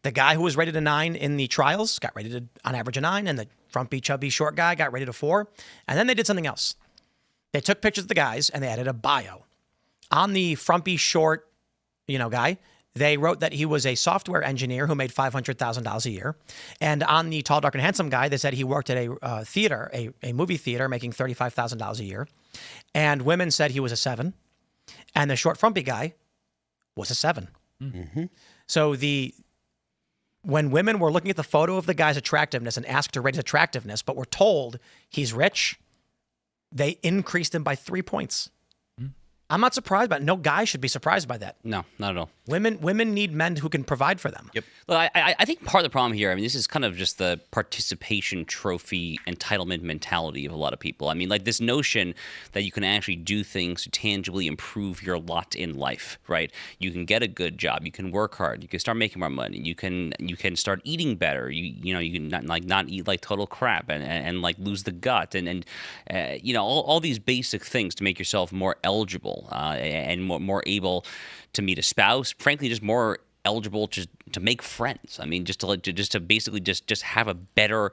The guy who was rated a 9 in the trials got rated on average a 9, and the frumpy, chubby, short guy got rated a 4. And then they did something else. They took pictures of the guys and they added a bio. On the frumpy, short, guy, they wrote that he was a software engineer who made $500,000 a year. And on the tall, dark, and handsome guy, they said he worked at a theater, a movie theater, making $35,000 a year. And women said he was a 7. And the short, frumpy guy was a 7. Mm-hmm. So when women were looking at the photo of the guy's attractiveness and asked to rate his attractiveness, but were told he's rich, they increased him by 3 points. I'm not surprised by it. No guy should be surprised by that. No, not at all. Women need men who can provide for them. Yep. Look, I think part of the problem here, this is kind of just the participation trophy entitlement mentality of a lot of people. Like this notion that you can actually do things to tangibly improve your lot in life, right? You can get a good job, you can work hard, you can start making more money, you can start eating better, you can not eat like total crap and like lose the gut and all these basic things to make yourself more eligible and more able to meet a spouse, frankly, just more eligible to make friends. Just to basically just have a better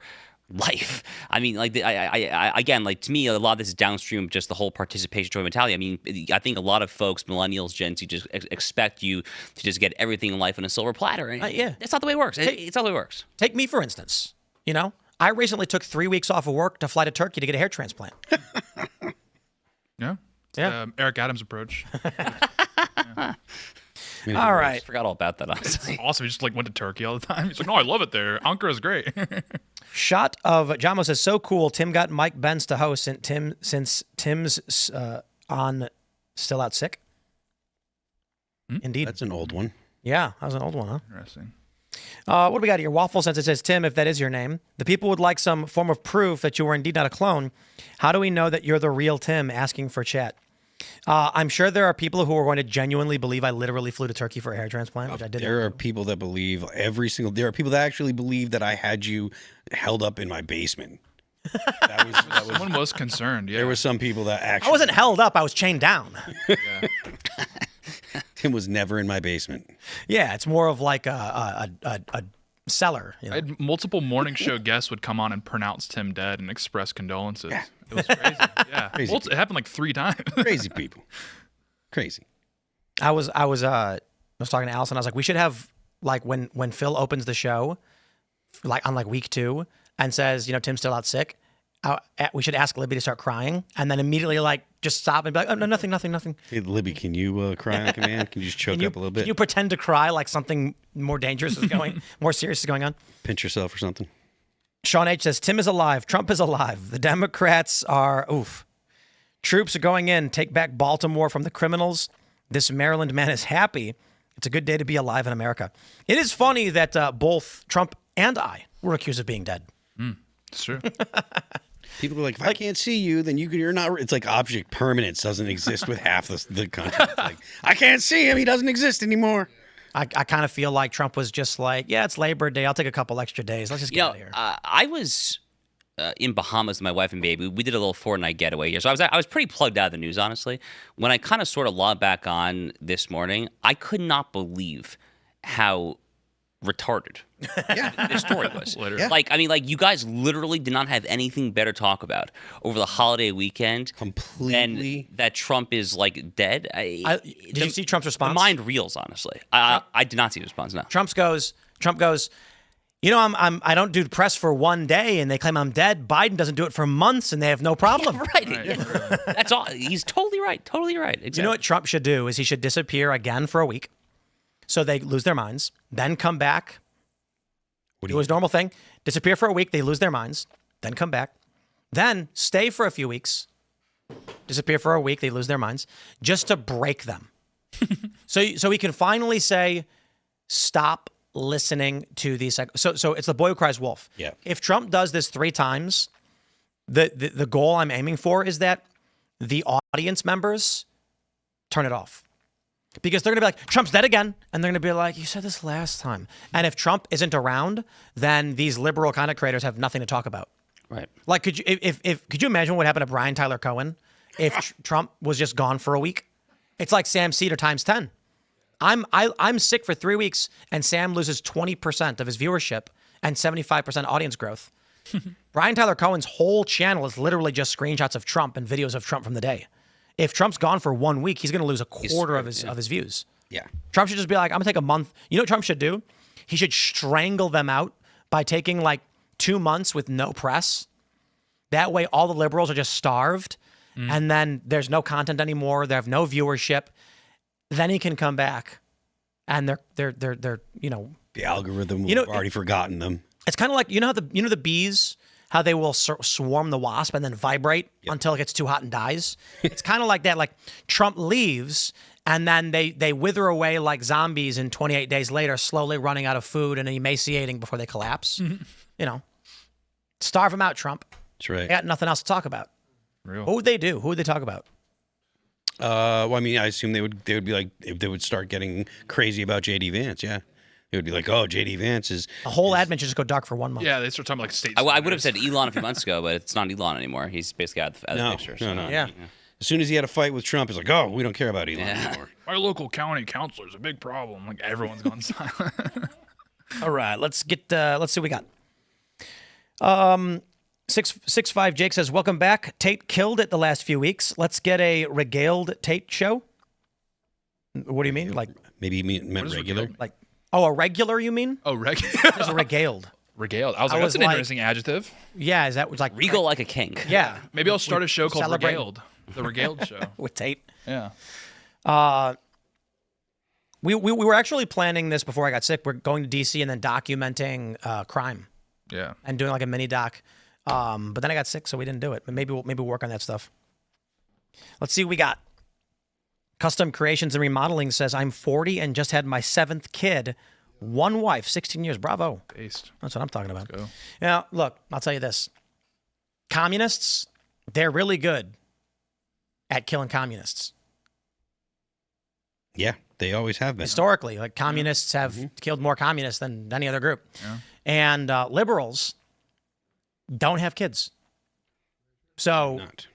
life. Again, to me, a lot of this is downstream of just the whole participatory mentality. I think a lot of folks, millennials, Gen Z, just expect you to just get everything in life on a silver platter. Yeah. That's not the way it works. It's not the way it works. Take me, for instance. I recently took 3 weeks off of work to fly to Turkey to get a hair transplant. Yeah. Yeah. Eric Adams' approach. All right. I forgot all about that, honestly. Awesome. He just went to Turkey all the time. He's like, no, I love it there. Ankara is great. Shot of Jamo says, so cool. Tim got Mike Benz to host since Tim's on Still Out Sick. Indeed. That's an old one. Yeah, that was an old one, huh? Interesting. What do we got here? Waffle Sense, it says, Tim, if that is your name, the people would like some form of proof that you were indeed not a clone. How do we know that you're the real Tim? Asking for chat. I'm sure there are people who are going to genuinely believe I literally flew to Turkey for a hair transplant, which I did. There are people that believe there are people that actually believe that I had you held up in my basement. Someone was concerned. Yeah. There were some people that actually. I wasn't held up. I was chained down. Yeah. Tim was never in my basement. Yeah, it's more of like a cellar. I had multiple morning show guests would come on and pronounce Tim dead and express condolences. Yeah. It was crazy. Yeah. Crazy. It happened like 3 times. Crazy people. Crazy. I was talking to Allison. I was like, we should have when Phil opens the show, on week 2, and says, Tim's still out sick. We should ask Libby to start crying, and then immediately just stop and be like, oh no, nothing. Hey Libby, can you cry on command? Can you just choke up a little bit? Can you pretend to cry like something more dangerous is more serious is going on? Pinch yourself or something. Sean H says, Tim is alive. Trump is alive. The Democrats are, Troops are going in. Take back Baltimore from the criminals. This Maryland man is happy. It's a good day to be alive in America. It is funny that both Trump and I were accused of being dead. It's true. People are like, if I can't see you, then you're not. It's like object permanence doesn't exist with half the country. It's like, I can't see him. He doesn't exist anymore. I kind of feel like Trump was just like, yeah, it's Labor Day. I'll take a couple extra days. Let's just get out of here. I was in Bahamas with my wife and baby. We did a little 4-night getaway here. So I was pretty plugged out of the news, honestly. When I kind of sort of logged back on this morning, I could not believe how retarded this story was. Literally. You guys literally did not have anything better to talk about over the holiday weekend. Completely. Than that Trump is dead. Did you see Trump's response? The mind reels, honestly. I did not see the response, no. Trump goes, I don't do press for one day and they claim I'm dead. Biden doesn't do it for months and they have no problem. Right. That's all. He's totally right. Totally right. Exactly. You know what Trump should do is he should disappear again for a week so they lose their minds, then come back, do his normal thing, disappear for a week, they lose their minds, then come back, then stay for a few weeks, disappear for a week, they lose their minds, just to break them. so he can finally say, stop listening to these. So it's the boy who cries wolf. Yeah. If Trump does this 3 times, the goal I'm aiming for is that the audience members turn it off. Because they're going to be like, Trump's dead again. And they're going to be like, you said this last time. And if Trump isn't around, then these liberal content creators have nothing to talk about. Right. Like, could you imagine what happened to Brian Tyler Cohen if Trump was just gone for a week? It's like Sam Cedar times 10. I'm sick for 3 weeks, and Sam loses 20% of his viewership and 75% audience growth. Brian Tyler Cohen's whole channel is literally just screenshots of Trump and videos of Trump from the day. If Trump's gone for 1 week, he's going to lose a quarter of his views. Yeah. Trump should just be like, I'm going to take a month. You know what Trump should do? He should strangle them out by taking like 2 months with no press. That way, all the liberals are just starved, and then there's no content anymore. They have no viewership. Then he can come back, and they're The algorithm will have already forgotten them. It's kind of like the bees, how they will swarm the wasp and then vibrate until it gets too hot and dies. It's kind of like that. Like Trump leaves, and then they wither away like zombies, and 28 days later, slowly running out of food and emaciating before they collapse. Starve them out, Trump. That's right. They got nothing else to talk about. Real. What would they do? Who would they talk about? Well, I mean, I assume they would be like, if they would start getting crazy about JD Vance. Yeah. It would be like, oh, JD Vance is A whole admin should just go dark for 1 month. Yeah, they start talking like state. I would have said Elon a few months ago, but it's not Elon anymore. He's basically out of the picture. So. No. Yeah. As soon as he had a fight with Trump, it's like, oh, we don't care about Elon anymore. My local county councilor is a big problem. Like everyone's gone silent. All right, let's see what we got. 6'5" Jake says, welcome back. Tate killed it the last few weeks. Let's get a regaled Tate show. What do you mean? Like Maybe he meant regular. A regular, you mean? Oh, regular. There's a regaled. Regaled. I was like, was that's an like- interesting adjective. Yeah, is that was like Regal like a king. Yeah. Maybe I'll start a show called celebrate- Regaled. The Regaled Show. With Tate. Yeah. We were actually planning this before I got sick. We're going to DC and then documenting crime Yeah. and doing like a mini doc. But then I got sick, so we didn't do it. But maybe we'll work on that stuff. Let's see what we got. Custom Creations and Remodeling says, I'm 40 and just had my 7th kid. 1 wife, 16 years. Bravo. Based. That's what I'm talking about. Go. Now, look, I'll tell you this. Communists, they're really good at killing communists. Yeah, they always have been. Historically, like communists have killed more communists than any other group. Yeah. And liberals don't have kids. So Not.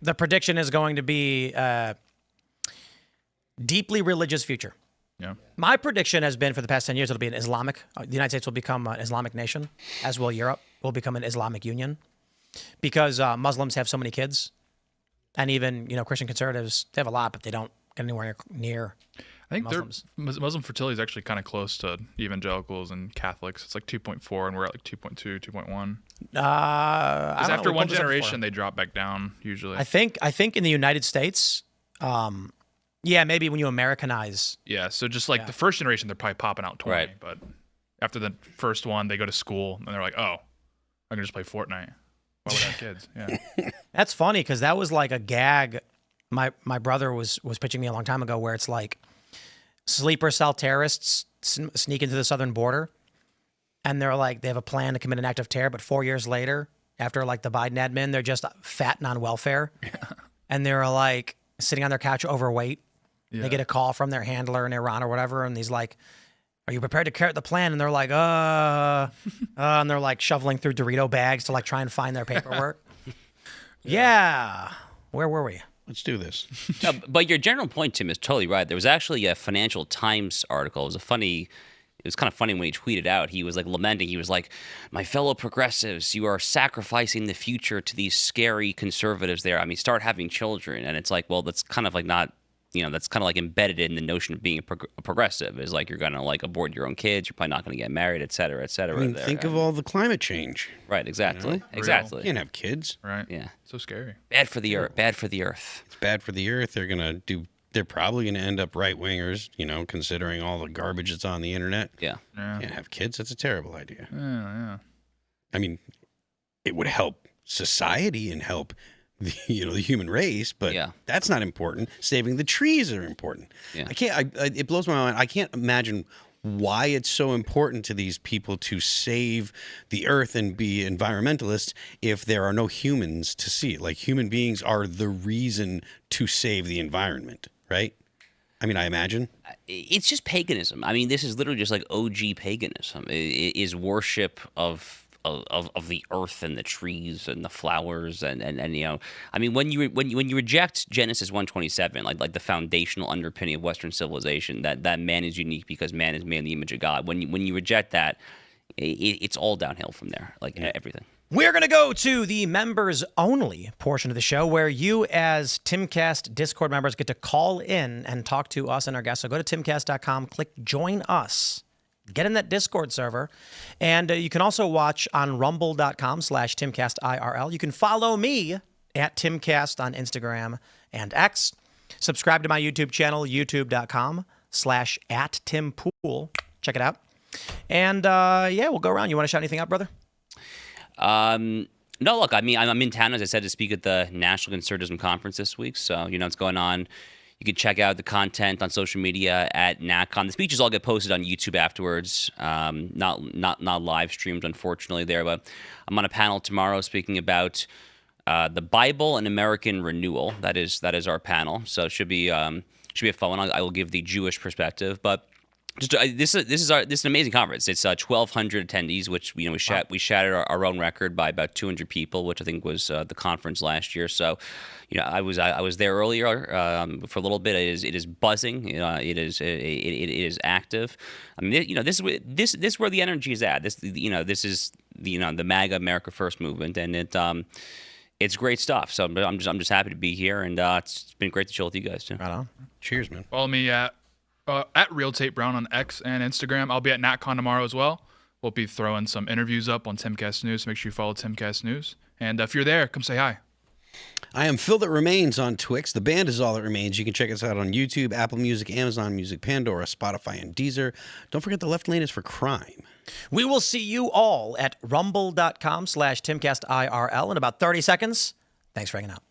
the prediction is going to be a deeply religious future. Yeah. My prediction has been for the past 10 years, it'll be an Islamic. The United States will become an Islamic nation, as will Europe. Will become an Islamic union because Muslims have so many kids. And even, Christian conservatives, they have a lot, but they don't get anywhere near I think Muslims. Muslim fertility is actually kind of close to evangelicals and Catholics. It's like 2.4, and we're at like 2.2, 2.1. Because after one generation, they drop back down usually. I think in the United States, maybe when you Americanize. Yeah, so just like the first generation, they're probably popping out 20. Right. But after the first one, they go to school, and they're like, oh, I can just play Fortnite. Why would I have kids? Yeah. That's funny because that was like a gag my brother was pitching me a long time ago where it's like sleeper cell terrorists sneak into the southern border and they're like, they have a plan to commit an act of terror, but 4 years later, after like the Biden admin, they're just fat and on welfare. Yeah. And they're like sitting on their couch overweight. Yeah. They get a call from their handler in Iran or whatever, and he's like, are you prepared to carry out the plan? And they're like, and they're like shoveling through Dorito bags to like try and find their paperwork. Yeah. Where were we? Let's do this. No, but your general point, Tim, is totally right. There was actually a Financial Times article. It was kind of funny when he tweeted out. He was like lamenting. He was like, my fellow progressives, you are sacrificing the future to these scary conservatives there. I mean, start having children. And it's like, well, that's kind of like not, that's kind of like embedded in the notion of being a progressive is like you're going to like abort your own kids, you're probably not going to get married, et cetera, et cetera. I mean, think of all the climate change. Right, exactly. You Exactly. can't have kids. Right. Yeah. So scary. Bad for the earth. Bad for the earth. It's bad for the earth. They're probably going to end up right wingers, considering all the garbage that's on the internet. Yeah. Yeah. Can't have kids. That's a terrible idea. Yeah. I mean, it would help society and help the human race, but Yeah. that's not important. Saving the trees are important. Yeah. It blows my mind. I can't imagine why it's so important to these people to save the earth and be environmentalists if there are no humans to see it. Like, human beings are the reason to save the environment, right? I mean, I imagine. It's just paganism. I mean, this is literally just like OG paganism. It is worship of the earth and the trees and the flowers and I mean, when you reject Genesis 1:27, like the foundational underpinning of Western civilization, that man is unique because man is made in the image of God. When you reject that, it's all downhill from there, like everything. We're going to go to the members only portion of the show where you as TiMCast Discord members get to call in and talk to us and our guests. So go to timcast.com, click join us. Get in that Discord server. And you can also watch on rumble.com/TimCastIRL. You can follow me at TimCast on Instagram and X. Subscribe to my YouTube channel, youtube.com/@TimPool. Check it out. And we'll go around. You want to shout anything out, brother? No, look, I mean, I'm in town, as I said, to speak at the National Conservatism Conference this week. So, it's going on. You can check out the content on social media at NatCon. The speeches all get posted on YouTube afterwards, not live streamed, unfortunately, there. But I'm on a panel tomorrow speaking about the Bible and American renewal. That is our panel. So it should be a fun one. I will give the Jewish perspective, but. This is an amazing conference. It's 1,200 attendees, which we shattered our own record by about 200 people, which I think was the conference last year. So, I was there earlier for a little bit. It is buzzing. It is active. I mean, this is where the energy is at. This is the MAGA America First movement, and it's great stuff. So I'm just happy to be here, and it's been great to chill with you guys too. Right on. Cheers, man. Follow me at Real Tate Brown on X and Instagram. I'll be at NatCon tomorrow as well. We'll be throwing some interviews up on TiMCast News. So make sure you follow TiMCast News. And if you're there, come say hi. I am Phil That Remains on Twix. The band is All That Remains. You can check us out on YouTube, Apple Music, Amazon Music, Pandora, Spotify, and Deezer. Don't forget the left lane is for crime. We will see you all at rumble.com/TimCastIRL in about 30 seconds. Thanks for hanging out.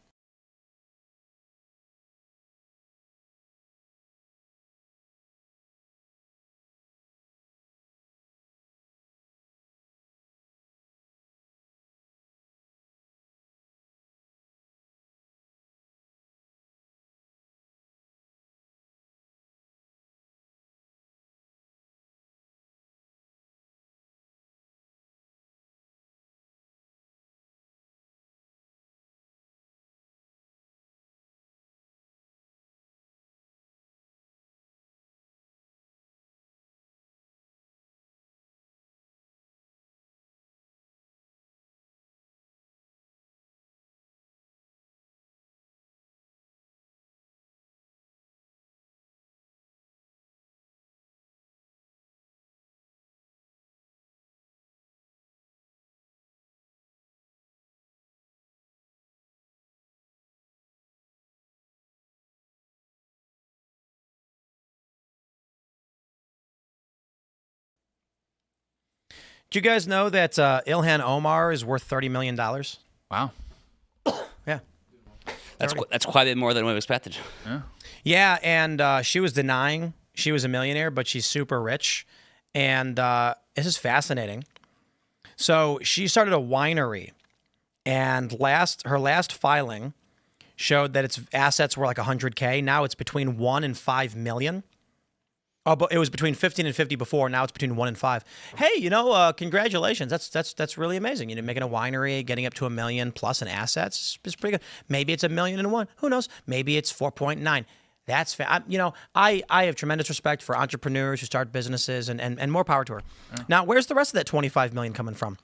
Do you guys know that Ilhan Omar is worth $30 million? Wow. Yeah. That's quite a bit more than we expected. Yeah, and she was denying she was a millionaire, but she's super rich. And this is fascinating. So she started a winery, and her last filing showed that its assets were like $100K. Now it's between 1 and 5 million. Oh, but it was between 15 and 50 before. Now it's between 1 and 5. Hey, congratulations. That's really amazing. Making a winery, getting up to $1 million plus in assets is pretty good. Maybe it's $1 million and 1. Who knows? Maybe it's 4.9. That's I have tremendous respect for entrepreneurs who start businesses and more power to her. Yeah. Now, where's the rest of that 25 million coming from?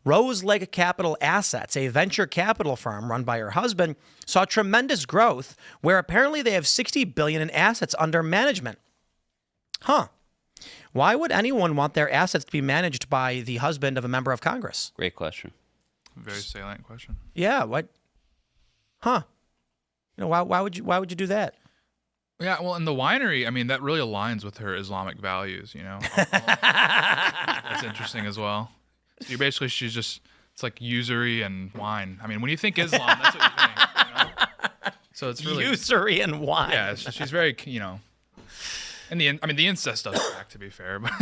Rose Lake Capital Assets, a venture capital firm run by her husband, saw tremendous growth where apparently they have $60 billion in assets under management. Huh. Why would anyone want their assets to be managed by the husband of a member of Congress? Great question. Very salient question. Yeah, what? Huh. Why would you do that? Yeah, well, in the winery, I mean, that really aligns with her Islamic values, That's interesting as well. So she's it's like usury and wine. I mean, when you think Islam, that's what you think. So it's really usury and wine. Yeah, she's very, And the incest does track, to be fair. But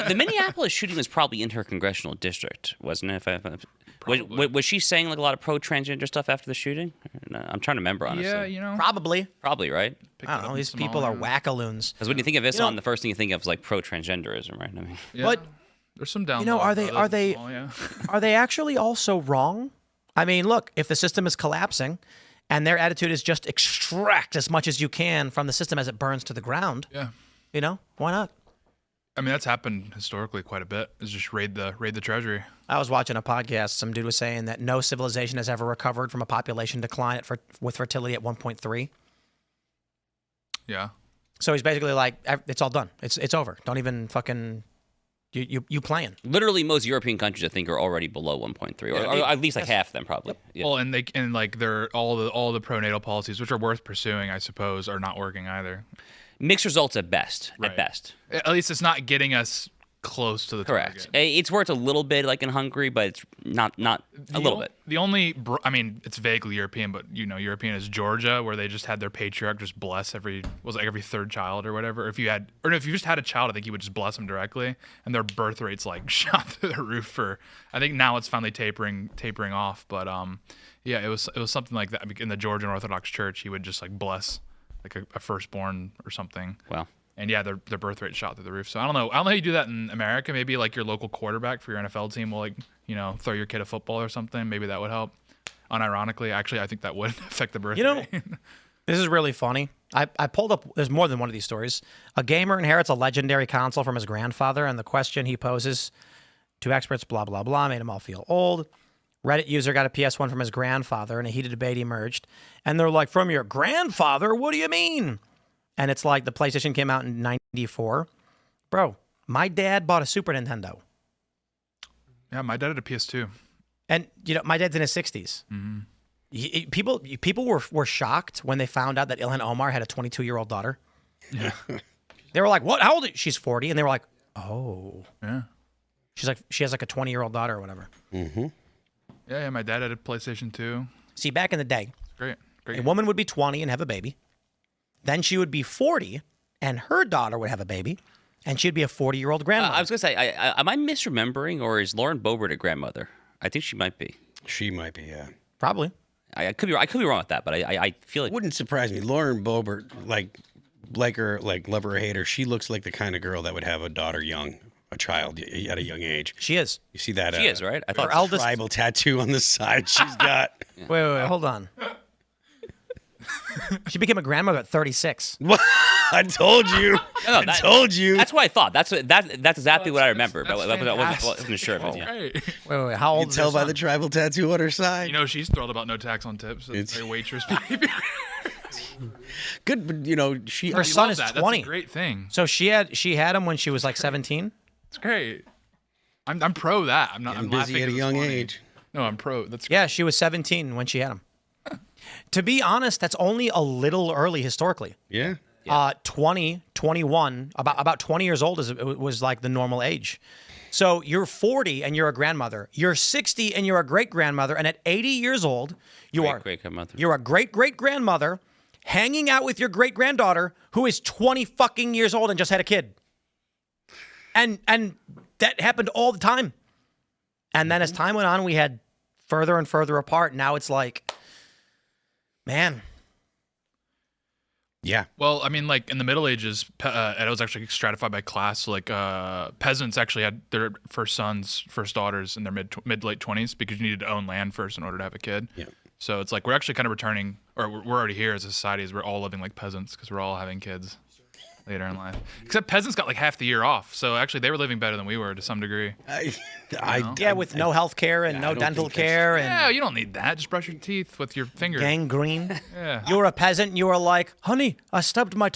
The Minneapolis shooting was probably in her congressional district, wasn't it? Was she saying like a lot of pro-transgender stuff after the shooting? No, I'm trying to remember, honestly. Yeah, Probably, right? I don't know. These people are wackaloons. Because when you think of Islam, the first thing you think of is like pro-transgenderism, right? I mean, But there's some down. are they actually also wrong? I mean, look, if the system is collapsing, and their attitude is just extract as much as you can from the system as it burns to the ground. Yeah. Why not? I mean, that's happened historically quite a bit. Is just raid the treasury. I was watching a podcast. Some dude was saying that no civilization has ever recovered from a population decline with fertility at 1.3. Yeah. So he's basically like, it's all done. It's over. Don't even fucking you playing. literally, most European countries I think are already below 1.3, or at least like half of them probably. Yep. Yeah. Well, and they're all the pronatal policies, which are worth pursuing, I suppose, are not working either. Mixed results at best. Right. At best. At least it's not getting us close to the Correct. target. It's worked a little bit like in Hungary, but it's not a little bit. The only, it's vaguely European, but European is Georgia, where they just had their patriarch just bless every third child or whatever. If you just had a child, I think he would just bless them directly, and their birth rates like shot through the roof. I think now it's finally tapering off, but yeah, it was something like that in the Georgian Orthodox Church. He would just like bless like a firstborn or something. Wow. And yeah, their birth rate shot through the roof. So I don't know how you do that in America. Maybe like your local quarterback for your NFL team will throw your kid a football or something. Maybe that would help. Unironically, actually, I think that would affect the birth rate. This is really funny. I pulled up, there's more than one of these stories. A gamer inherits a legendary console from his grandfather, and the question he poses to experts, blah, blah, blah, made them all feel old. Reddit user got a PS1 from his grandfather, and a heated debate emerged. And they're like, from your grandfather? What do you mean? And it's like the PlayStation came out in 94. Bro, my dad bought a Super Nintendo. Yeah, my dad had a PS2. And, my dad's in his 60s. Mm-hmm. People were shocked when they found out that Ilhan Omar had a 22-year-old daughter. Yeah. They were like, what? How old is she? She's 40. And they were like, oh. Yeah. She has like a 20-year-old daughter or whatever. Mm-hmm. Yeah, my dad had a PlayStation 2. See, back in the day, Great. a woman would be 20 and have a baby. Then she would be 40, and her daughter would have a baby, and she'd be a 40-year-old grandmother. I was going to say, am I misremembering, or is Lauren Boebert a grandmother? I think she might be. She might be, yeah. Probably. I could be wrong with that, but I feel like... Wouldn't surprise me. Lauren Boebert, like her, love her or hate her, she looks like the kind of girl that would have a daughter young, a child at a young age. She is. You see that? She is, right? I thought her eldest tribal tattoo on the side she's got. Wait, hold on. She became a grandmother at 36. What? I told you. I told you. That's what I thought. That's exactly what I remember, but I wasn't sure of it. Yeah. Right. Wait, how old You is tell her by son? the tribal tattoo on her side. She's thrilled about no tax on tips. It's very waitress behavior. Good, but Her son is That's 20. a great thing. So she had him when she was like 17? It's great. I'm pro that. I'm not. I'm I'm busy laughing at a 'cause it's young funny. age. No, I'm pro. That's Yeah, she was 17 when she had him. To be honest, that's only a little early historically. Yeah. 20, 21, about 20 years old was like the normal age. So you're 40 and you're a grandmother. You're 60 and you're a great-grandmother. And at 80 years old, you're a great-great-grandmother hanging out with your great-granddaughter who is 20 fucking years old and just had a kid. And that happened all the time. And then as time went on, we had further and further apart. Now it's like, man. Yeah. Well, I mean, like in the Middle Ages, it was actually stratified by class. So, like peasants actually had their first sons, first daughters in their mid late 20s because you needed to own land first in order to have a kid. Yeah. So it's like we're actually kind of returning, or we're already here as a society, as we're all living like peasants because we're all having kids. later in life. Except peasants got like half the year off, so actually they were living better than we were to some degree. With no health care and no dental care and Yeah, you don't need that. Just brush your teeth with your finger. gangrene. Yeah. You were a peasant and you were like, honey, I stubbed my